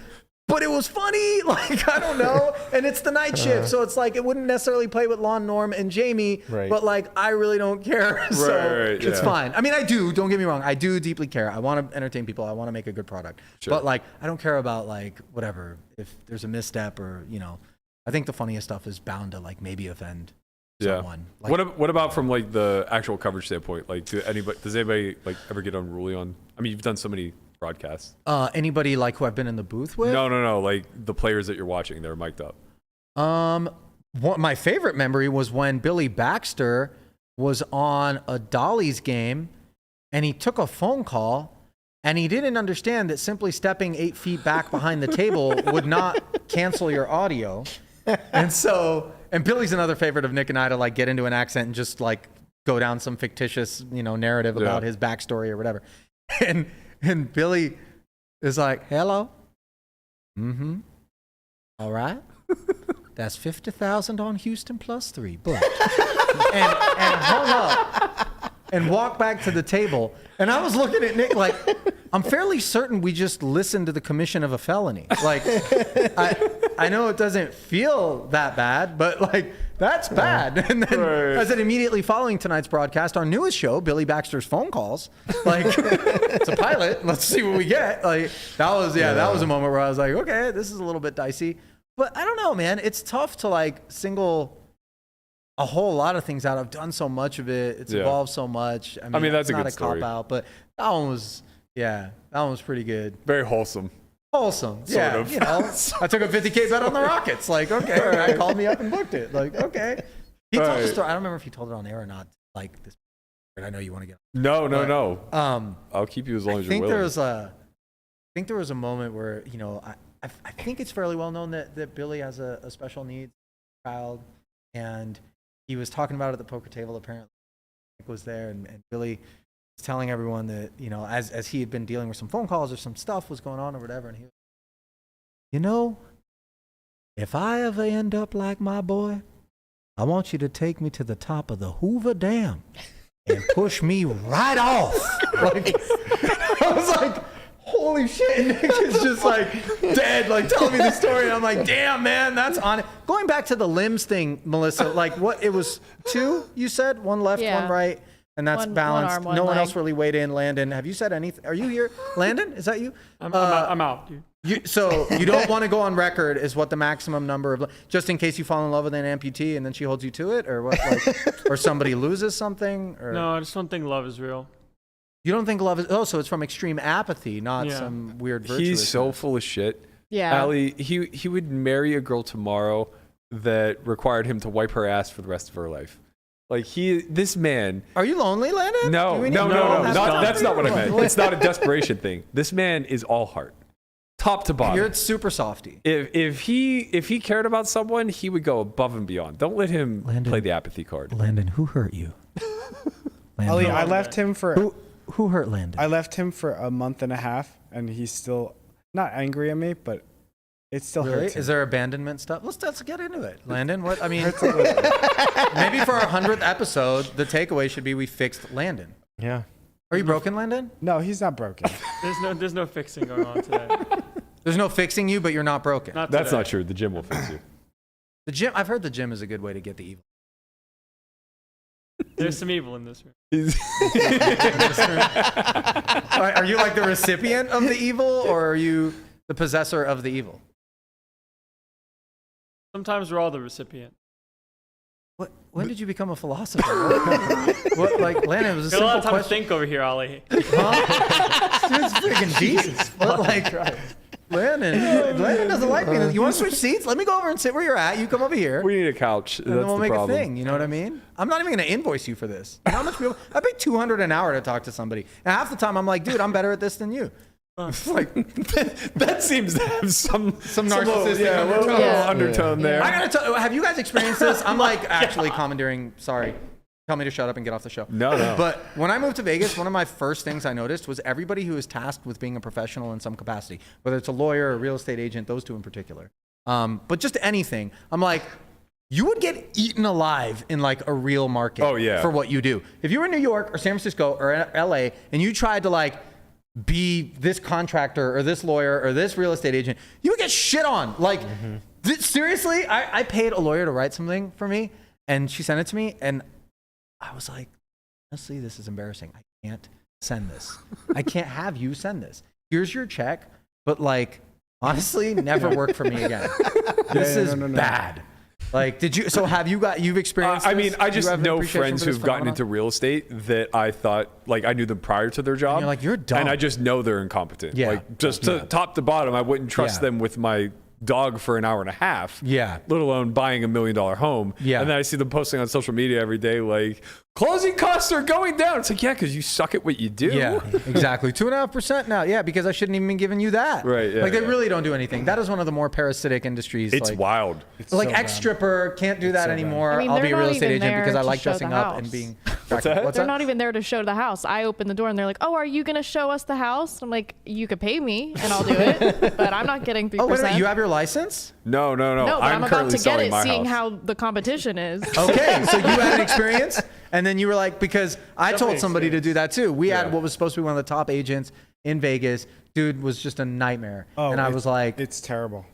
But it was funny, like, I don't know. And it's the night shift, so it's like it wouldn't necessarily play with Lon, Norm, and Jamie, but like, I really don't care. So it's fine. I mean, I do, don't get me wrong. I do deeply care. I want to entertain people. I want to make a good product. Sure. But like, I don't care about like, whatever, if there's a misstep or, you know, I think the funniest stuff is bound to like maybe offend someone. Like, what about from like the actual coverage standpoint? Like, does anybody like ever get unruly on, I mean, you've done so many broadcasts. Anybody like who I've been in the booth with? No. Like the players that you're watching, they're mic'd up. My favorite memory was when Billy Baxter was on a Dolly's game and he took a phone call and he didn't understand that simply stepping 8 feet back behind the table would not cancel your audio. And Billy's another favorite of Nick and I to like get into an accent and just like go down some fictitious, you know, narrative about his backstory or whatever. And Billy is like, hello? Mm-hmm. All right. That's 50,000 on Houston plus 3. Booked. and hung up and walked back to the table. And I was looking at Nick like, I'm fairly certain we just listened to the commission of a felony. Like, I know it doesn't feel that bad, but like, that's bad. And then I said immediately following tonight's broadcast, our newest show, Billy Baxter's Phone Calls. Like, it's a pilot. Let's see what we get. Like, that was a moment where I was like, okay, this is a little bit dicey. But I don't know, man. It's tough to like single a whole lot of things out. I've done so much of it. It's evolved so much. I mean that's it's a not good a story. cop out, but that one was pretty good. Very wholesome. Wholesome. Sort of. You know, I took a 50K bet on the Rockets. Like, okay, guy called me up and booked it. Like, okay. He told the story. I don't remember if he told it on air or not. Like this. I know you want to get. No. I'll keep you as long as you're willing. I think there was a moment where, you know, I think it's fairly well known that Billy has a special needs child, and he was talking about it at the poker table. Apparently, Nick was there, and Billy was telling everyone that, you know, as he had been dealing with some phone calls or some stuff was going on or whatever, and he was, you know, if I ever end up like my boy, I want you to take me to the top of the Hoover Dam and push me right off. Like, I was like, holy shit. And Nick is just like dead, like telling me the story. And I'm like, damn, man, that's on it. Going back to the limbs thing, Melissa, like what, it was 2, you said? 1 left, 1 right. And that's balanced. One arm, no one one leg. else really weighed in. Landon, have you said anything? Are you here? Landon, is that you? I'm out, dude. So you don't want to go on record is what the maximum number of, just in case you fall in love with an amputee and then she holds you to it, or what? Like, or somebody loses something? Or No, I just don't think love is real. you don't think love is? Oh, so it's from extreme apathy, not some weird virtue. He's so full of shit. Yeah. Allie, he would marry a girl tomorrow that required him to wipe her ass for the rest of her life. Like this man. Are you lonely, Landon? No. That's not what I meant. It's not a desperation thing. This man is all heart, top to bottom. You're super softy. If he cared about someone, he would go above and beyond. Don't let him play the apathy card. Landon, who hurt you? Ali, I left him for Who hurt Landon? I left him for a month and a half, and he's still not angry at me, but it still hurts him. Is there abandonment stuff? Let's get into it, Landon. What I mean, maybe for our 100th episode, the takeaway should be we fixed Landon. Yeah. Are you broken, Landon? No, he's not broken. There's no fixing going on today. There's no fixing you, but you're not broken. That's not true. The gym will fix you. The gym. I've heard the gym is a good way to get the evil. There's some evil in this room. Are you like the recipient of the evil, or are you the possessor of the evil? Sometimes we're all the recipient. When did you become a philosopher? What, like, Landon, it was a Got a lot simple of time to question. think over here, Ollie. Huh? Dude, it's freaking Jesus. But like, Landon doesn't like me. You want to switch seats? Let me go over and sit where you're at. You come over here. We need a couch. And That's then we'll the make problem. a thing. You know what I mean? I'm not even going to invoice you for this. How much people? I pay $200 an hour to talk to somebody. And half the time I'm like, dude, I'm better at this than you. Like, that seems to have some narcissistic little undertone there. I gotta tell. Have you guys experienced this? I'm like actually commandeering. Sorry, tell me to shut up and get off the show. No. But when I moved to Vegas, one of my first things I noticed was everybody who is tasked with being a professional in some capacity, whether it's a lawyer or a real estate agent, those two in particular. But just anything, I'm like, you would get eaten alive in like a real market. Oh, yeah. For what you do. If you were in New York or San Francisco or LA and you tried to like be this contractor or this lawyer or this real estate agent, you would get shit on. Like, seriously, I paid a lawyer to write something for me, and she sent it to me, and I was like, honestly, this is embarrassing. I can't send this. I can't have you send this. Here's your check, but like, honestly, never work for me again. This is bad. Like, you've experienced I mean, this? I Do you just have know appreciation friends for this who've gotten phenomenon? into real estate that I thought, like, I knew them prior to their job. And you're like, you're dumb. And I just know they're incompetent. Yeah. Like, just to top to bottom, I wouldn't trust Yeah. them with my dog for an hour and a half. Yeah. Let alone buying $1 million home. Yeah. And then I see them posting on social media every day, like, closing costs are going down. It's like, yeah, because you suck at what you do. Yeah, exactly. 2.5% now. Yeah, because I shouldn't even be giving you that. Right, yeah, like they yeah. really don't do anything. That is one of the more parasitic industries. It's like, wild. like so ex-stripper can't do that so bad. anymore. I mean, I'll they're be a not real estate even agent there because I to like show dressing the up and house. being. What's that? What's They're that? not even there to show the house. I open the door and they're like, "Oh, are you gonna show us the house?" I'm like, "You could pay me and I'll do it, but I'm not getting 3%." Oh, wait a minute. You have your license? No. no, but I'm about currently to get selling it, my seeing house. how the competition is. Okay, so you had an experience, and then you were like, because I told somebody to do that too. We had what was supposed to be one of the top agents in Vegas. Dude was just a nightmare, and I was like, it's terrible.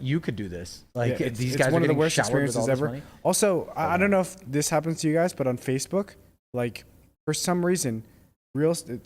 you could do this. Like Yeah, these it's guys one are of the getting worst showered with experiences all this ever. money. Also, I don't know if this happens to you guys, but on Facebook, like for some reason,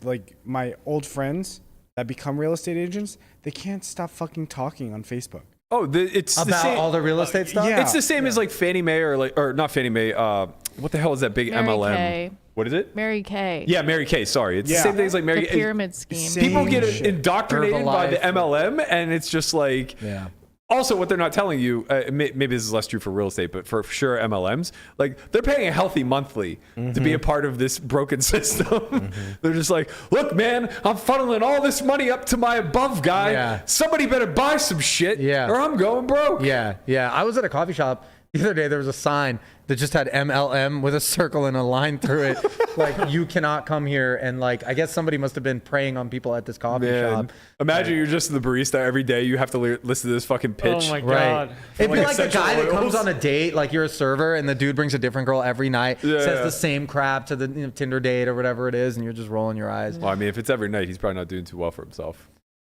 like my old friends that become real estate agents, they can't stop fucking talking on Facebook. Oh, it's the About same. all the real estate stuff. yeah. It's the same as like Fannie Mae or not Fannie Mae. What the hell is that big Mary MLM? Kay. What is it? Mary Kay. Yeah, Mary Kay. Sorry, it's the Yeah. same thing as like Mary The Kay. pyramid scheme. People Same get shit. indoctrinated by the Herbalife. MLM, and it's just like. Yeah. Also, what they're not telling you, maybe this is less true for real estate, but for sure MLMs, like they're paying a healthy monthly to be a part of this broken system. They're just like, look, man, I'm funneling all this money up to my above guy. Yeah. Somebody better buy some shit, Yeah. or I'm going broke. Yeah, yeah. I was at a coffee shop the other day. There was a sign that just had MLM with a circle and a line through it. Like, you cannot come here. And like, I guess somebody must have been preying on people at this coffee Man, shop. imagine you're just the barista every day. You have to listen to this fucking pitch. Oh my Right. god. It'd be like like the essential guy that comes oils. on a date, like you're a server, and the dude brings a different girl every night, Yeah, says yeah. the same crap to the Tinder date or whatever it is, and you're just rolling your eyes. Well, I mean, if it's every night, he's probably not doing too well for himself.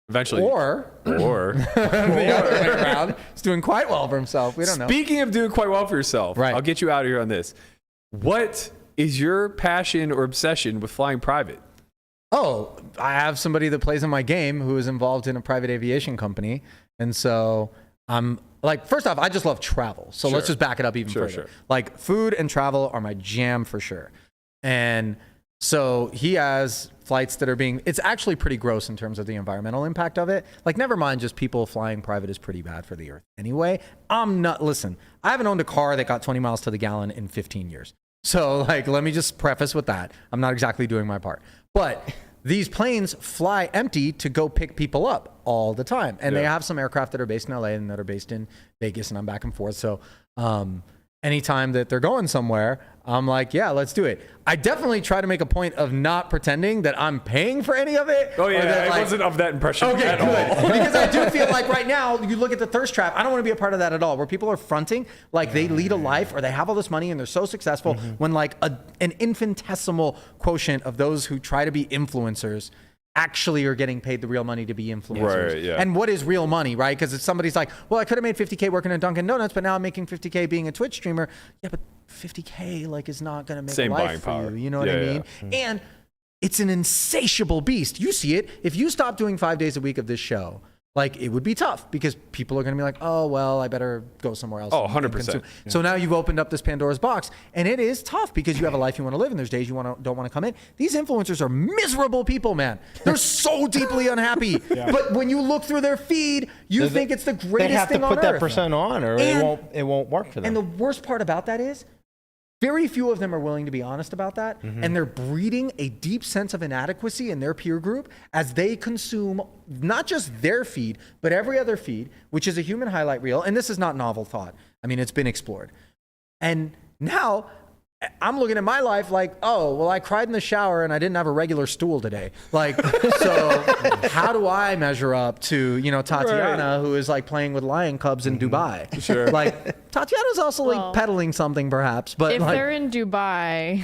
Eventually, Or or the other way around, he's doing quite well for himself. We don't know. Speaking of doing quite well for yourself, Right. I'll get you out of here on this. What is your passion or obsession with flying private? Oh, I have somebody that plays in my game who is involved in a private aviation company. And so I'm like, first off, I just love travel. So let's Sure. just back it up even Sure, further. sure. Like food and travel are my jam for sure. And so he has flights that are being, it's actually pretty gross in terms of the environmental impact of it. Like, never mind, just people flying private is pretty bad for the earth anyway. Listen, I haven't owned a car that got 20 miles to the gallon in 15 years. So like, let me just preface with that. I'm not exactly doing my part, but these planes fly empty to go pick people up all the time. And they Yeah. have some aircraft that are based in LA and that are based in Vegas, and I'm back and forth. So, anytime that they're going somewhere, I'm like, yeah, let's do it. I definitely try to make a point of not pretending that I'm paying for any of it. Oh or yeah, that, I like- wasn't of that impression Okay, at good. all. Because I do feel like right now, you look at the thirst trap, I don't want to be a part of that at all, where people are fronting like they lead a life or they have all this money and they're so successful when like an infinitesimal quotient of those who try to be influencers actually are getting paid the real money to be influencers. Right, yeah. And what is real money, right? Because if somebody's like, well, I could have made 50K working at Dunkin' Donuts, but now I'm making 50K being a Twitch streamer. Yeah, but 50K like is not going to make Same a life buying for power. you. You know what I Yeah, mean? And it's an insatiable beast. You see it. If you stop doing 5 days a week of this show, like it would be tough because people are going to be like, oh, well, I better go somewhere else. Oh, and 100%. consume. So now you've opened up this Pandora's box, and it is tough because you have a life you want to live and there's days you don't want to come in. These influencers are miserable people, man. They're so deeply unhappy. But when you look through their feed, you think it's the greatest They have to thing on put that earth. percent on, or And- it won't work for them. And the worst part about that is very few of them are willing to be honest about that. And they're breeding a deep sense of inadequacy in their peer group as they consume not just their feed, but every other feed, which is a human highlight reel. And this is not novel thought. I mean, it's been explored. And now I'm looking at my life like, oh, well, I cried in the shower and I didn't have a regular stool today. Like, so how do I measure up to, Tatiana, who is like playing with lion cubs in Dubai? Sure. Like, Tatiana's also Well, like peddling something perhaps, but If like, they're in Dubai,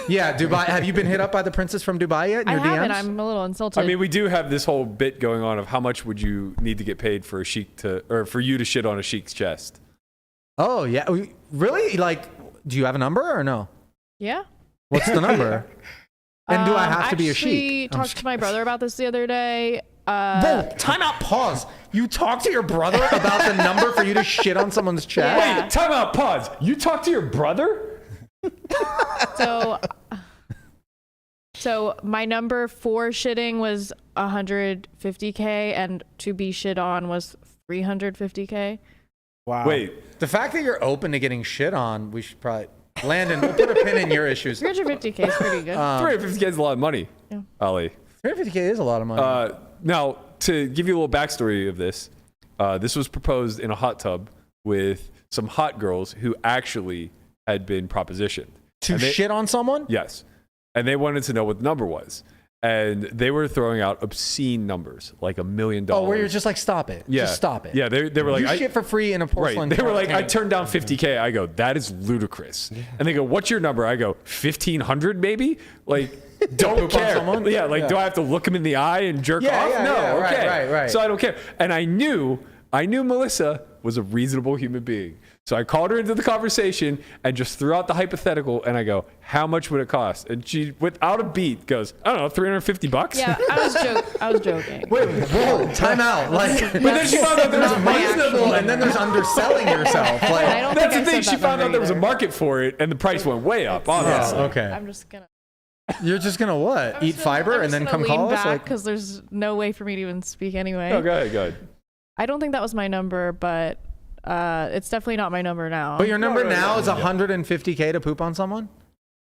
yeah, Dubai. Have you been hit up by the princess from Dubai yet in I your haven't. DMs? I'm a little insulted. I mean, we do have this whole bit going on of how much would you need to get paid for for you to shit on a sheik's chest? Oh, yeah. Really? Like, do you have a number or no? yeah. What's the number? And do I have to be a actually sheik? talked to my brother about this the other day. Whoa, time out, pause. You talked to your brother about the number for you to shit on someone's chest? Yeah. Wait, time out, pause. You talk to your brother? So my number for shitting was 150K, and to be shit on was 350K. Wow. Wait, The fact that you're open to getting shit on, we should probably... Landon, we'll put a pin in your issues. 350K is pretty good. 350K is a lot of money, Yeah. Ali. 350K is a lot of money. Now, to give you a little backstory of this, this was proposed in a hot tub with some hot girls who actually had been propositioned. to shit on someone? Yes. And they wanted to know what the number was. And they were throwing out obscene numbers, like $1 million. Oh, where you're just like, stop it. Yeah. Just stop it. Yeah, they were like, you shit for free in a porcelain Right. They were like, I tank. turned down 50K. I go, that is ludicrous. And they go, what's your number? I go, 1,500 maybe? Like, don't Poop on care. someone? Yeah, like, Yeah. do I have to look him in the eye and jerk Yeah, off? yeah, No, yeah, right, okay. right. So I don't care. And I knew Melissa was a reasonable human being. So I called her into the conversation and just threw out the hypothetical. And I go, how much would it cost? And she, without a beat, goes, I don't know, $350. Yeah, I was joking. Wait, whoa, time out. Like, But then she found out there was a Not my reasonable, actual and then there's underselling yourself. I Like, don't that's the think I thing. said She that found out number there was a either. market for it, and the price went way up. Obviously. okay. I'm just gonna You're just gonna what? Eat fiber and then come call us? Like, because there's no way for me to even speak anyway. Oh, go ahead. I don't think that was my number, but it's definitely not my number now. but your number now is 150K to poop on someone?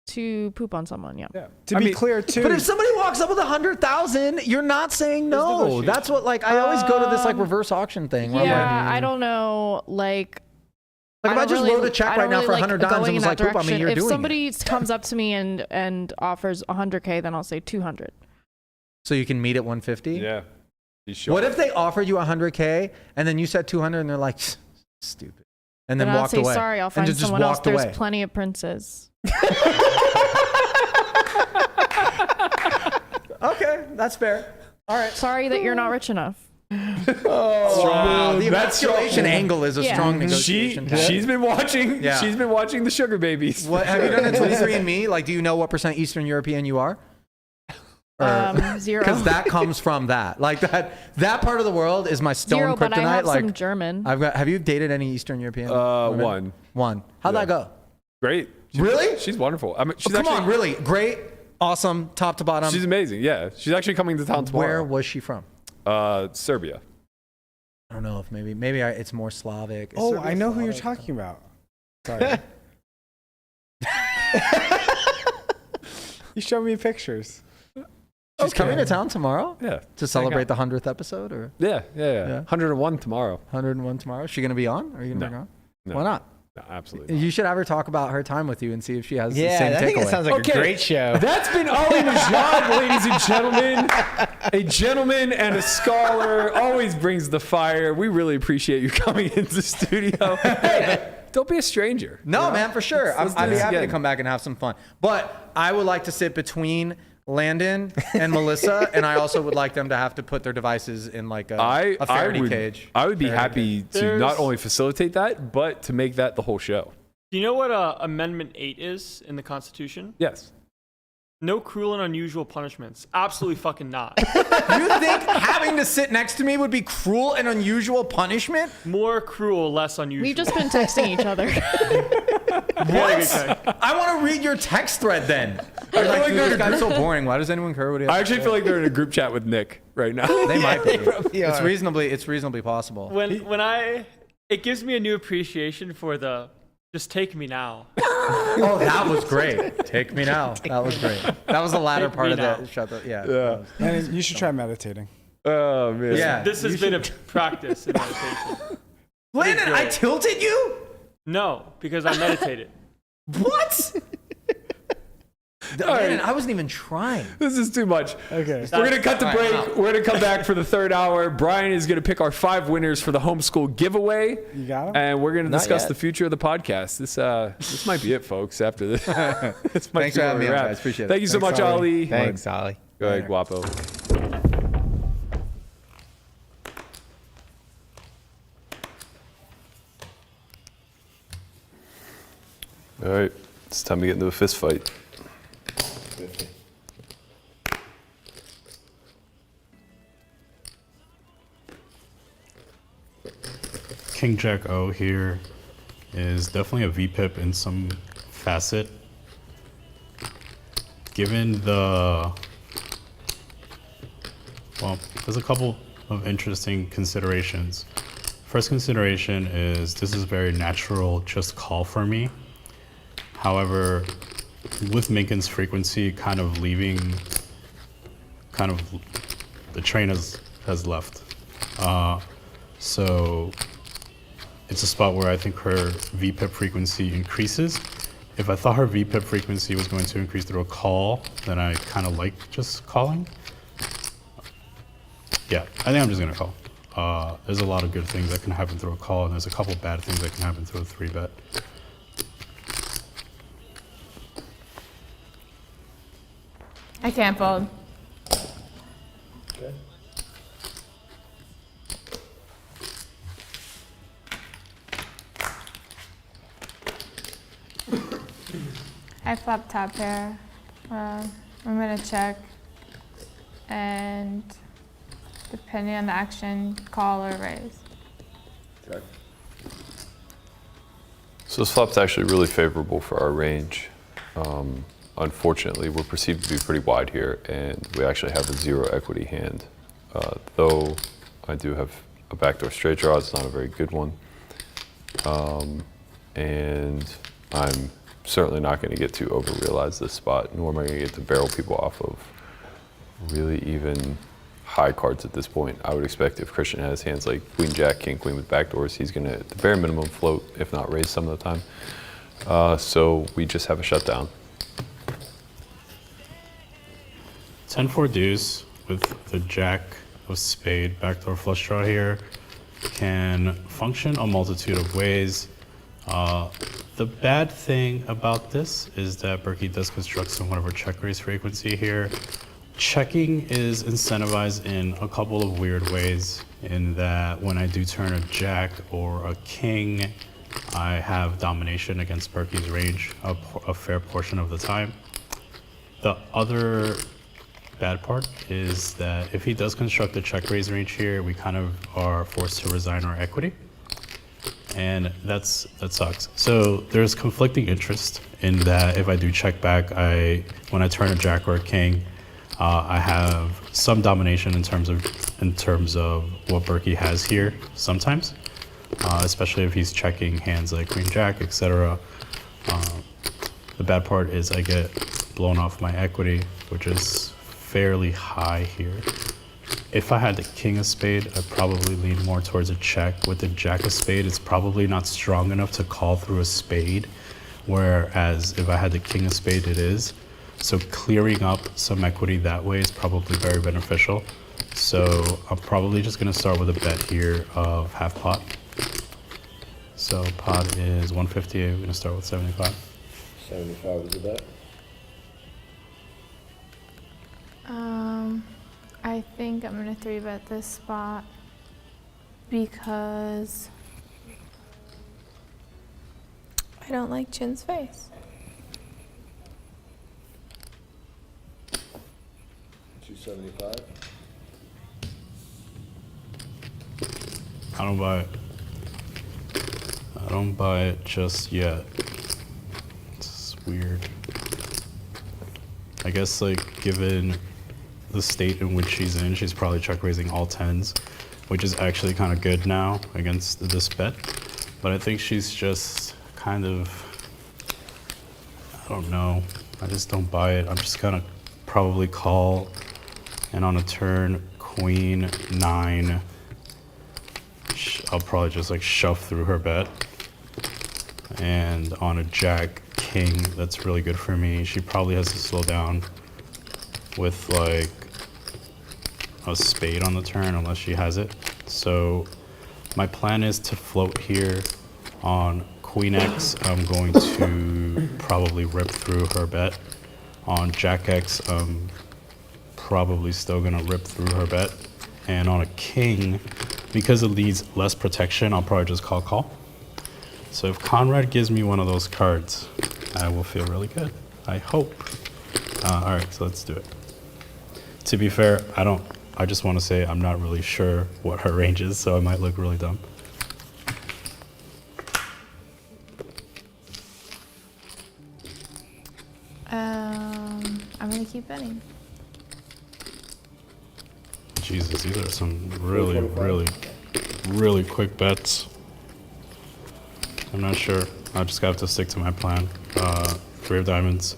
To poop on someone, yeah. To be clear, too. But if somebody walks up with 100,000, you're not saying no. That's what, like, I always go to this like reverse auction thing. Where Yeah, I'm like, I don't know. Like if I don't just wrote a check I don't right now for really 100 like dimes going and was in like, that poop on me, direction. you're If doing somebody it. comes up to me and offers 100K, then I'll say 200. So you can meet at 150? Yeah. He's sure. What if they offered you 100K and then you said 200 and they're like, stupid, and then I'll walked say away? sorry. I'll And find just someone else. walked There's away. plenty of princes. Okay, that's fair. All right. Sorry that you're not rich enough. Wow, the That's evacuation strong. angle is a Yeah. strong negotiation. tactic. She's been watching. Yeah. She's been watching the sugar babies. What have you done a 23andMe? Like, do you know what percent Eastern European you are? 0. Because that comes from that. Like that part of the world is my stone 0, kryptonite. but I have like some German. Have you dated any Eastern European? women? One. How'd Yeah. that go? Great. Really? She's wonderful. I mean, she's Come actually on, really great, awesome, top to bottom. She's amazing. Yeah. She's actually coming to town tomorrow. Where was she from? Serbia. I don't know if maybe it's more Slavic. Is Oh, Serbia I know who you're Slavic? talking about. Sorry. You showed me pictures. She's coming to town tomorrow Yeah. to celebrate the 100th episode, or Yeah. Yeah. 101 tomorrow. 101 tomorrow. Is she gonna be on? Are you gonna No. bring her on? No. Why not? No, absolutely. Not. You should have her talk about her time with you and see if she has the Yeah, same I think takeaway. it sounds like Okay. a great show. That's been Ali Nejad, ladies and gentlemen. A gentleman and a scholar, always brings the fire. We really appreciate you coming into the studio. Hey, don't be a stranger. No, man, for sure. Let's do I'd be this happy to again. come back and have some fun. But I would like to sit between Landon and Melissa, and I also would like them to have to put their devices in like a Faraday cage. I would be Faraday happy cage. to not There's- only facilitate that, but to make that the whole show. Do you know what Amendment 8 is in the Constitution? Yes. No cruel and unusual punishments. Absolutely fucking not. You think having to sit next to me would be cruel and unusual punishment? More cruel, less unusual. We've just been texting each other. What? I want to read your text thread then. feel like Dude, they're this guy's so boring. Why does anyone care what he has I to actually say? feel like they're in a group chat with Nick right now. They might be. probably It's are. reasonably possible. It gives me a new appreciation for the just take me now. Oh, that was great. Take me now. That was great. That was the latter Take part me of now. the shut the yeah. Yeah. And you should try meditating. Oh, man. Yeah. This has been a practice in meditation. Landon, I tilted you? No, because I meditated. What? Landon, I wasn't even trying. This is too much. Okay. We're going to cut the All right, break. We're going to come back for the third hour. Brian is going to pick our 5 winners for the homeschool giveaway. You got him? And we're going to Not discuss yet. the future of the podcast. This might be it, folks, after this. This might Thanks be for having where me we're on, at. guys. Appreciate it. Thank you so Thanks, much, Ali. Ali. Thanks, Ollie. Go ahead, Guapo. All right, it's time to get into a fist fight. King Jack O here is definitely a VPIP in some facet. Given well, there's a couple of interesting considerations. First consideration is this is a very natural just call for me. However, with Minkin's frequency kind of leaving, the train has left. So it's a spot where I think her VPIP frequency increases. If I thought her VPIP frequency was going to increase through a call, then I kind of like just calling. Yeah, I think I'm just gonna call. There's a lot of good things that can happen through a call, and there's a couple bad things that can happen through a 3-bet. I can't fold. I flop top pair. I'm gonna check, and depending on the action, call or raise. Check. So this flop's actually really favorable for our range. Unfortunately, we're perceived to be pretty wide here, and we actually have a 0 equity hand. Though I do have a backdoor straight draw, it's not a very good one. And I'm certainly not going to get to over-realize this spot, nor am I going to get to barrel people off of really even high cards at this point. I would expect if Christian has hands like Queen, Jack, King, Queen with backdoors, he's going to, at the bare minimum, float, if not raise some of the time. So we just have a shutdown. 10-4 deuce with the Jack of spade backdoor flush draw here can function a multitude of ways. The bad thing about this is that Berkey does construct somewhat of a check raise frequency here. Checking is incentivized in a couple of weird ways, in that when I do turn a Jack or a King, I have domination against Berkey's range a fair portion of the time. The other bad part is that if he does construct a check raise range here, we kind of are forced to resign our equity. And that sucks. So there's conflicting interest in that if I do check back, when I turn a Jack or a King, I have some domination in terms of what Berkey has here sometimes, especially if he's checking hands like Queen Jack, etc. The bad part is I get blown off my equity, which is fairly high here. If I had the King of spade, I'd probably lean more towards a check. With the Jack of spade, it's probably not strong enough to call through a spade, whereas if I had the King of spade, it is. So clearing up some equity that way is probably very beneficial. So I'm probably just gonna start with a bet here of half pot. So pot is 150, we're gonna start with 75. 75 is the bet. I think I'm gonna 3-bet this spot because I don't like Chin's face. 275. I don't buy it. I don't buy it just yet. It's weird. I guess, like, given the state in which she's in, she's probably check raising all 10s, which is actually kind of good now against this bet. But I think she's just kind of, I don't know. I just don't buy it. I'm just gonna probably call, and on a turn, Queen 9, I'll probably just like shove through her bet. And on a Jack King, that's really good for me. She probably has to slow down with like a spade on the turn unless she has it. So my plan is to float here. On Queen X, I'm going to probably rip through her bet. On Jack X, I'm probably still gonna rip through her bet. And on a King, because it leaves less protection, I'll probably just call. So if Conrad gives me one of those cards, I will feel really good. I hope. All right, so let's do it. To be fair, I just want to say I'm not really sure what her range is, so I might look really dumb. I'm gonna keep betting. Jesus, these are some really, really, really quick bets. I'm not sure. I just have to stick to my plan. 3 of diamonds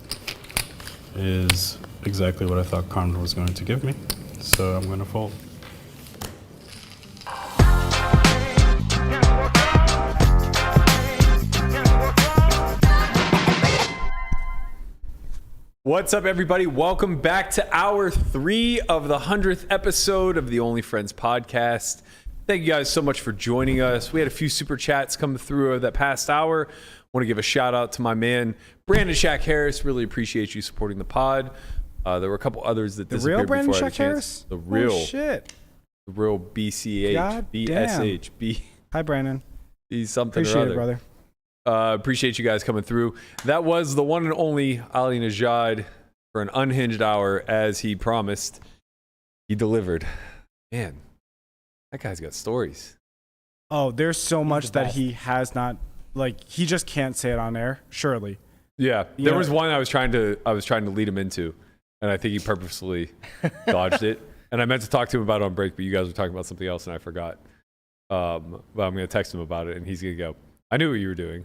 is exactly what I thought Condor was going to give me. So I'm going to fold. What's up, everybody? Welcome back to hour 3 of the 100th episode of the Only Friends podcast. Thank you guys so much for joining us. We had a few super chats come through over that past hour. Want to give a shout out to my man, Brandon Shack Harris. Really appreciate you supporting the pod. There were a couple others that disappeared real Brandon before I had a Shack chance. Harris? The real, Oh, shit. the real BCH, God BSH, B. Hi, Brandon. He's something Appreciate or other. it, brother. Appreciate you guys coming through. That was the one and only Ali Nejad for an unhinged hour, as he promised. He delivered. Man, that guy's got stories. Oh, there's so much the that best. he has not, like, he just can't say it on air, surely. Yeah, You there know- was one I was trying to lead him into, and I think he purposefully dodged it. And I meant to talk to him about it on break, but you guys were talking about something else, and I forgot. But I'm going to text him about it, and he's going to go, I knew what you were doing.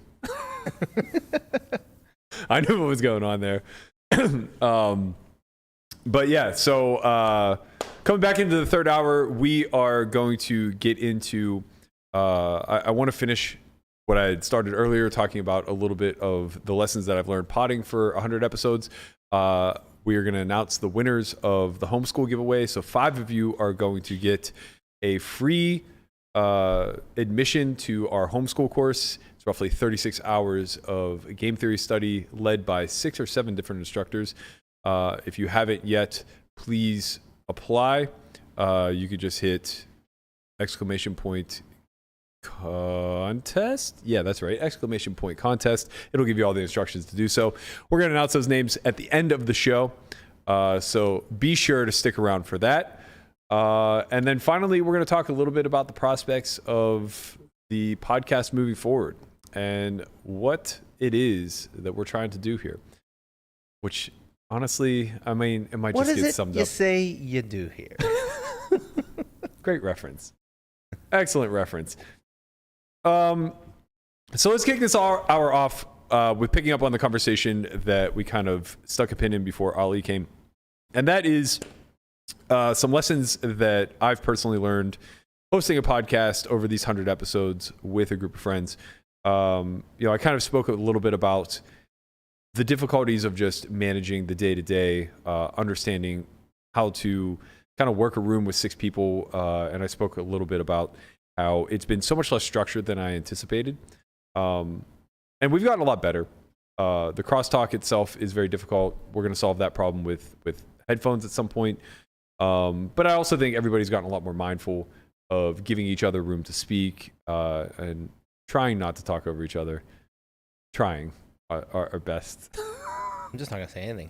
I knew what was going on there. But yeah, so coming back into the third hour, we are going to get into, I want to finish what I had started earlier, talking about a little bit of the lessons that I've learned potting for 100 episodes. We are going to announce the winners of the homeschool giveaway. So 5 of you are going to get a free admission to our homeschool course. It's roughly 36 hours of game theory study led by 6 or 7 different instructors. If you haven't yet, please apply. You could just hit ! Contest. Yeah, that's right. ! Contest. It'll give you all the instructions to do so. We're going to announce those names at the end of the show. So be sure to stick around for that. And then finally, we're going to talk a little bit about the prospects of the podcast moving forward and what it is that we're trying to do here. Which, honestly, I mean, it might What just is get it summed you up. say you do here? Great reference. Excellent reference. So let's kick this hour off with picking up on the conversation that we kind of stuck a pin in before Ali came. And that is some lessons that I've personally learned hosting a podcast over these 100 episodes with a group of friends. I kind of spoke a little bit about the difficulties of just managing the day-to-day, understanding how to kind of work a room with 6 people. And I spoke a little bit about how it's been so much less structured than I anticipated. And we've gotten a lot better. The crosstalk itself is very difficult. We're going to solve that problem with headphones at some point. But I also think everybody's gotten a lot more mindful of giving each other room to speak and trying not to talk over each other. Trying our best. I'm just not going to say anything.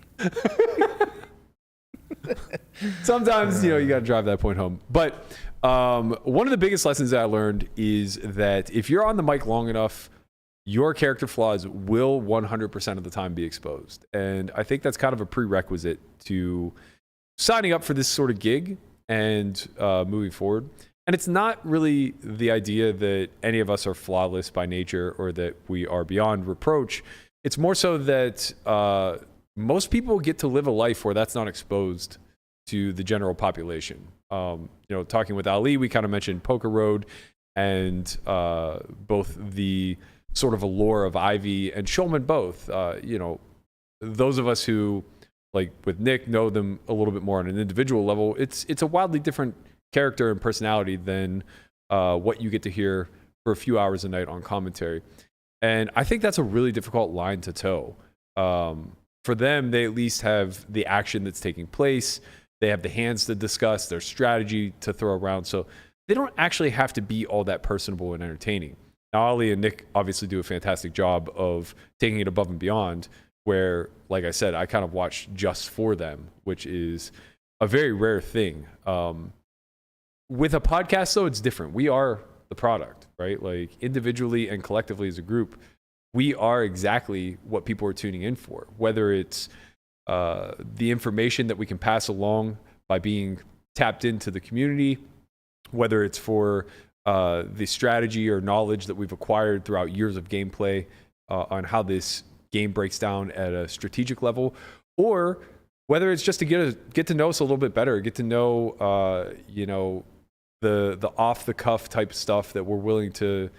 Sometimes, you got to drive that point home. But one of the biggest lessons that I learned is that if you're on the mic long enough, your character flaws will 100% of the time be exposed. And I think that's kind of a prerequisite to signing up for this sort of gig and moving forward. And it's not really the idea that any of us are flawless by nature or that we are beyond reproach. It's more so that most people get to live a life where that's not exposed to the general population. Talking with Ali, we kind of mentioned PokerRoad and both the sort of allure of Ivy and Schulman both. Those of us who, like with Nick, know them a little bit more on an individual level, it's a wildly different character and personality than what you get to hear for a few hours a night on commentary. And I think that's a really difficult line to toe. For them, they at least have the action that's taking place. They have the hands to discuss, their strategy to throw around. So they don't actually have to be all that personable and entertaining. Now, Ali and Nick obviously do a fantastic job of taking it above and beyond, where, like I said, I kind of watch just for them, which is a very rare thing. With a podcast, though, it's different. We are the product, right? Like individually and collectively as a group, we are exactly what people are tuning in for, whether it's the information that we can pass along by being tapped into the community, whether it's for the strategy or knowledge that we've acquired throughout years of gameplay on how this game breaks down at a strategic level, or whether it's just to get to know us a little bit better, get to know, the off the cuff type stuff that we're willing to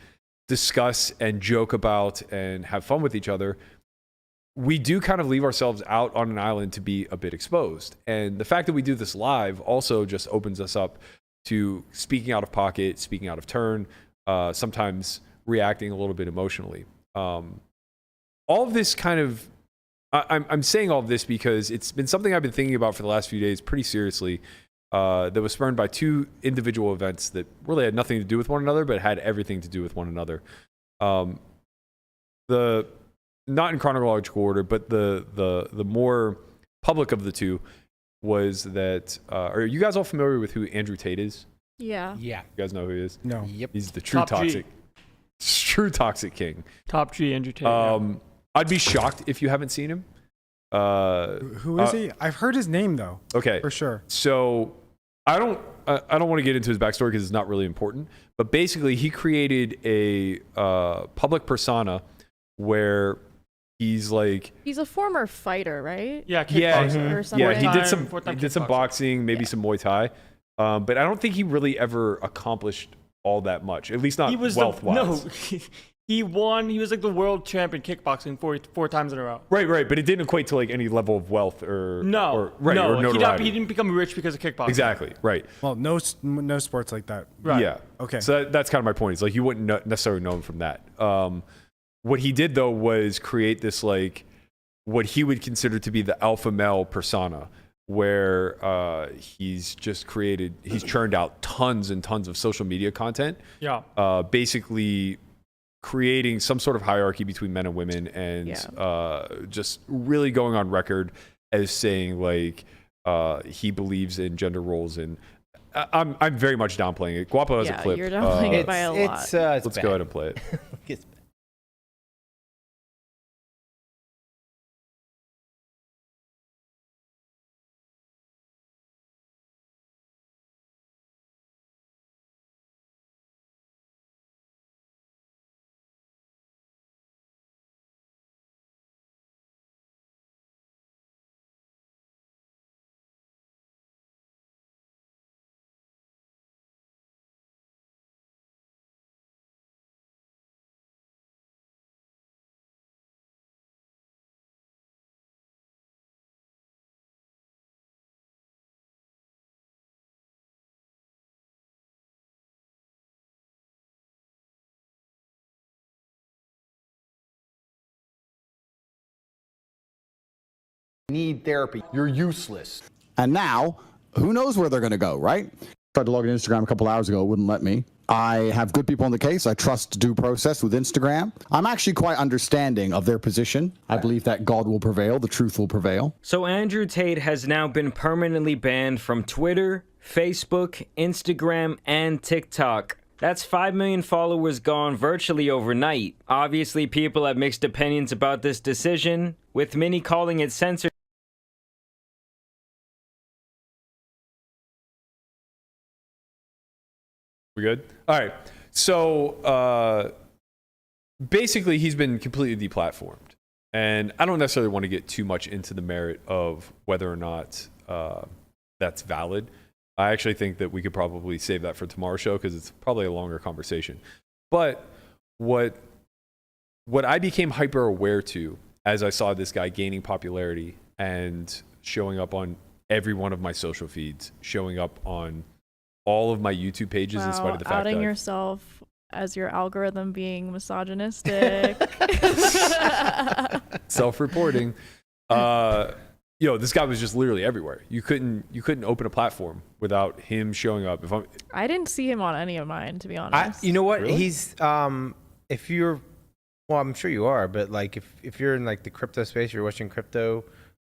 discuss and joke about and have fun with each other. We do kind of leave ourselves out on an island to be a bit exposed. And the fact that we do this live also just opens us up to speaking out of pocket, speaking out of turn, sometimes reacting a little bit emotionally. All of this kind of, I'm saying all of this because it's been something I've been thinking about for the last few days pretty seriously, that was spurred by two individual events that really had nothing to do with one another, but had everything to do with one another. Not in chronological order, but the more public of the two was that, are you guys all familiar with who Andrew Tate is? Yeah. Yeah. You guys know who he is? No. Yep. He's the true Top G. toxic king. Top G, Andrew Tate. Yeah. I'd be shocked if you haven't seen him. Who is he? I've heard his name though. Okay. For sure. So I don't want to get into his backstory because it's not really important. But basically, he created a public persona where he's a former fighter, right? Yeah, kickboxer. Or something. Yeah, he did some Kickboxer. boxing, maybe some Muay Thai, but I don't think he really ever accomplished all that much. At least not wealth-wise. He won. He was like the world champion kickboxing four times in a row. Right. But it didn't equate to like any level of wealth or or notoriety. He didn't become rich because of kickboxing. Exactly. Right. Well, no sports like that. Right. Yeah. Okay. So that's kind of my point. It's like you wouldn't necessarily know him from that. What he did though was create this like what he would consider to be the alpha male persona, where he's churned out tons and tons of social media content. Yeah. Basically creating some sort of hierarchy between men and women, and just really going on record as saying like he believes in gender roles, and I'm very much downplaying it. Guapo has a clip. You're downplaying it by a lot. Let's go ahead and play it. Need therapy. You're useless. And now, who knows where they're going to go, right? Tried to log in Instagram a couple hours ago. It wouldn't let me. I have good people in the case. I trust due process with Instagram. I'm actually quite understanding of their position. I believe that God will prevail. The truth will prevail. So Andrew Tate has now been permanently banned from Twitter, Facebook, Instagram, and TikTok. That's 5 million followers gone virtually overnight. Obviously, people have mixed opinions about this decision, with many calling it censorship. We good? All right. So basically, he's been completely deplatformed. And I don't necessarily want to get too much into the merit of whether or not that's valid. I actually think that we could probably save that for tomorrow's show because it's probably a longer conversation. But what I became hyper aware to as I saw this guy gaining popularity and showing up on every one of my social feeds, showing up on all of my YouTube pages in spite of the fact outing that yourself as your algorithm being misogynistic. Self-reporting. This guy was just literally everywhere. You couldn't open a platform without him showing up. I didn't see him on any of mine, to be honest. You know what? Really? He's if you're, well, I'm sure you are, but like if you're in like the crypto space, you're watching crypto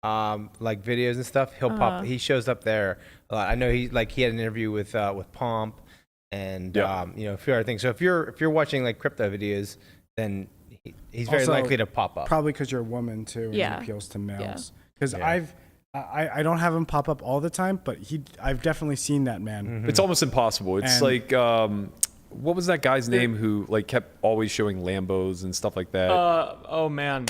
like videos and stuff, he'll pop. He shows up there a lot. I know he had an interview with Pomp and a few other things. So if you're watching like crypto videos, then he's very Also, likely to pop up. Probably because you're a woman too, and he appeals to males. Because I don't have him pop up all the time, but I've definitely seen that man. Mm-hmm. It's almost impossible. It's like what was that guy's name who like kept always showing Lambos and stuff like that? Oh man.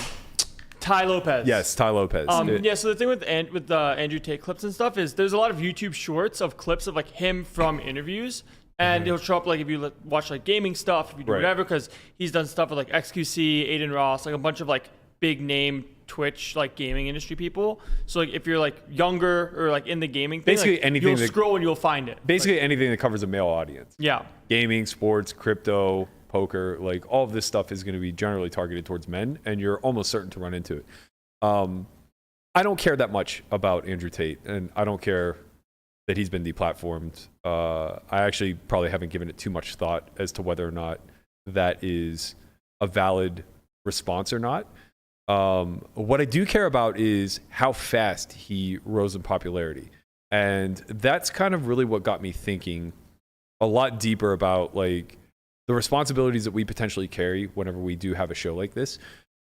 Ty Lopez. Yes, Ty Lopez. Yeah, so the thing with the Andrew Tate clips and stuff is there's a lot of YouTube shorts of clips of like him from interviews, and he'll show up like if you watch like gaming stuff, if you do whatever, because he's done stuff with like XQC, Aiden Ross, like a bunch of like big name Twitch like gaming industry people. So like if you're like younger or like in the gaming thing, basically like, anything you'll scroll and you'll find it. Basically anything that covers a male audience. Yeah. Gaming, sports, crypto, poker, like all of this stuff is going to be generally targeted towards men, and you're almost certain to run into it. I don't care that much about Andrew Tate, and I don't care that he's been deplatformed. I actually probably haven't given it too much thought as to whether or not that is a valid response or not. What I do care about is how fast he rose in popularity. And that's kind of really what got me thinking a lot deeper about like the responsibilities that we potentially carry whenever we do have a show like this.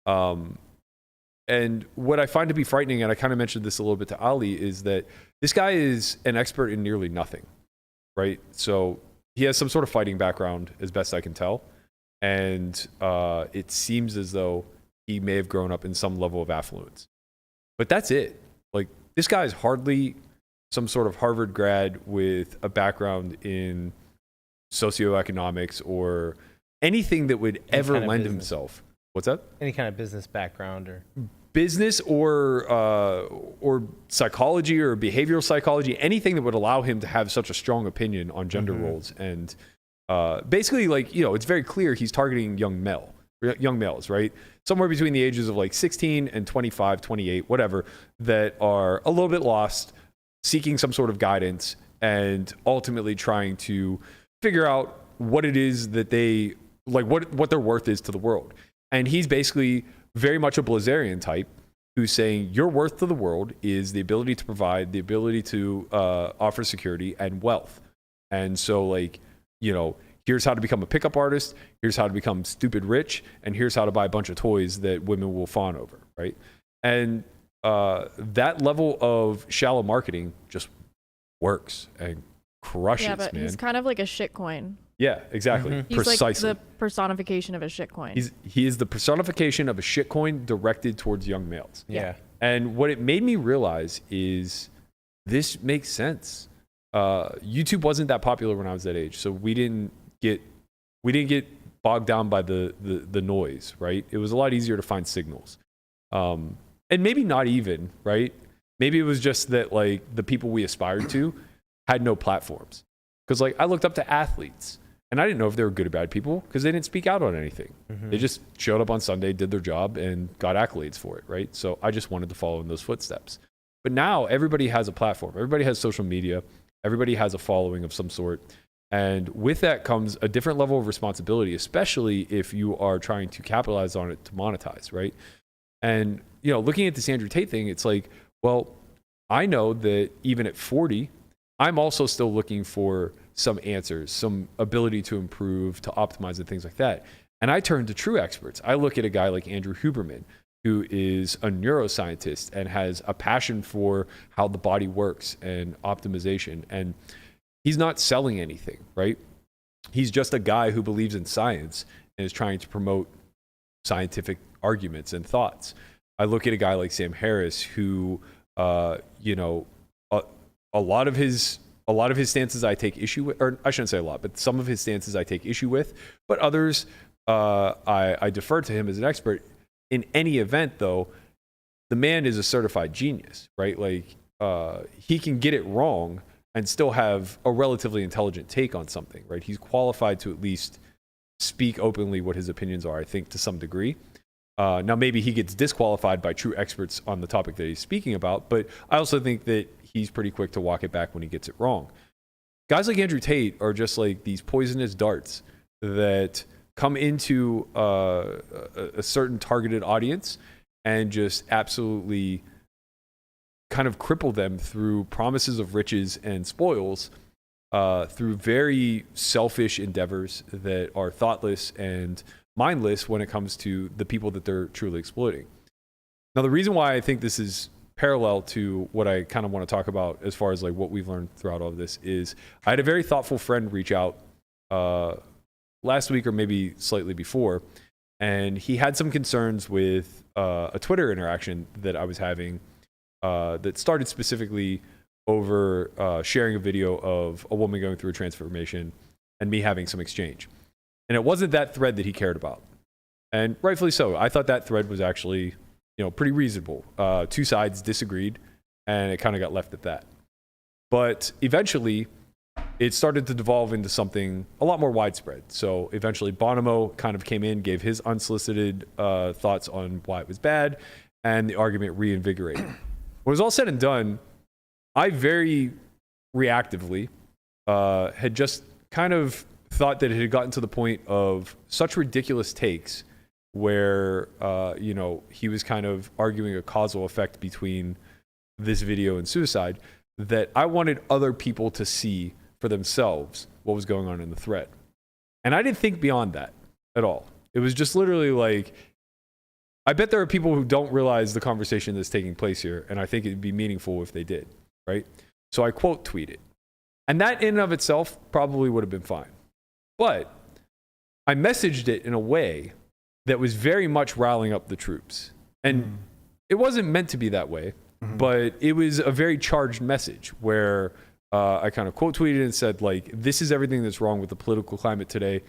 And what I find to be frightening, and I kind of mentioned this a little bit to Ali, is that this guy is an expert in nearly nothing, right? So he has some sort of fighting background, as best I can tell. And it seems as though he may have grown up in some level of affluence. But that's it. Like, this guy is hardly some sort of Harvard grad with a background in socioeconomics or anything that would ever lend himself. What's that? Any kind of business background or business or psychology or behavioral psychology, anything that would allow him to have such a strong opinion on gender roles. And basically, like, you know, it's very clear he's targeting young males, right? Somewhere between the ages of like 16 and 25, 28, whatever, that are a little bit lost, seeking some sort of guidance, and ultimately trying to figure out what it is that they like, what their worth is to the world. And he's basically very much a Blazarian type who's saying your worth to the world is the ability to provide, the ability to offer security and wealth. And so, like, you know, here's how to become a pickup artist, here's how to become stupid rich, and here's how to buy a bunch of toys that women will fawn over, right? And that level of shallow marketing just works and crushes, yeah, but man. he's kind of like a shitcoin. Yeah, exactly. He's Precisely. like the personification of a shitcoin. He is the personification of a shitcoin directed towards young males. Yeah. And what it made me realize is this makes sense. YouTube wasn't that popular when I was that age, so we didn't get bogged down by the noise, right? It was a lot easier to find signals. And maybe not even, right? Maybe it was just that like the people we aspired to had no platforms. Because like I looked up to athletes and I didn't know if they were good or bad people because they didn't speak out on anything. They just showed up on Sunday, did their job, and got accolades for it, right? So I just wanted to follow in those footsteps. But now everybody has a platform. Everybody has social media. Everybody has a following of some sort. And with that comes a different level of responsibility, especially if you are trying to capitalize on it to monetize, right? And, you know, looking at this Andrew Tate thing, it's like, well, I know that even at 40, I'm also still looking for some answers, some ability to improve, to optimize, and things like that. And I turn to true experts. I look at a guy like Andrew Huberman, who is a neuroscientist and has a passion for how the body works and optimization. And he's not selling anything, right? He's just a guy who believes in science and is trying to promote scientific arguments and thoughts. I look at a guy like Sam Harris, who, you know, a lot of his stances I take issue with, or I shouldn't say a lot, but some of his stances I take issue with, but others I defer to him as an expert. In any event, though, the man is a certified genius, right? Like he can get it wrong and still have a relatively intelligent take on something, right? He's qualified to at least speak openly what his opinions are, I think, to some degree. Now, maybe he gets disqualified by true experts on the topic that he's speaking about, but I also think that he's pretty quick to walk it back when he gets it wrong. Guys like Andrew Tate are just like these poisonous darts that come into a certain targeted audience and just absolutely kind of cripple them through promises of riches and spoils, through very selfish endeavors that are thoughtless and mindless when it comes to the people that they're truly exploiting. Now, the reason why I think this is parallel to what I kind of want to talk about as far as like what we've learned throughout all of this is I had a very thoughtful friend reach out last week or maybe slightly before and he had some concerns with a Twitter interaction that I was having that started specifically over sharing a video of a woman going through a transformation and me having some exchange. And it wasn't that thread that he cared about. And rightfully so. I thought that thread was actually, pretty reasonable. Two sides disagreed, and it kind of got left at that. But eventually, it started to devolve into something a lot more widespread. So eventually, Bonomo kind of came in, gave his unsolicited thoughts on why it was bad, and the argument reinvigorated. When it was all said and done, I very reactively had just kind of thought that it had gotten to the point of such ridiculous takes where, he was kind of arguing a causal effect between this video and suicide, that I wanted other people to see for themselves what was going on in the thread. And I didn't think beyond that at all. It was just literally like, I bet there are people who don't realize the conversation that's taking place here, and I think it'd be meaningful if they did, right? So I quote tweeted. And that in and of itself probably would have been fine. But I messaged it in a way that was very much riling up the troops. And it wasn't meant to be that way, but it was a very charged message where I kind of quote tweeted and said, like, this is everything that's wrong with the political climate today.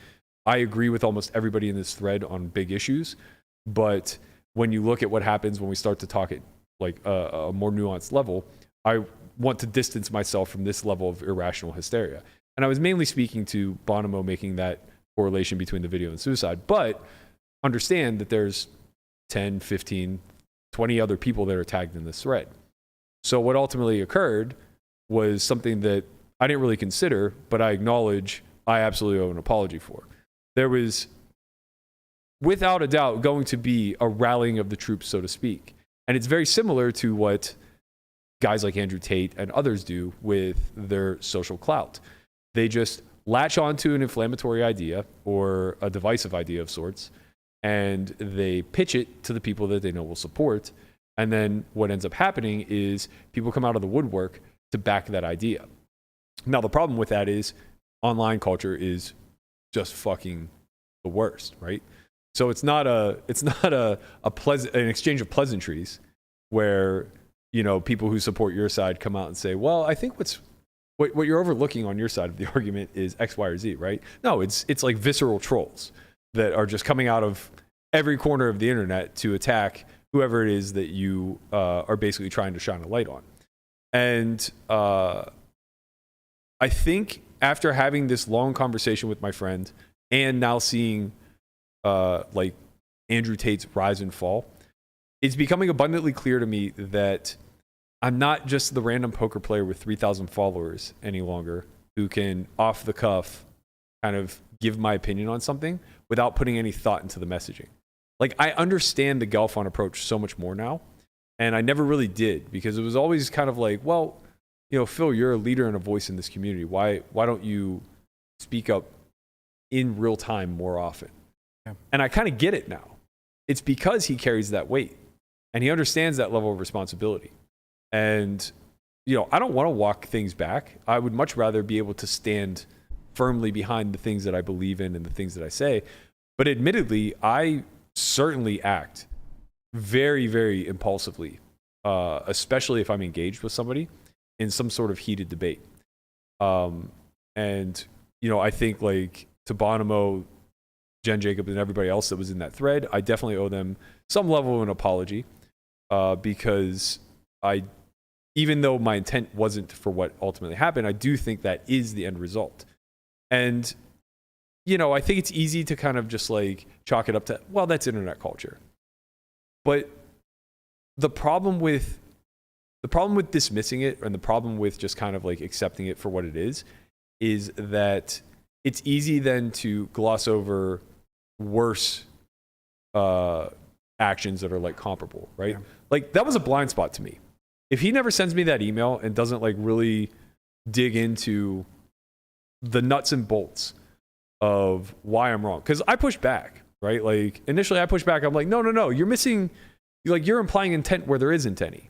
I agree with almost everybody in this thread on big issues. But when you look at what happens when we start to talk at like a more nuanced level, I want to distance myself from this level of irrational hysteria. And I was mainly speaking to Bonomo making that correlation between the video and suicide, but understand that there's 10, 15, 20 other people that are tagged in this thread. So what ultimately occurred was something that I didn't really consider, but I acknowledge I absolutely owe an apology for. There was, without a doubt, going to be a rallying of the troops, so to speak. And it's very similar to what guys like Andrew Tate and others do with their social clout. They just latch onto an inflammatory idea or a divisive idea of sorts, and they pitch it to the people that they know will support. And then what ends up happening is people come out of the woodwork to back that idea. Now, the problem with that is online culture is just fucking the worst, right? So it's not an exchange of pleasantries where, people who support your side come out and say, well, I think what you're overlooking on your side of the argument is X, Y, or Z, right? No, it's like visceral trolls that are just coming out of every corner of the internet to attack whoever it is that you are basically trying to shine a light on. And I think after having this long conversation with my friend and now seeing like Andrew Tate's rise and fall, it's becoming abundantly clear to me that I'm not just the random poker player with 3,000 followers any longer who can off the cuff kind of give my opinion on something without putting any thought into the messaging. Like, I understand the Galfond approach so much more now, and I never really did, because it was always kind of like, well, Phil, you're a leader and a voice in this community. Why don't you speak up in real time more often? Yeah. And I kind of get it now. It's because he carries that weight and he understands that level of responsibility. And, I don't want to walk things back. I would much rather be able to stand firmly behind the things that I believe in and the things that I say. But admittedly, I certainly act very, very impulsively, especially if I'm engaged with somebody in some sort of heated debate. And, I think like to Bonomo, Jen Jacobs, and everybody else that was in that thread, I definitely owe them some level of an apology because even though my intent wasn't for what ultimately happened, I do think that is the end result. And, I think it's easy to kind of just like chalk it up to, well, that's internet culture. But the problem with dismissing it and the problem with just kind of like accepting it for what it is that it's easy then to gloss over worse actions that are like comparable, right? Yeah. Like that was a blind spot to me. If he never sends me that email and doesn't like really dig into the nuts and bolts of why I'm wrong, because I pushed back, right? Like initially I pushed back. I'm like, no, you're missing, like you're implying intent where there isn't any.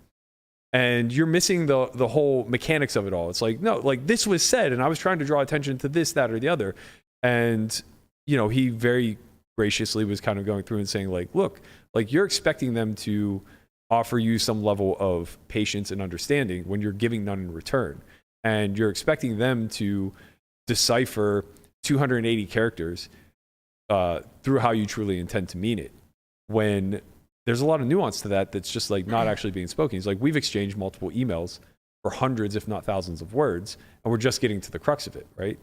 And you're missing the whole mechanics of it all. It's like, no, like this was said and I was trying to draw attention to this, that, or the other. And, he very graciously was kind of going through and saying like, look, like you're expecting them to offer you some level of patience and understanding when you're giving none in return. And you're expecting them to decipher 280 characters through how you truly intend to mean it. When there's a lot of nuance to that that's just like not actually being spoken. He's like, we've exchanged multiple emails for hundreds, if not thousands of words, and we're just getting to the crux of it, right?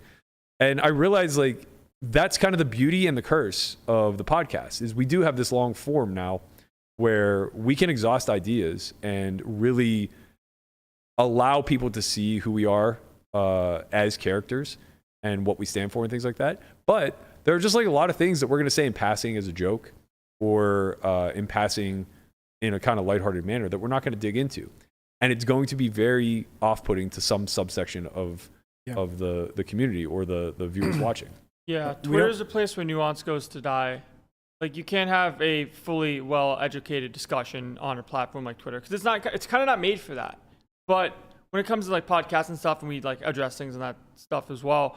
And I realize like that's kind of the beauty and the curse of the podcast is we do have this long form now where we can exhaust ideas and really allow people to see who we are as characters and what we stand for and things like that. But there are just like a lot of things that we're going to say in passing as a joke or in passing in a kind of lighthearted manner that we're not going to dig into. And it's going to be very off-putting to some subsection of the community or the viewers watching. Yeah, Twitter is a place where nuance goes to die. Like you can't have a fully well-educated discussion on a platform like Twitter because it's kind of not made for that. But when it comes to like podcasts and stuff, and we like address things and that stuff as well,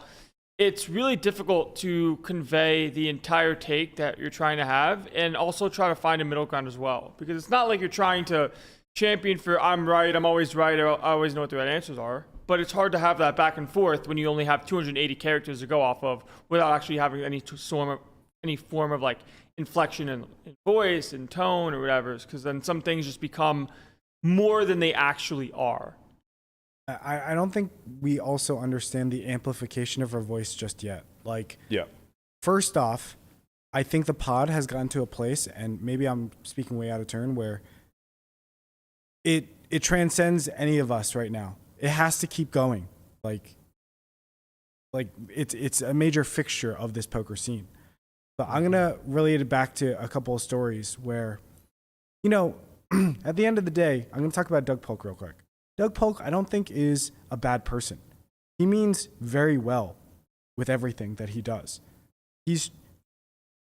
it's really difficult to convey the entire take that you're trying to have and also try to find a middle ground as well. Because it's not like you're trying to champion for I'm right, I'm always right, I always know what the right answers are. But it's hard to have that back and forth when you only have 280 characters to go off of without actually having any form of like inflection in voice and tone or whatever. Because then some things just become more than they actually are. I don't think we also understand the amplification of our voice just yet. Like, first off, I think the pod has gotten to a place, and maybe I'm speaking way out of turn, where it transcends any of us right now. It has to keep going. Like it's a major fixture of this poker scene. But I'm gonna relate it back to a couple of stories where, you know, at the end of the day, I'm gonna talk about Doug Polk real quick. Doug Polk, I don't think is a bad person. He means very well with everything that he does. He's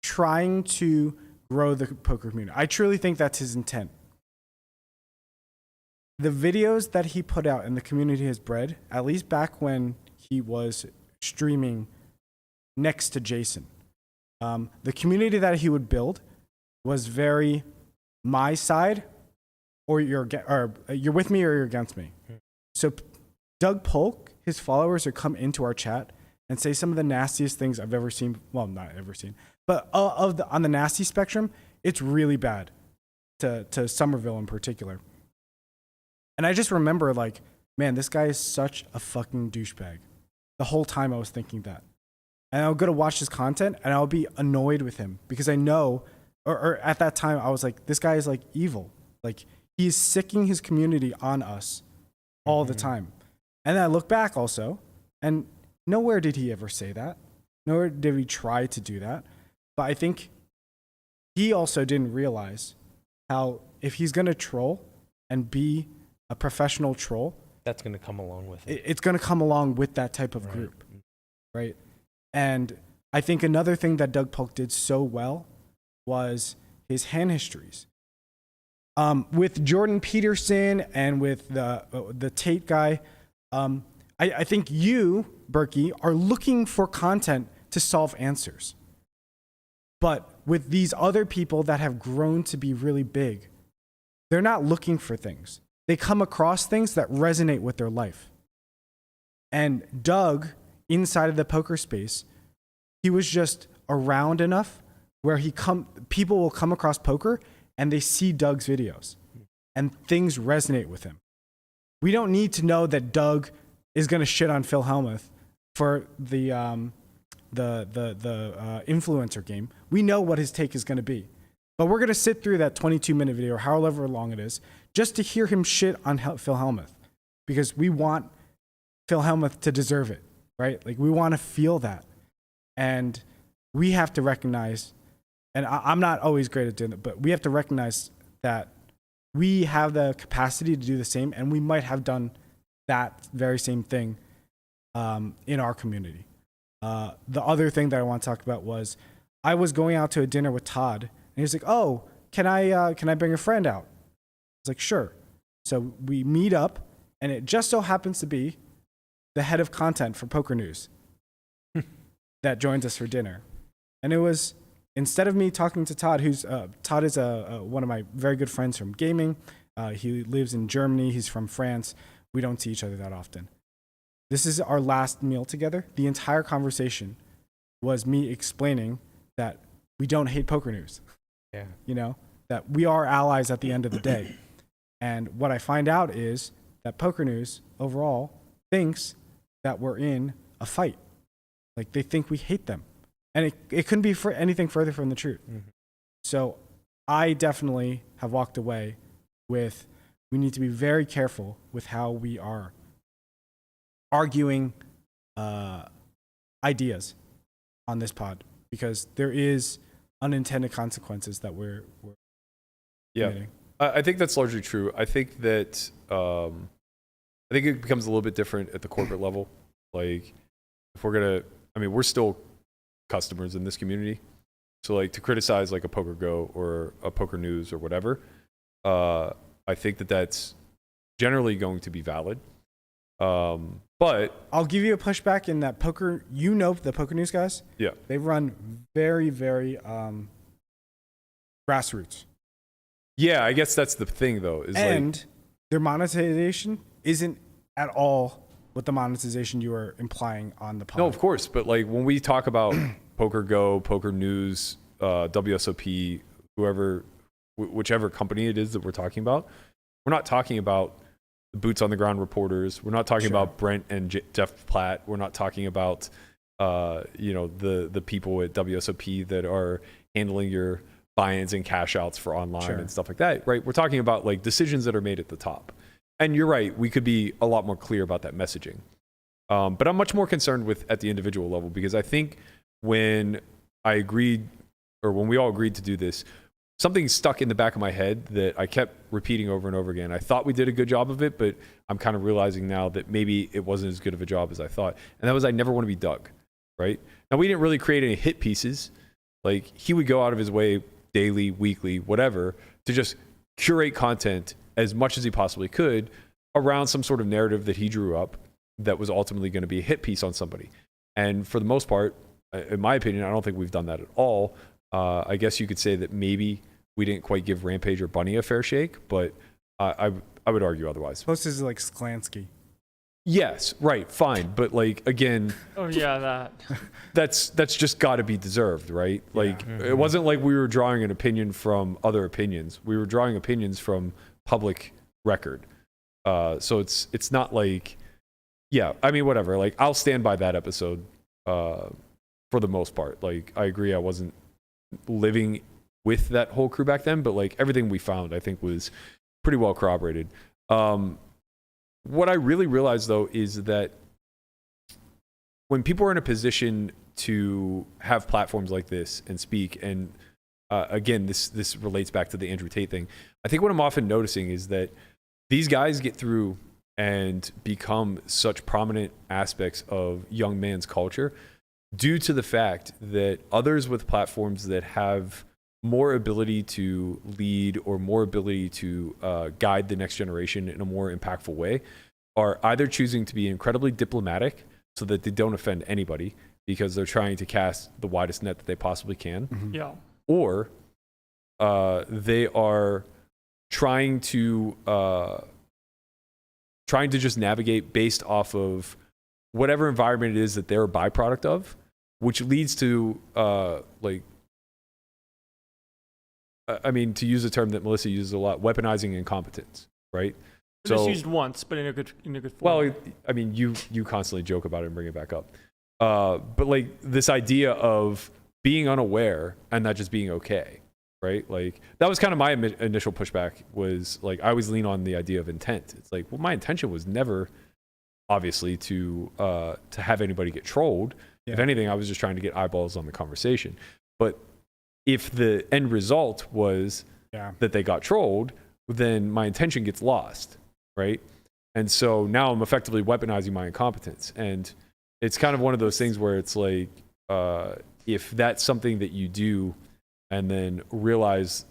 trying to grow the poker community. I truly think that's his intent. The videos that he put out and the community has bred, at least back when he was streaming next to Jason, the community that he would build was very my side, or you're with me or you're against me. So Doug Polk, his followers would come into our chat and say some of the nastiest things I've ever seen. Well, not ever seen, but on the nasty spectrum, it's really bad to Somerville in particular. And I just remember like, man, this guy is such a fucking douchebag. The whole time I was thinking that. And I'll go to watch his content and I'll be annoyed with him because I know, or at that time I was like, this guy is like evil. Like he's sicking his community on us all the time. And then I look back also, and nowhere did he ever say that. Nowhere did he try to do that. But I think he also didn't realize how if he's going to troll and be a professional troll, that's going to come along with it. It's going to come along with that type of group, right? And I think another thing that Doug Polk did so well was his hand histories. With Jordan Peterson and with the Tate guy, I think you, Berkey, are looking for content to solve answers. But with these other people that have grown to be really big, they're not looking for things. They come across things that resonate with their life. And Doug, inside of the poker space, he was just around enough where people will come across poker and they see Doug's videos and things resonate with him. We don't need to know that Doug is going to shit on Phil Hellmuth for the influencer game. We know what his take is going to be. But we're going to sit through that 22-minute video or however long it is just to hear him shit on Phil Hellmuth because we want Phil Hellmuth to deserve it, right? Like we want to feel that. And we have to recognize, and I'm not always great at doing it, but we have to recognize that we have the capacity to do the same, and we might have done that very same thing in our community. The other thing that I want to talk about was I was going out to a dinner with Todd, and he was like, "Oh, can I bring a friend out?" I was like, "Sure." So we meet up, and it just so happens to be the head of content for Poker News that joins us for dinner, and it was instead of me talking to Todd, Todd is one of my very good friends from gaming. He lives in Germany. He's from France. We don't see each other that often. This is our last meal together. The entire conversation was me explaining that we don't hate poker news. Yeah. You know, that we are allies at the end of the day. And what I find out is that poker news overall thinks that we're in a fight. Like they think we hate them. And it couldn't be for anything further from the truth. Mm-hmm. So I definitely have walked away with, we need to be very careful with how we are arguing ideas on this pod, because there is unintended consequences that we're committing. I think that's largely true. I think that I think it becomes a little bit different at the corporate level. Like if we're still customers in this community. So like to criticize like a Poker Go or a Poker News or whatever, I think that that's generally going to be valid. But I'll give you a pushback in that poker, the Poker News guys, yeah, they run very, very grassroots. Yeah, I guess that's the thing though. Their monetization isn't at all what the monetization you are implying on the pod. No, of course. But like when we talk about Poker Go, Poker News, WSOP, whichever company it is that we're talking about, we're not talking about the boots on the ground reporters. We're not talking about Brent and Jeff Platt. We're not talking about the people at WSOP that are handling your buy-ins and cash outs for online and stuff like that, right? We're talking about like decisions that are made at the top. And you're right, we could be a lot more clear about that messaging. But I'm much more concerned with at the individual level, because I think when we all agreed to do this, something stuck in the back of my head that I kept repeating over and over again. I thought we did a good job of it, but I'm kind of realizing now that maybe it wasn't as good of a job as I thought. And that was, I never want to be Doug, right? Now, we didn't really create any hit pieces. Like, he would go out of his way daily, weekly, whatever, to just curate content as much as he possibly could around some sort of narrative that he drew up that was ultimately going to be a hit piece on somebody. And for the most part, in my opinion, I don't think we've done that at all. I guess you could say that maybe we didn't quite give Rampage or Bunny a fair shake, but I would argue otherwise. Post is like Sklansky. Yes, right, fine. But like, again, oh yeah, that's just got to be deserved, right? Like, it wasn't like we were drawing an opinion from other opinions. We were drawing opinions from public record. So it's not like, yeah, I mean, whatever. Like, I'll stand by that episode for the most part. Like, I agree, I wasn't living with that whole crew back then, but like everything we found, I think, was pretty well corroborated. What I really realized though is that when people are in a position to have platforms like this and speak, and again, this relates back to the Andrew Tate thing. I think what I'm often noticing is that these guys get through and become such prominent aspects of young man's culture due to the fact that others with platforms that have more ability to lead or more ability to guide the next generation in a more impactful way are either choosing to be incredibly diplomatic so that they don't offend anybody because they're trying to cast the widest net that they possibly can. Mm-hmm. Yeah. Or they are trying to just navigate based off of whatever environment it is that they're a byproduct of, which leads to to use a term that Melissa uses a lot, weaponizing incompetence, right? Just used once, but in a good form. Well, I mean, you constantly joke about it and bring it back up. But like this idea of being unaware and that just being okay, right? Like that was kind of my initial pushback, was like, I always lean on the idea of intent. It's like, well, my intention was never obviously to have anybody get trolled. Yeah. If anything, I was just trying to get eyeballs on the conversation. But if the end result was that they got trolled, then my intention gets lost, right? And so now I'm effectively weaponizing my incompetence. And it's kind of one of those things where it's like, if that's something that you do and then realize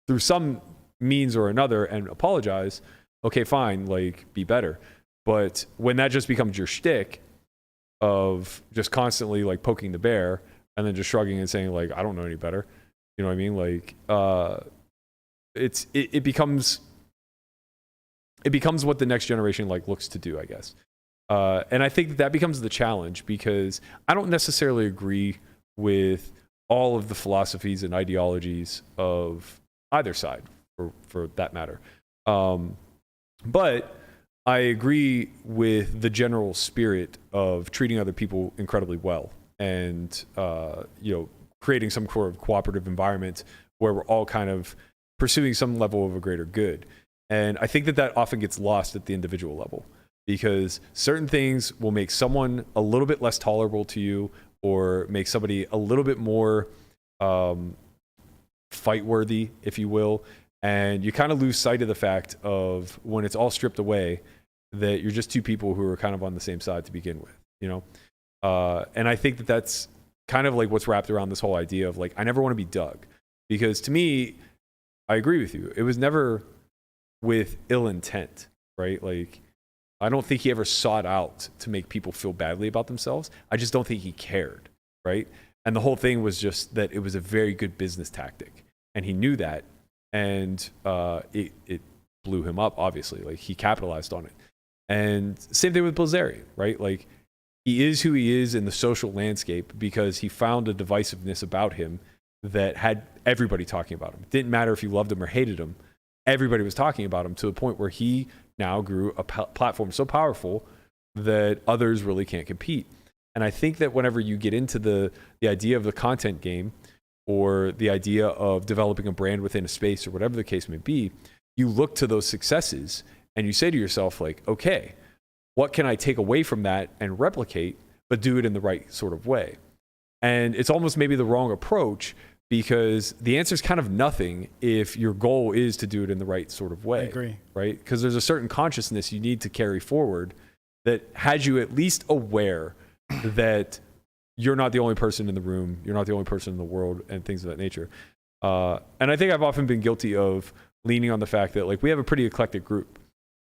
through some means or another and apologize, okay, fine, like, be better. But when that just becomes your shtick of just constantly like poking the bear and then just shrugging and saying like, I don't know any better. You know what I mean? Like, it becomes what the next generation like looks to do, I guess. And I think that becomes the challenge, because I don't necessarily agree with all of the philosophies and ideologies of either side, for that matter. But I agree with the general spirit of treating other people incredibly well, and creating some sort of cooperative environment where we're all kind of pursuing some level of a greater good. And I think that often gets lost at the individual level, because certain things will make someone a little bit less tolerable to you, or make somebody a little bit more fight worthy, if you will. And you kind of lose sight of the fact of, when it's all stripped away, that you're just two people who are kind of on the same side to begin with, you know? And I think that that's kind of like what's wrapped around this whole idea of like, I never want to be Doug, because to me, I agree with you. It was never with ill intent, right? Like, I don't think he ever sought out to make people feel badly about themselves. I just don't think he cared, right? And the whole thing was just that it was a very good business tactic, and he knew that, and it blew him up, obviously. Like, he capitalized on it. And same thing with Blazeri, right? Like, he is who he is in the social landscape because he found a divisiveness about him that had everybody talking about him. It didn't matter if you loved him or hated him. Everybody was talking about him, to the point where he now grew a platform so powerful that others really can't compete. And I think that whenever you get into the idea of the content game, or the idea of developing a brand within a space, or whatever the case may be, you look to those successes and you say to yourself, like, okay, what can I take away from that and replicate, but do it in the right sort of way? And it's almost maybe the wrong approach, because the answer is kind of nothing if your goal is to do it in the right sort of way. I agree. Right? Because there's a certain consciousness you need to carry forward that has you at least aware that you're not the only person in the room, you're not the only person in the world, and things of that nature. And I think I've often been guilty of leaning on the fact that, like, we have a pretty eclectic group.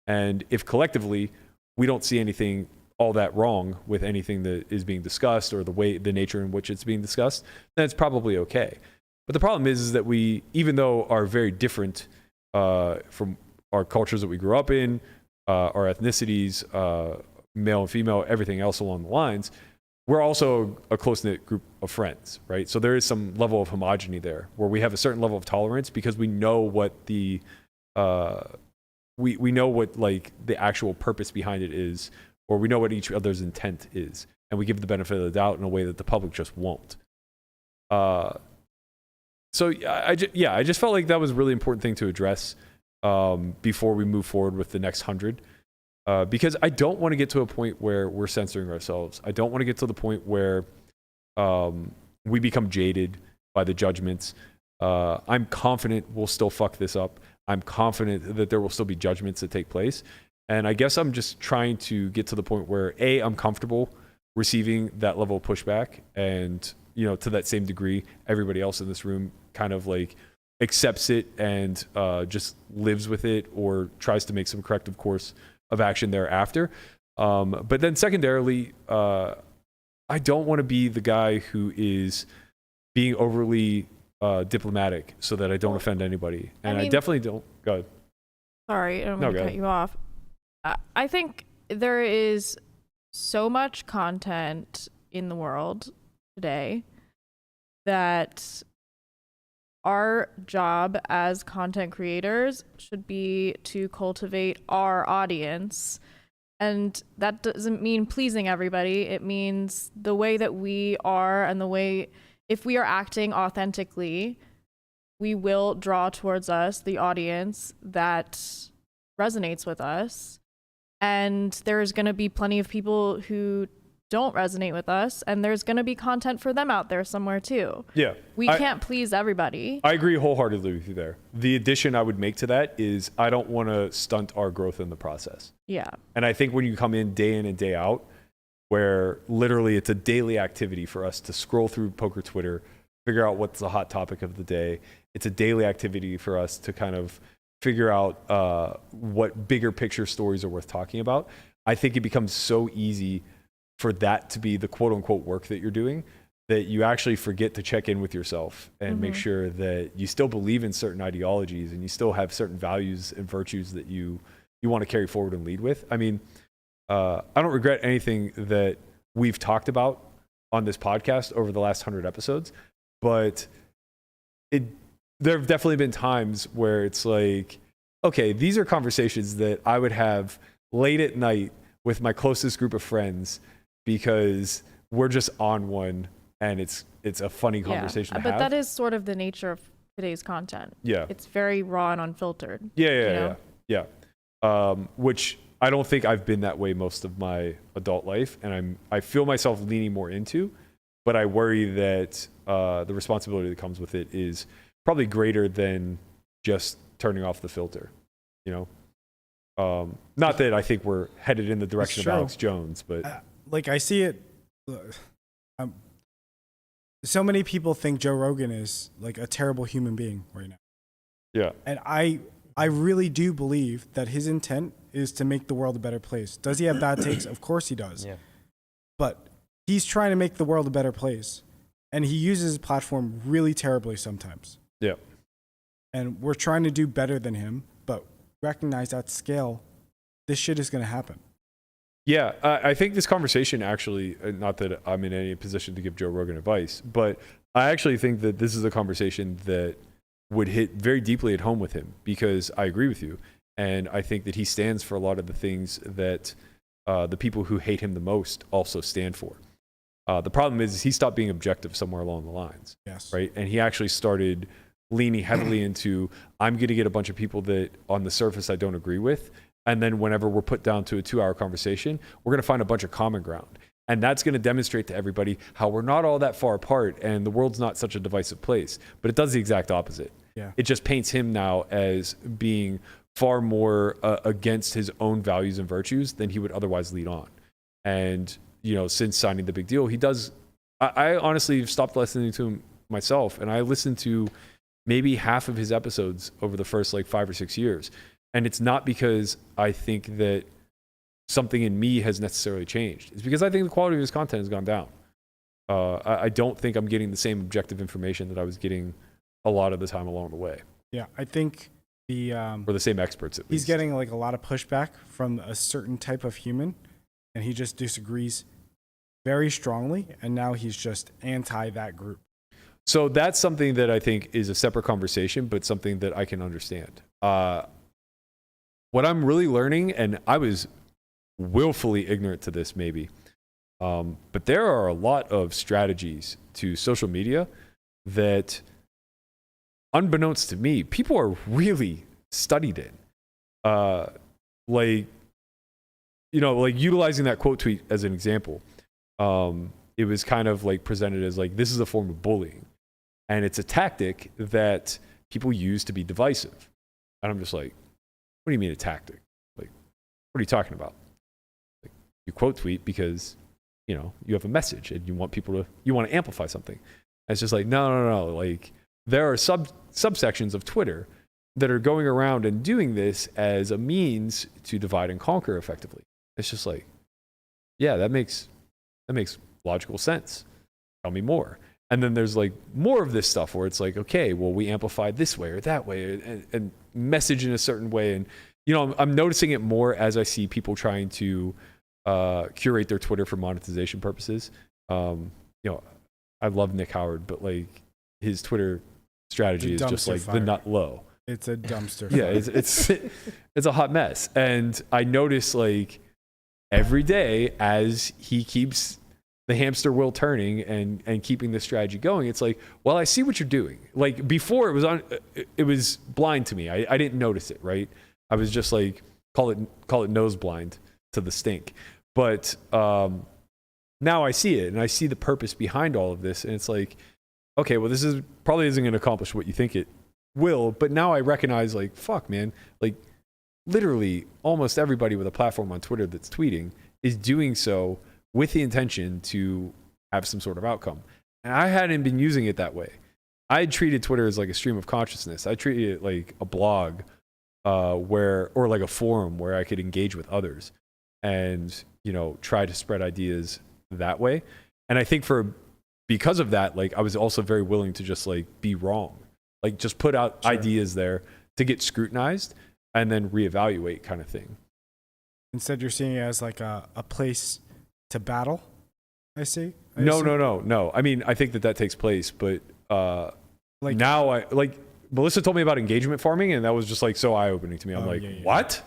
And if collectively we don't see anything all that wrong with anything that is being discussed, or the nature in which it's being discussed, then it's probably okay. But the problem is that we, even though are very different from our cultures that we grew up in, our ethnicities, male and female, everything else along the lines, we're also a close-knit group of friends, right? So there is some level of homogeny there, where we have a certain level of tolerance, because we know what we know what, like, the actual purpose behind it is, or we know what each other's intent is, and we give the benefit of the doubt in a way that the public just won't. So I just felt like that was a really important thing to address before we move forward with the next 100, because I don't want to get to a point where we're censoring ourselves. I don't want to get to the point where we become jaded by the judgments. I'm confident we'll still fuck this up. I'm confident that there will still be judgments that take place. And I guess I'm just trying to get to the point where, A, I'm comfortable receiving that level of pushback, and, you know, to that same degree, everybody else in this room kind of like accepts it and just lives with it, or tries to make some corrective course of action thereafter. But then secondarily, I don't want to be the guy who is being overly diplomatic so that I don't offend anybody. And I definitely don't. Go ahead. Sorry, I don't mean to cut you off. I think there is so much content in the world today that our job as content creators should be to cultivate our audience. And that doesn't mean pleasing everybody. It means the way that we are, and the way, if we are acting authentically, we will draw towards us the audience that resonates with us. And there's going to be plenty of people who don't resonate with us, and there's going to be content for them out there somewhere too. Yeah. We can't please everybody. I agree wholeheartedly with you there. The addition I would make to that is, I don't want to stunt our growth in the process. Yeah. And I think when you come in and day out, where literally it's a daily activity for us to scroll through poker Twitter, figure out what's the hot topic of the day. It's a daily activity for us to kind of figure out what bigger picture stories are worth talking about. I think it becomes so easy for that to be the quote unquote work that you're doing, that you actually forget to check in with yourself and make sure that you still believe in certain ideologies and you still have certain values and virtues that you want to carry forward and lead with. I mean, I don't regret anything that we've talked about on this podcast over the last 100 episodes, but there have definitely been times where it's like, okay, these are conversations that I would have late at night with my closest group of friends because we're just on one and it's a funny conversation to have. But that is sort of the nature of today's content. Yeah. It's very raw and unfiltered. Yeah. Which I don't think I've been that way most of my adult life, and I feel myself leaning more into, but I worry that the responsibility that comes with it is probably greater than just turning off the filter, not that I think we're headed in the direction of Alex Jones, but like I see it. So many people think Joe Rogan is like a terrible human being right now. Yeah. And I really do believe that his intent is to make the world a better place. Does he have bad takes? Of course he does. Yeah. But he's trying to make the world a better place. And he uses his platform really terribly sometimes. Yeah. And we're trying to do better than him, but recognize at scale, this shit is going to happen. Yeah, I think this conversation actually, not that I'm in any position to give Joe Rogan advice, but I actually think that this is a conversation that would hit very deeply at home with him because I agree with you. And I think that he stands for a lot of the things that the people who hate him the most also stand for. The problem is he stopped being objective somewhere along the lines. Yes. Right? And he actually started leaning heavily into, I'm going to get a bunch of people that on the surface I don't agree with. And then whenever we're put down to a 2-hour conversation, we're going to find a bunch of common ground. And that's going to demonstrate to everybody how we're not all that far apart and the world's not such a divisive place. But it does the exact opposite. Yeah. It just paints him now as being far more against his own values and virtues than he would otherwise lead on. And, since signing the big deal, he does. I honestly stopped listening to him myself. And I listened to maybe half of his episodes over the first 5 or 6 years. And it's not because I think that something in me has necessarily changed. It's because I think the quality of his content has gone down. I don't think I'm getting the same objective information that I was getting a lot of the time along the way. Yeah, I think or the same experts at least. He's getting a lot of pushback from a certain type of human, and he just disagrees very strongly, and now he's just anti that group. So that's something that I think is a separate conversation, but something that I can understand. What I'm really learning, and I was willfully ignorant to this maybe, but there are a lot of strategies to social media that, unbeknownst to me, people are really studied in. Utilizing that quote tweet as an example, it was kind of presented as this is a form of bullying. And it's a tactic that people use to be divisive. And I'm just like, what do you mean a tactic? What are you talking about? You quote tweet because, you have a message and you want to amplify something. And it's just no. There are subsections of Twitter that are going around and doing this as a means to divide and conquer effectively. It's just yeah, that makes logical sense. Tell me more. And then there's more of this stuff where it's okay, well, we amplify this way or that way and message in a certain way. And, I'm noticing it more as I see people trying to curate their Twitter for monetization purposes. I love Nick Howard, but his Twitter strategy is just the nut low. It's a dumpster Yeah, fire. it's a hot mess. And I notice every day as he keeps the hamster wheel turning and keeping the strategy going, it's well, I see what you're doing. Before it was blind to me. I didn't notice it, right? I was just call it nose blind to the stink. But now I see it and I see the purpose behind all of this. And it's okay, well, this probably isn't going to accomplish what you think it will. But now I recognize fuck, man, literally almost everybody with a platform on Twitter that's tweeting is doing so with the intention to have some sort of outcome. And I hadn't been using it that way. I treated Twitter as a stream of consciousness. I treated it like a blog or a forum where I could engage with others and, try to spread ideas that way. And I think for because of that, like I was also very willing to just like be wrong, like just put out ideas there to get scrutinized and then reevaluate kind of thing. Instead, you're seeing it as like a place to battle. I see. No. I mean, I think that takes place, but like now Melissa told me about engagement farming, and that was just like so eye-opening to me. I'm what?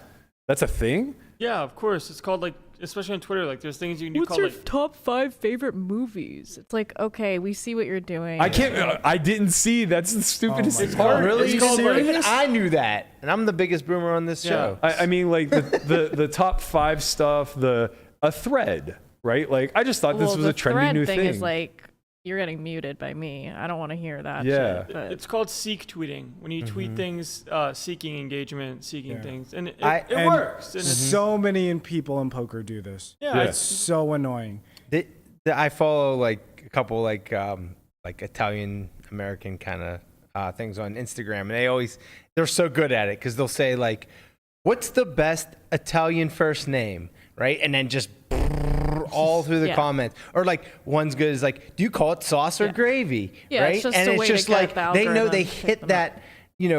That's a thing? Yeah, of course. It's called like, especially on Twitter, like there's things you can do What's called your like top 5 favorite movies? It's like, okay, we see what you're doing. I can't. I didn't see. That's the stupidest. It's hard. Really? It's called, Even I knew that, and I'm the biggest boomer on this show. I mean, like the top 5 stuff, a thread, right? Like I just thought this was a trendy new thing. Is like you're getting muted by me. I don't want to hear that. Yeah, shit, but. It's called seek tweeting. When you tweet things, seeking engagement, seeking things, and it works. And so many people in poker do this. Yeah, it's so annoying. I follow like a couple like Italian American kind of things on Instagram, and they're so good at it because they'll say like, "What's the best Italian first name?" Right, and then just all through the comments, or like one's good is like, "Do you call it sauce or gravy?" Yeah, right, it's just and a it's way just to get like the they know algorithm they to pick hit them that,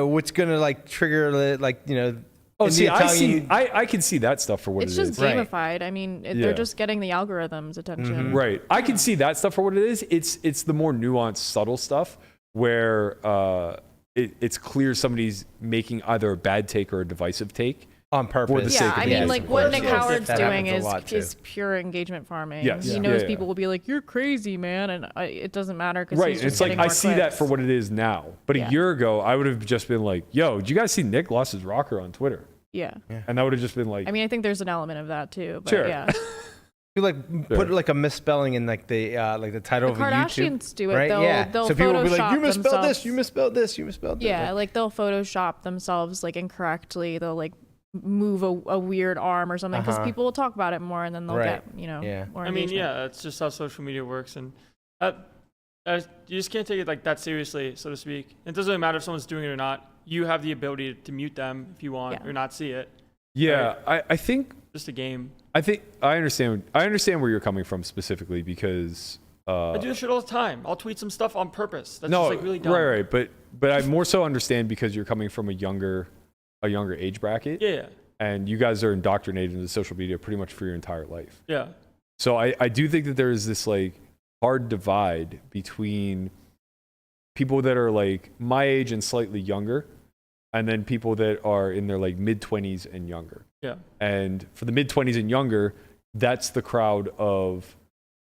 what's gonna like trigger like Oh, in see, the Italian, I can see that stuff for what It's it is. just gamified. I mean, they're just getting the algorithm's attention. Right. I can see that stuff for what it is. It's the more nuanced, subtle stuff where it's clear somebody's making either a bad take or a divisive take on purpose. For the sake of I mean, like what Nick Howard's doing is is pure engagement farming. Yes. He knows people will be like, "You're crazy, man," and it doesn't matter because right. It's like I see that for what it is now, but a year ago I would have just been like, "Yo, did you guys see Nick lost his rocker on Twitter?" Yeah. And that would have just been like. I mean, I think there's an element of that too. But Sure. Yeah. You like put like a misspelling in like the title The of a YouTube. Kardashians do it. Right? They'll so people will be like, Photoshop "You misspelled themselves. this. You misspelled this. You misspelled this." Yeah, like they'll Photoshop themselves like incorrectly. They'll like move a weird arm or something because people will talk about it more, and then they'll get more I mean, engagement. that's just how social media works, and you just can't take it like that seriously, so to speak. It doesn't really matter if someone's doing it or not. You have the ability to mute them if you want or not see it. Yeah, right? I think just a game. I think I understand where you're coming from specifically because I do this shit all the time. I'll tweet some stuff on purpose. That's just like really dumb. Right. But I more so understand because you're coming from a younger age bracket. Yeah. And you guys are indoctrinated into social media pretty much for your entire life. Yeah. So I do think that there is this like hard divide between people that are like my age and slightly younger, and then people that are in their like mid-20s and younger. Yeah. And for the mid-20s and younger, that's the crowd of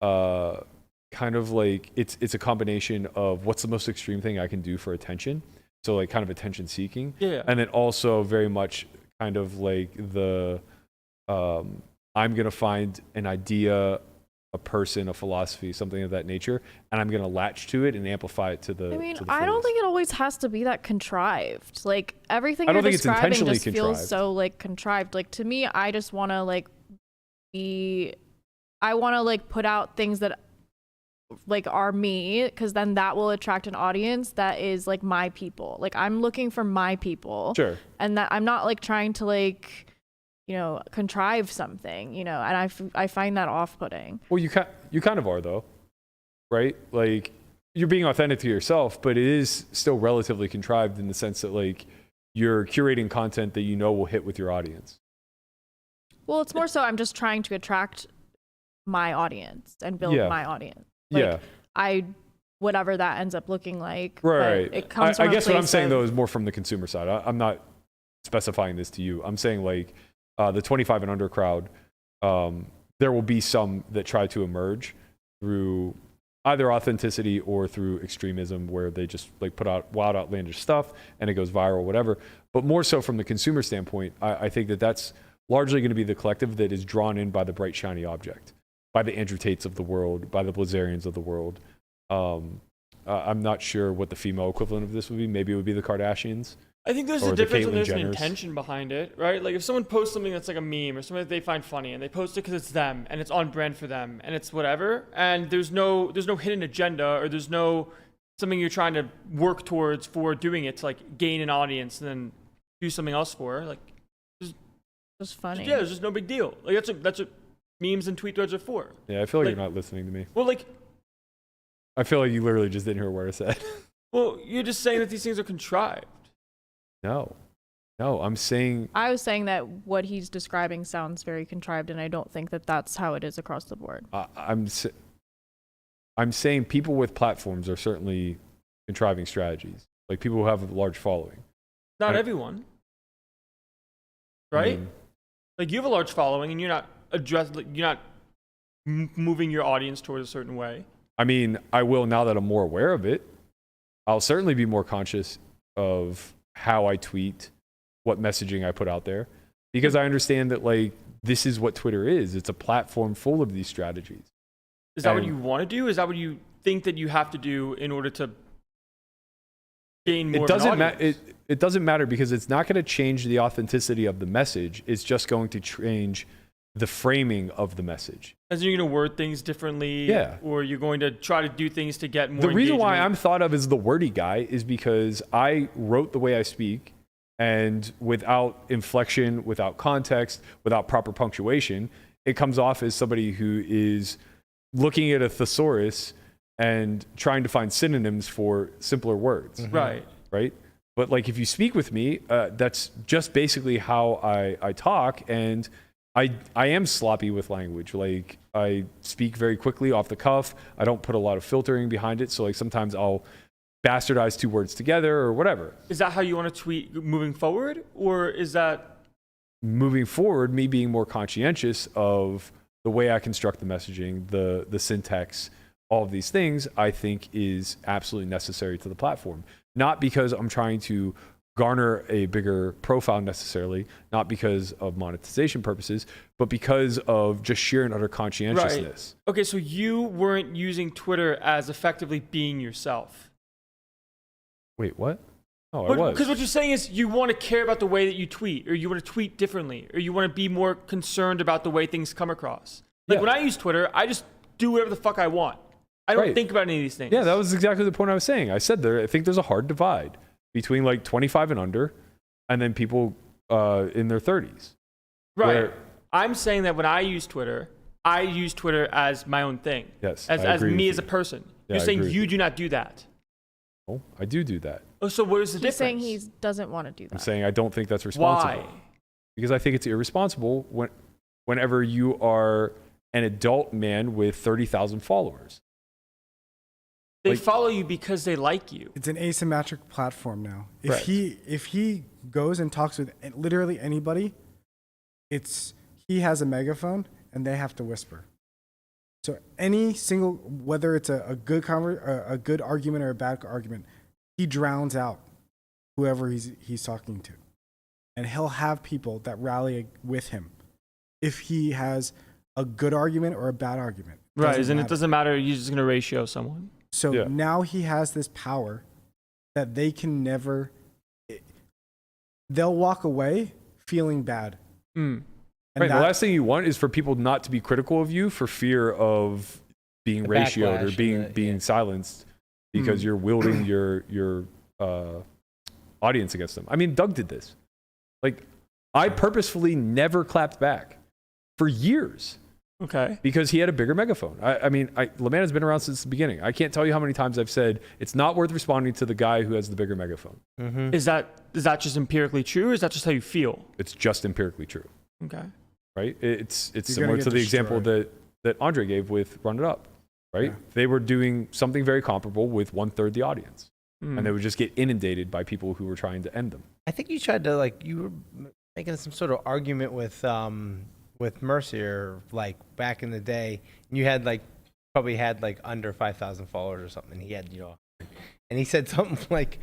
kind of like it's a combination of what's the most extreme thing I can do for attention. So like kind of attention seeking. Yeah. And then also very much kind of like the I'm going to find an idea, a person, a philosophy, something of that nature, and I'm going to latch to it and amplify it to the I mean, to the I don't fullest. think it always has to be that contrived. Like everything I you're don't think it's describing intentionally just feels contrived. so like contrived. Like to me, I just want to like I want to like put out things that like are me, because then that will attract an audience that is like my people. Like I'm looking for my people. Sure. And that I'm not like trying to like contrive something, and I find that off-putting. Well, you kind of are though, right? Like you're being authentic to yourself, but it is still relatively contrived in the sense that like you're curating content that will hit with your audience. Well, it's more so I'm just trying to attract my audience and build my audience. Like, whatever that ends up looking like. Right. It comes I from a guess what I'm place saying of- though is more from the consumer side. I'm not specifying this to you. I'm saying like the 25 and under crowd, there will be some that try to emerge through either authenticity or through extremism, where they just like put out wild, outlandish stuff and it goes viral, whatever. But more so from the consumer standpoint, I think that that's largely going to be the collective that is drawn in by the bright, shiny object, by the Andrew Tates of the world, by the Blazarians of the world. I'm not sure what the female equivalent of this would be. Maybe it would be the Kardashians. I think there's or a the difference when Caitlyn there's an Jenners. intention behind it, right? Like if someone posts something that's like a meme or something that they find funny and they post it because it's them and it's on brand for them and it's whatever, and there's no hidden agenda or there's no something you're trying to work towards for doing it to like gain an audience and then do something else for, like just funny. Yeah, there's just no big deal. Like that's what memes and tweet threads are for. Yeah, I feel like Like- you're not listening to me. Well, like I feel like you literally just didn't hear what I said. Well, you're just saying that these things are contrived. No, I'm saying I was saying that what he's describing sounds very contrived, and I don't think that that's how it is across the board. I'm saying people with platforms are certainly contriving strategies, like people who have a large following. Not everyone, right? Like you have a large following, and you're not moving your audience towards a certain way. I mean, I will now that I'm more aware of it. I'll certainly be more conscious of how I tweet, what messaging I put out there, because I understand that like this is what Twitter is. It's a platform full of these strategies. Is that what you want to do? Is that what you think that you have to do in order to gain more? It doesn't matter because it's not going to change the authenticity of the message. It's just going to change the framing of the message. As you're going to word things differently, yeah, or you're going to try to do things to get more. The reason why I'm thought of as the wordy guy is because I wrote the way I speak, and without inflection, without context, without proper punctuation, it comes off as somebody who is looking at a thesaurus and trying to find synonyms for simpler words. Right. But like if you speak with me, that's just basically how I talk, and I am sloppy with language. Like I speak very quickly off the cuff. I don't put a lot of filtering behind it. So like sometimes I'll bastardize two words together or whatever. Is that how you want to tweet moving forward? Or is that moving forward, me being more conscientious of the way I construct the messaging, the syntax, all of these things, I think is absolutely necessary to the platform. Not because I'm trying to garner a bigger profile necessarily, not because of monetization purposes, but because of just sheer and utter conscientiousness. Right. Okay, so you weren't using Twitter as effectively being yourself. Wait, what? Oh, I was. Because what you're saying is you want to care about the way that you tweet, or you want to tweet differently, or you want to be more concerned about the way things come across. Like when I use Twitter, I just do whatever the fuck I want. I don't think about any of these things. Yeah, that was exactly the point I was saying. I said I think there's a hard divide between like 25 and under, and then people in their 30s. Right. I'm saying that when I use Twitter as my own thing. Yes. As me as a person. Yeah, You're saying you do not do that. Oh, I do that. Oh, so where's the difference? He's saying he doesn't want to do that. I'm saying I don't think that's responsible. Why? Because I think it's irresponsible whenever you are an adult man with 30,000 followers. They follow you because they like you. It's an asymmetric platform now. If he goes and talks with literally anybody, he has a megaphone and they have to whisper. So any single, whether it's a good argument or a bad argument, he drowns out whoever he's talking to, and he'll have people that rally with him if he has a good argument or a bad argument. Right, and it doesn't matter. You're just going to ratio someone. So now he has this power that they can never. They'll walk away feeling bad. And the last thing you want is for people not to be critical of you for fear of being ratioed or being silenced because you're wielding your audience against them. I mean, Doug did this. Like, I purposefully never clapped back for years. Okay. Because he had a bigger megaphone. I mean, LeMan has been around since the beginning. I can't tell you how many times I've said it's not worth responding to the guy who has the bigger megaphone. Mm-hmm. Is that just empirically true, or is that just how you feel? It's just empirically true. Okay. Right? It's similar to the example that Andre gave with Run It Up. Right? Yeah. They were doing something very comparable with 1/3 the audience. And they would just get inundated by people who were trying to end them. I think you tried to you were making some sort of argument with Mercier back in the day. You had probably had under 5,000 followers or something. He had and he said something that's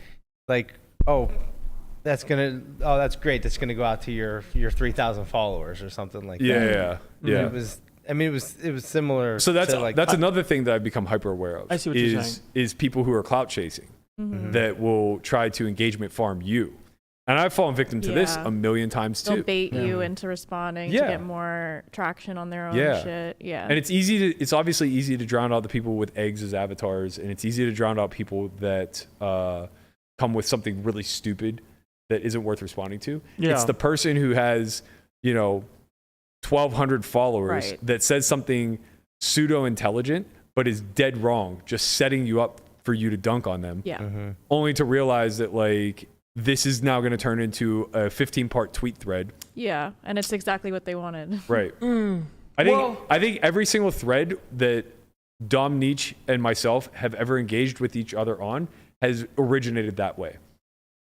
great. That's gonna go out to your 3,000 followers or something like that. Yeah. It was similar. So that's another thing that I've become hyper aware of. I see what you're saying. Is people who are clout chasing that will try to engagement farm you. And I've fallen victim to this a million times too. They'll bait you into responding to get more traction on their own shit. Yeah. And it's obviously easy to drown out the people with eggs as avatars, and it's easy to drown out people that come with something really stupid that isn't worth responding to. Yeah. It's the person who has, 1,200 followers that says something pseudo intelligent but is dead wrong, just setting you up for you to dunk on them. Yeah. Only to realize that like this is now going to turn into a 15-part tweet thread. Yeah, and it's exactly what they wanted. Right. I think every single thread that Dom, Nietzsche, and myself have ever engaged with each other on has originated that way,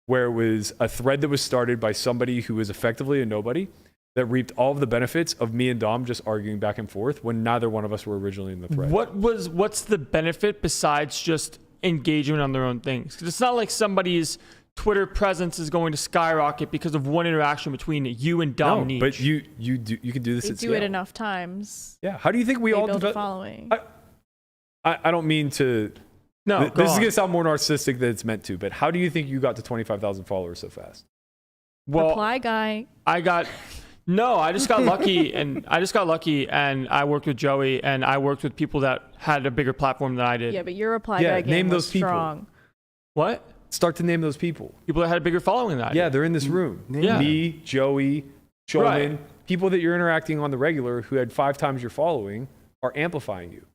where it was a thread that was started by somebody who was effectively a nobody that reaped all of the benefits of me and Dom just arguing back and forth when neither one of us were originally in the thread. What's the benefit besides just engagement on their own things? Because it's not like somebody's Twitter presence is going to skyrocket because of one interaction between you and Dom Nietzsche. But you can do this They at do it scale. enough times. Yeah. How do you think we They all build a develop? following. I don't mean to. No, this is gonna sound more narcissistic than it's meant to. But how do you think you got to 25,000 followers so fast? Well, Reply guy. I just got lucky, and I worked with Joey, and I worked with people that had a bigger platform than I did. Yeah, but your reply guy game name was those people. strong. What? Start to name those people. People that had a bigger following than I did. Yeah, they're in this room. Yeah. Me, Joey, Schulman, Right. people that you're interacting on the regular who had 5 times your following are amplifying you,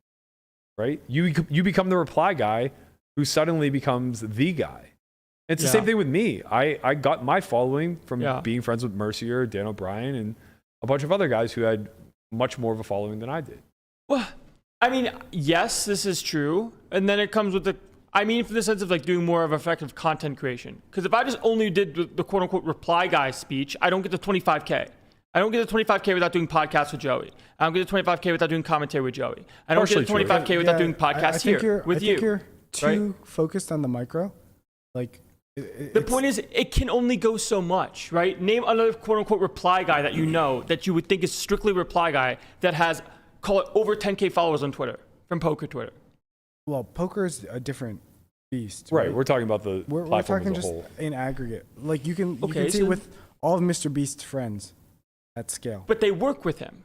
right? You become the reply guy who suddenly becomes the guy. It's the same thing with me. I got my following from being friends with Mercier, Dan O'Brien, and a bunch of other guys who had much more of a following than I did. Well, I mean, yes, this is true. And then it comes with for the sense of like doing more of effective content creation. Because if I just only did the quote unquote reply guy speech, I don't get the 25K. I don't get the 25K without doing podcasts with Joey. I don't get the 25K without doing commentary with Joey. I don't get the 25K without doing podcasts here with you. I think you're too focused on the micro. Like, the point is, it can only go so much, right? Name another quote unquote reply guy that you know that you would think is strictly reply guy that has, call it, over 10K followers on Twitter from poker Twitter. Well, poker is a different beast. Right. We're talking about the we're platform talking as a just whole. in aggregate. Like you can see so- with all of Mr. Beast's friends at scale. But they work with him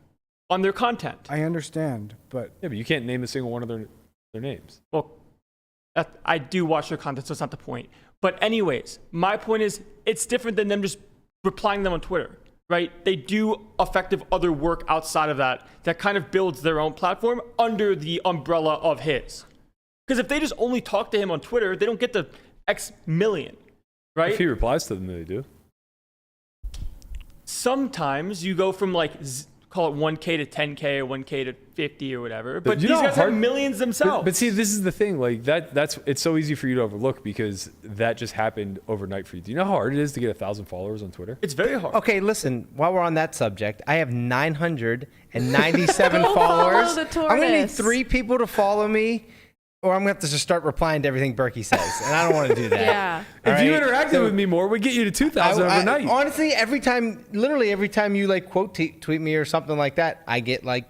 on their content. I understand, but Yeah, but you can't name a single one of their names. Well, I do watch their content, so it's not the point. But anyways, my point is, it's different than them just replying them on Twitter, right? They do effective other work outside of that kind of builds their own platform under the umbrella of his. Because if they just only talk to him on Twitter, they don't get the X million, right? If he replies to them, they do. Sometimes you go from like, call it 1K to 10K or 1K to 50 or whatever. But you these know guys how have millions themselves. But see, this is the thing. Like that's it's so easy for you to overlook because that just happened overnight for you. Do you know how hard it is to get 1,000 followers on Twitter? It's very hard. Okay, listen, while we're on that subject, I have 997 followers. the I'm gonna need tortoise. 3 people to follow me, or I'm gonna have to just start replying to everything Berkey says, and I don't want to do that. Yeah. If All you right? interacted So- with me more, we'd get you to 2,000 overnight. Honestly, literally every time you like quote tweet me or something like that, I get like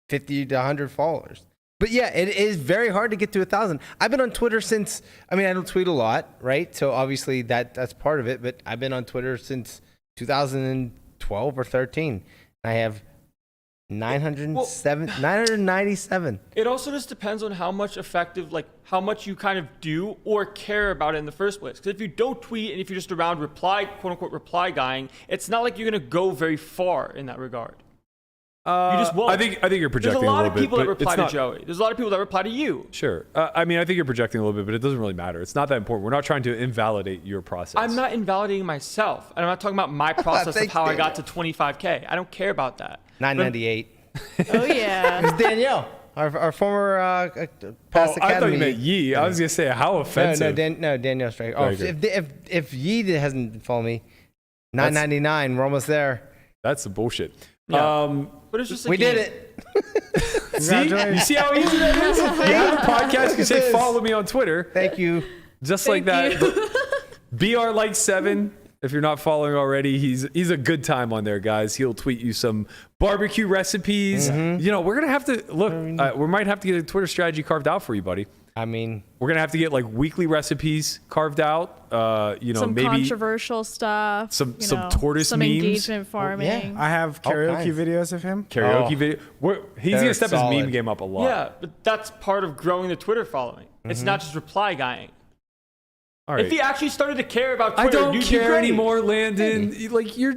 50 to 100 followers. But yeah, it is very hard to get to 1,000. I've been on Twitter since, I don't tweet a lot, right? So obviously that's part of it, but I've been on Twitter since 2012 or 13. I have 997. It also just depends on how much effective, like how much you kind of do or care about it in the first place. Because if you don't tweet and if you're just around quote unquote reply guying, it's not like you're gonna go very far in that regard. You just won't. I think you're projecting There's a lot little of people bit, that but reply it's to not- Joey. There's a lot of people that reply to you. Sure. I think you're projecting a little bit, but it doesn't really matter. It's not that important. We're not trying to invalidate your process. I'm not invalidating myself, and I'm not talking about my process of Thanks, how I Daniel. got to 25K. I don't care about that. 998. Oh yeah. It's Danielle, our former past I thought academy. you meant Yee. I was gonna say how offensive. No, Danielle Strike. Oh, Very if Yee hasn't followed me, 999. We're almost there. That's the bullshit. Yeah. But it's just We like, did it. See? You see how easy that is? You have a podcast. You say It is. follow me on Twitter. Thank you. Just like that. BR like 7. If you're not following already, he's a good time on there, guys. He'll tweet you some barbecue recipes. We're gonna have to look. We might have to get a Twitter strategy carved out for you, buddy. We're gonna have to get like weekly recipes carved out. Some maybe controversial stuff. some tortoise some memes. engagement farming. I have karaoke videos of him. Karaoke video. He's They're gonna step solid. his meme game up a lot. Yeah, but that's part of growing the Twitter following. It's not just reply guying. All right. If he actually started to care about I Twitter, don't you'd be care great. anymore, Landon. Like you're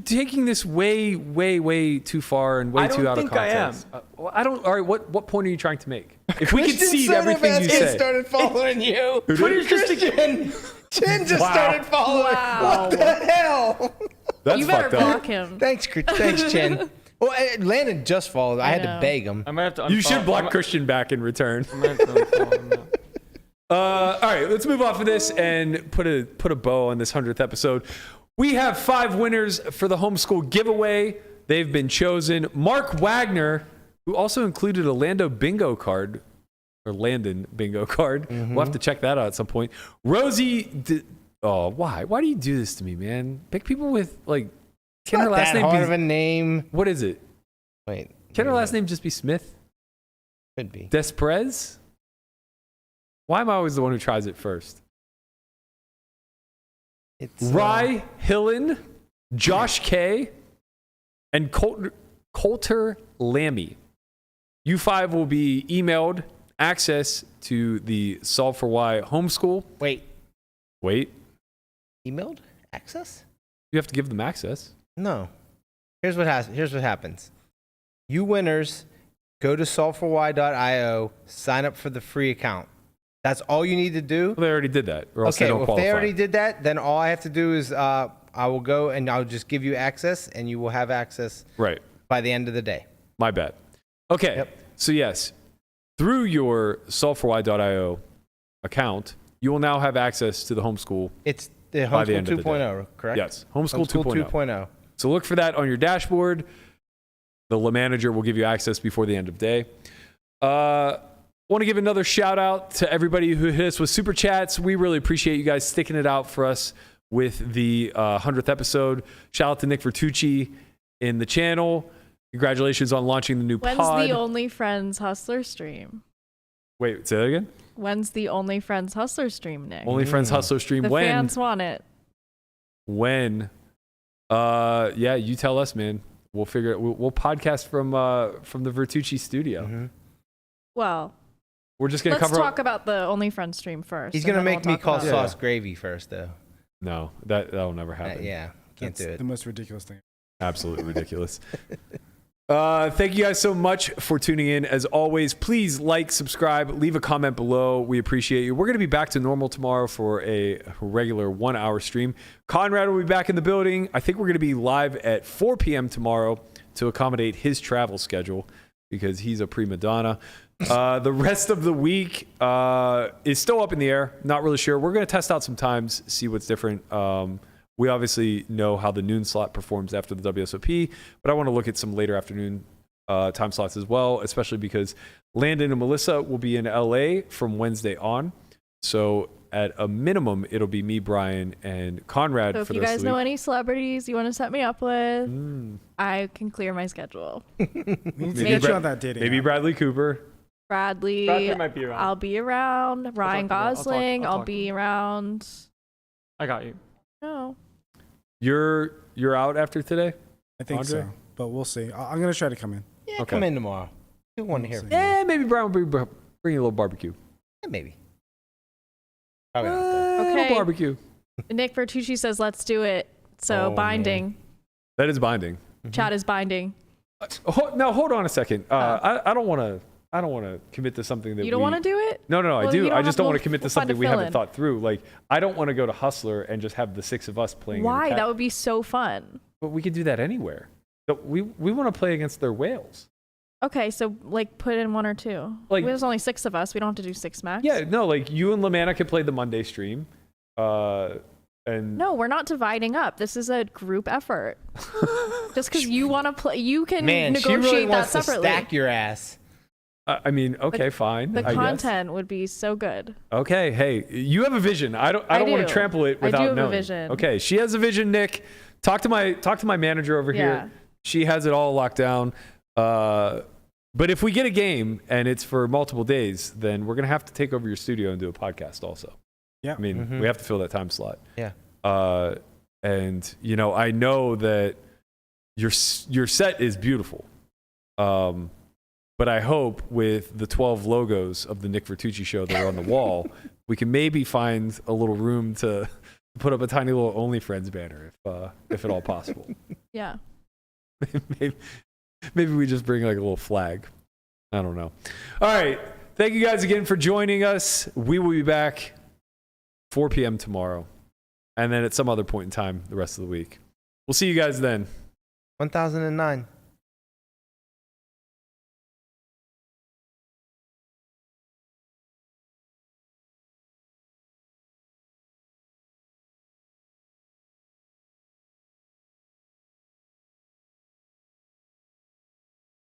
taking this way too far and way I too don't out of think I context. am. Well, I don't. All right, what point are you trying to make? If we Christian concede everything you say, started following you. Twitter's just a Christian, Chin just Wow. started following. Wow. What the hell? that's You better fucked up. block him. Thanks, Chin. Well, Landon just followed. I had know. to beg him. I might have to. You should unfollow- block Christian back in return. I might have to unfollow him now. All right, let's move off of this and put a bow on this 100th episode. We have 5 winners for the homeschool giveaway. They've been chosen. Mark Wagner, who also included a Landon bingo card. We'll have to check that out at some point. Rosie, why? Why do you do this to me, man? Pick people with like. Can her last that name hard be? of a name. What is it? Wait. Can her last name just be Smith? Could be. Desprez? Why am I always the one who tries it first? It's Rye Hillen, Josh K, and Coulter Lammy. You 5 will be emailed access to the Solve for Why homeschool. Wait. Emailed access? You have to give them access. No. Here's what happens. You winners go to solveforwhy.io, sign up for the free account. That's all you need to do. Well, they already did that, or else they Okay, don't well, if qualify. they already did that, then all I have to do is I will go and I'll just give you access, and you will have access Right. by the end of the day. My bad. Okay. Yep. So yes, through your solveforwhy.io account, you will now have access to the homeschool. It's the by the Homeschool end of the day. 2.0, correct? Yes, Homeschool 2.0. 2.0. So look for that on your dashboard. The La Manager will give you access before the end of the day. Want to give another shout out to everybody who hit us with super chats. We really appreciate you guys sticking it out for us with the 100th episode. Shout out to Nick Vertucci in the channel. Congratulations on launching the new When's pod. the Only Friends Hustler stream? Wait, say that again? When's the Only Friends Hustler stream, Nick? Only Friends Hustler stream. The when? fans want it. When? Yeah, you tell us, man. We'll figure it. We'll podcast from the Vertucci studio. Mm-hmm. Well, We're just gonna let's cover. talk about the Only Friends stream first. He's and going to then make we'll me talk call about it. sauce gravy first, though. No, that'll never happen. Yeah, can't That's do it. the most ridiculous thing. Absolutely ridiculous. Thank you guys so much for tuning in. As always, please like, subscribe, leave a comment below. We appreciate you. We're going to be back to normal tomorrow for a regular 1-hour stream. Conrad will be back in the building. I think we're going to be live at 4 p.m. tomorrow to accommodate his travel schedule because he's a prima donna. The rest of the week is still up in the air. Not really sure. We're going to test out some times, see what's different. We obviously know how the noon slot performs after the WSOP, but I want to look at some later afternoon time slots as well, especially because Landon and Melissa will be in LA from Wednesday on. So at a minimum, it'll be me, Brian, and Conrad So if for you this guys week. know any celebrities you want to set me up with, I can clear my schedule. We need to get you on that dating. Maybe app. Bradley Cooper. Bradley might be around. I'll be around. Ryan talk to them. Gosling, I'll I'll talk to be around. I got you. No. You're out after today? I think Andre? so, but we'll see. I'm gonna try to come in. Yeah, Okay. come in tomorrow. We want to hear from you. Yeah, maybe Brian will bring a little barbecue. Yeah, maybe. Probably not, though. A little Okay. barbecue. Nick Vertucci says let's do it. So Oh, binding. That is binding. Chat is binding. Now hold on a second. I don't want to commit to something that You don't want to do it? No, I Well, do. you I just don't want to we'll- commit to we'll find something a we haven't fill-in. thought through. Like, I don't want to go to Hustler and just have the 6 of us playing. Why? In a That would be so fun. But we could do that anywhere. But we want to play against their whales. Okay, so like put in 1 or 2. Like- There's only 6 of us. We don't have to do 6 max. Yeah, no, like you and Lamanna could play the Monday stream. And No, we're not dividing up. This is a group effort. Just because you want to play, you can Man, she negotiate really that wants to separately. stack your ass. I mean, okay, fine. The I guess. content would be so good. Okay, hey, you have a vision. I don't want do. to trample it I without do have a knowing. vision. Okay, she has a vision, Nick. Talk to my manager over Yeah. here. She has it all locked down. But if we get a game and it's for multiple days, then we're gonna have to take over your studio and do a podcast also. Yeah. I mean, we have to fill that time slot. Yeah. And I know that your set is beautiful. But I hope with the 12 logos of the Nick Vertucci show that are on the wall, we can maybe find a little room to put up a tiny little OnlyFriends banner if at all possible. Yeah. Maybe we just bring like a little flag. I don't know. All right. Thank you guys again for joining us. We will be back 4 p.m. tomorrow. And then at some other point in time the rest of the week. We'll see you guys then. 1009.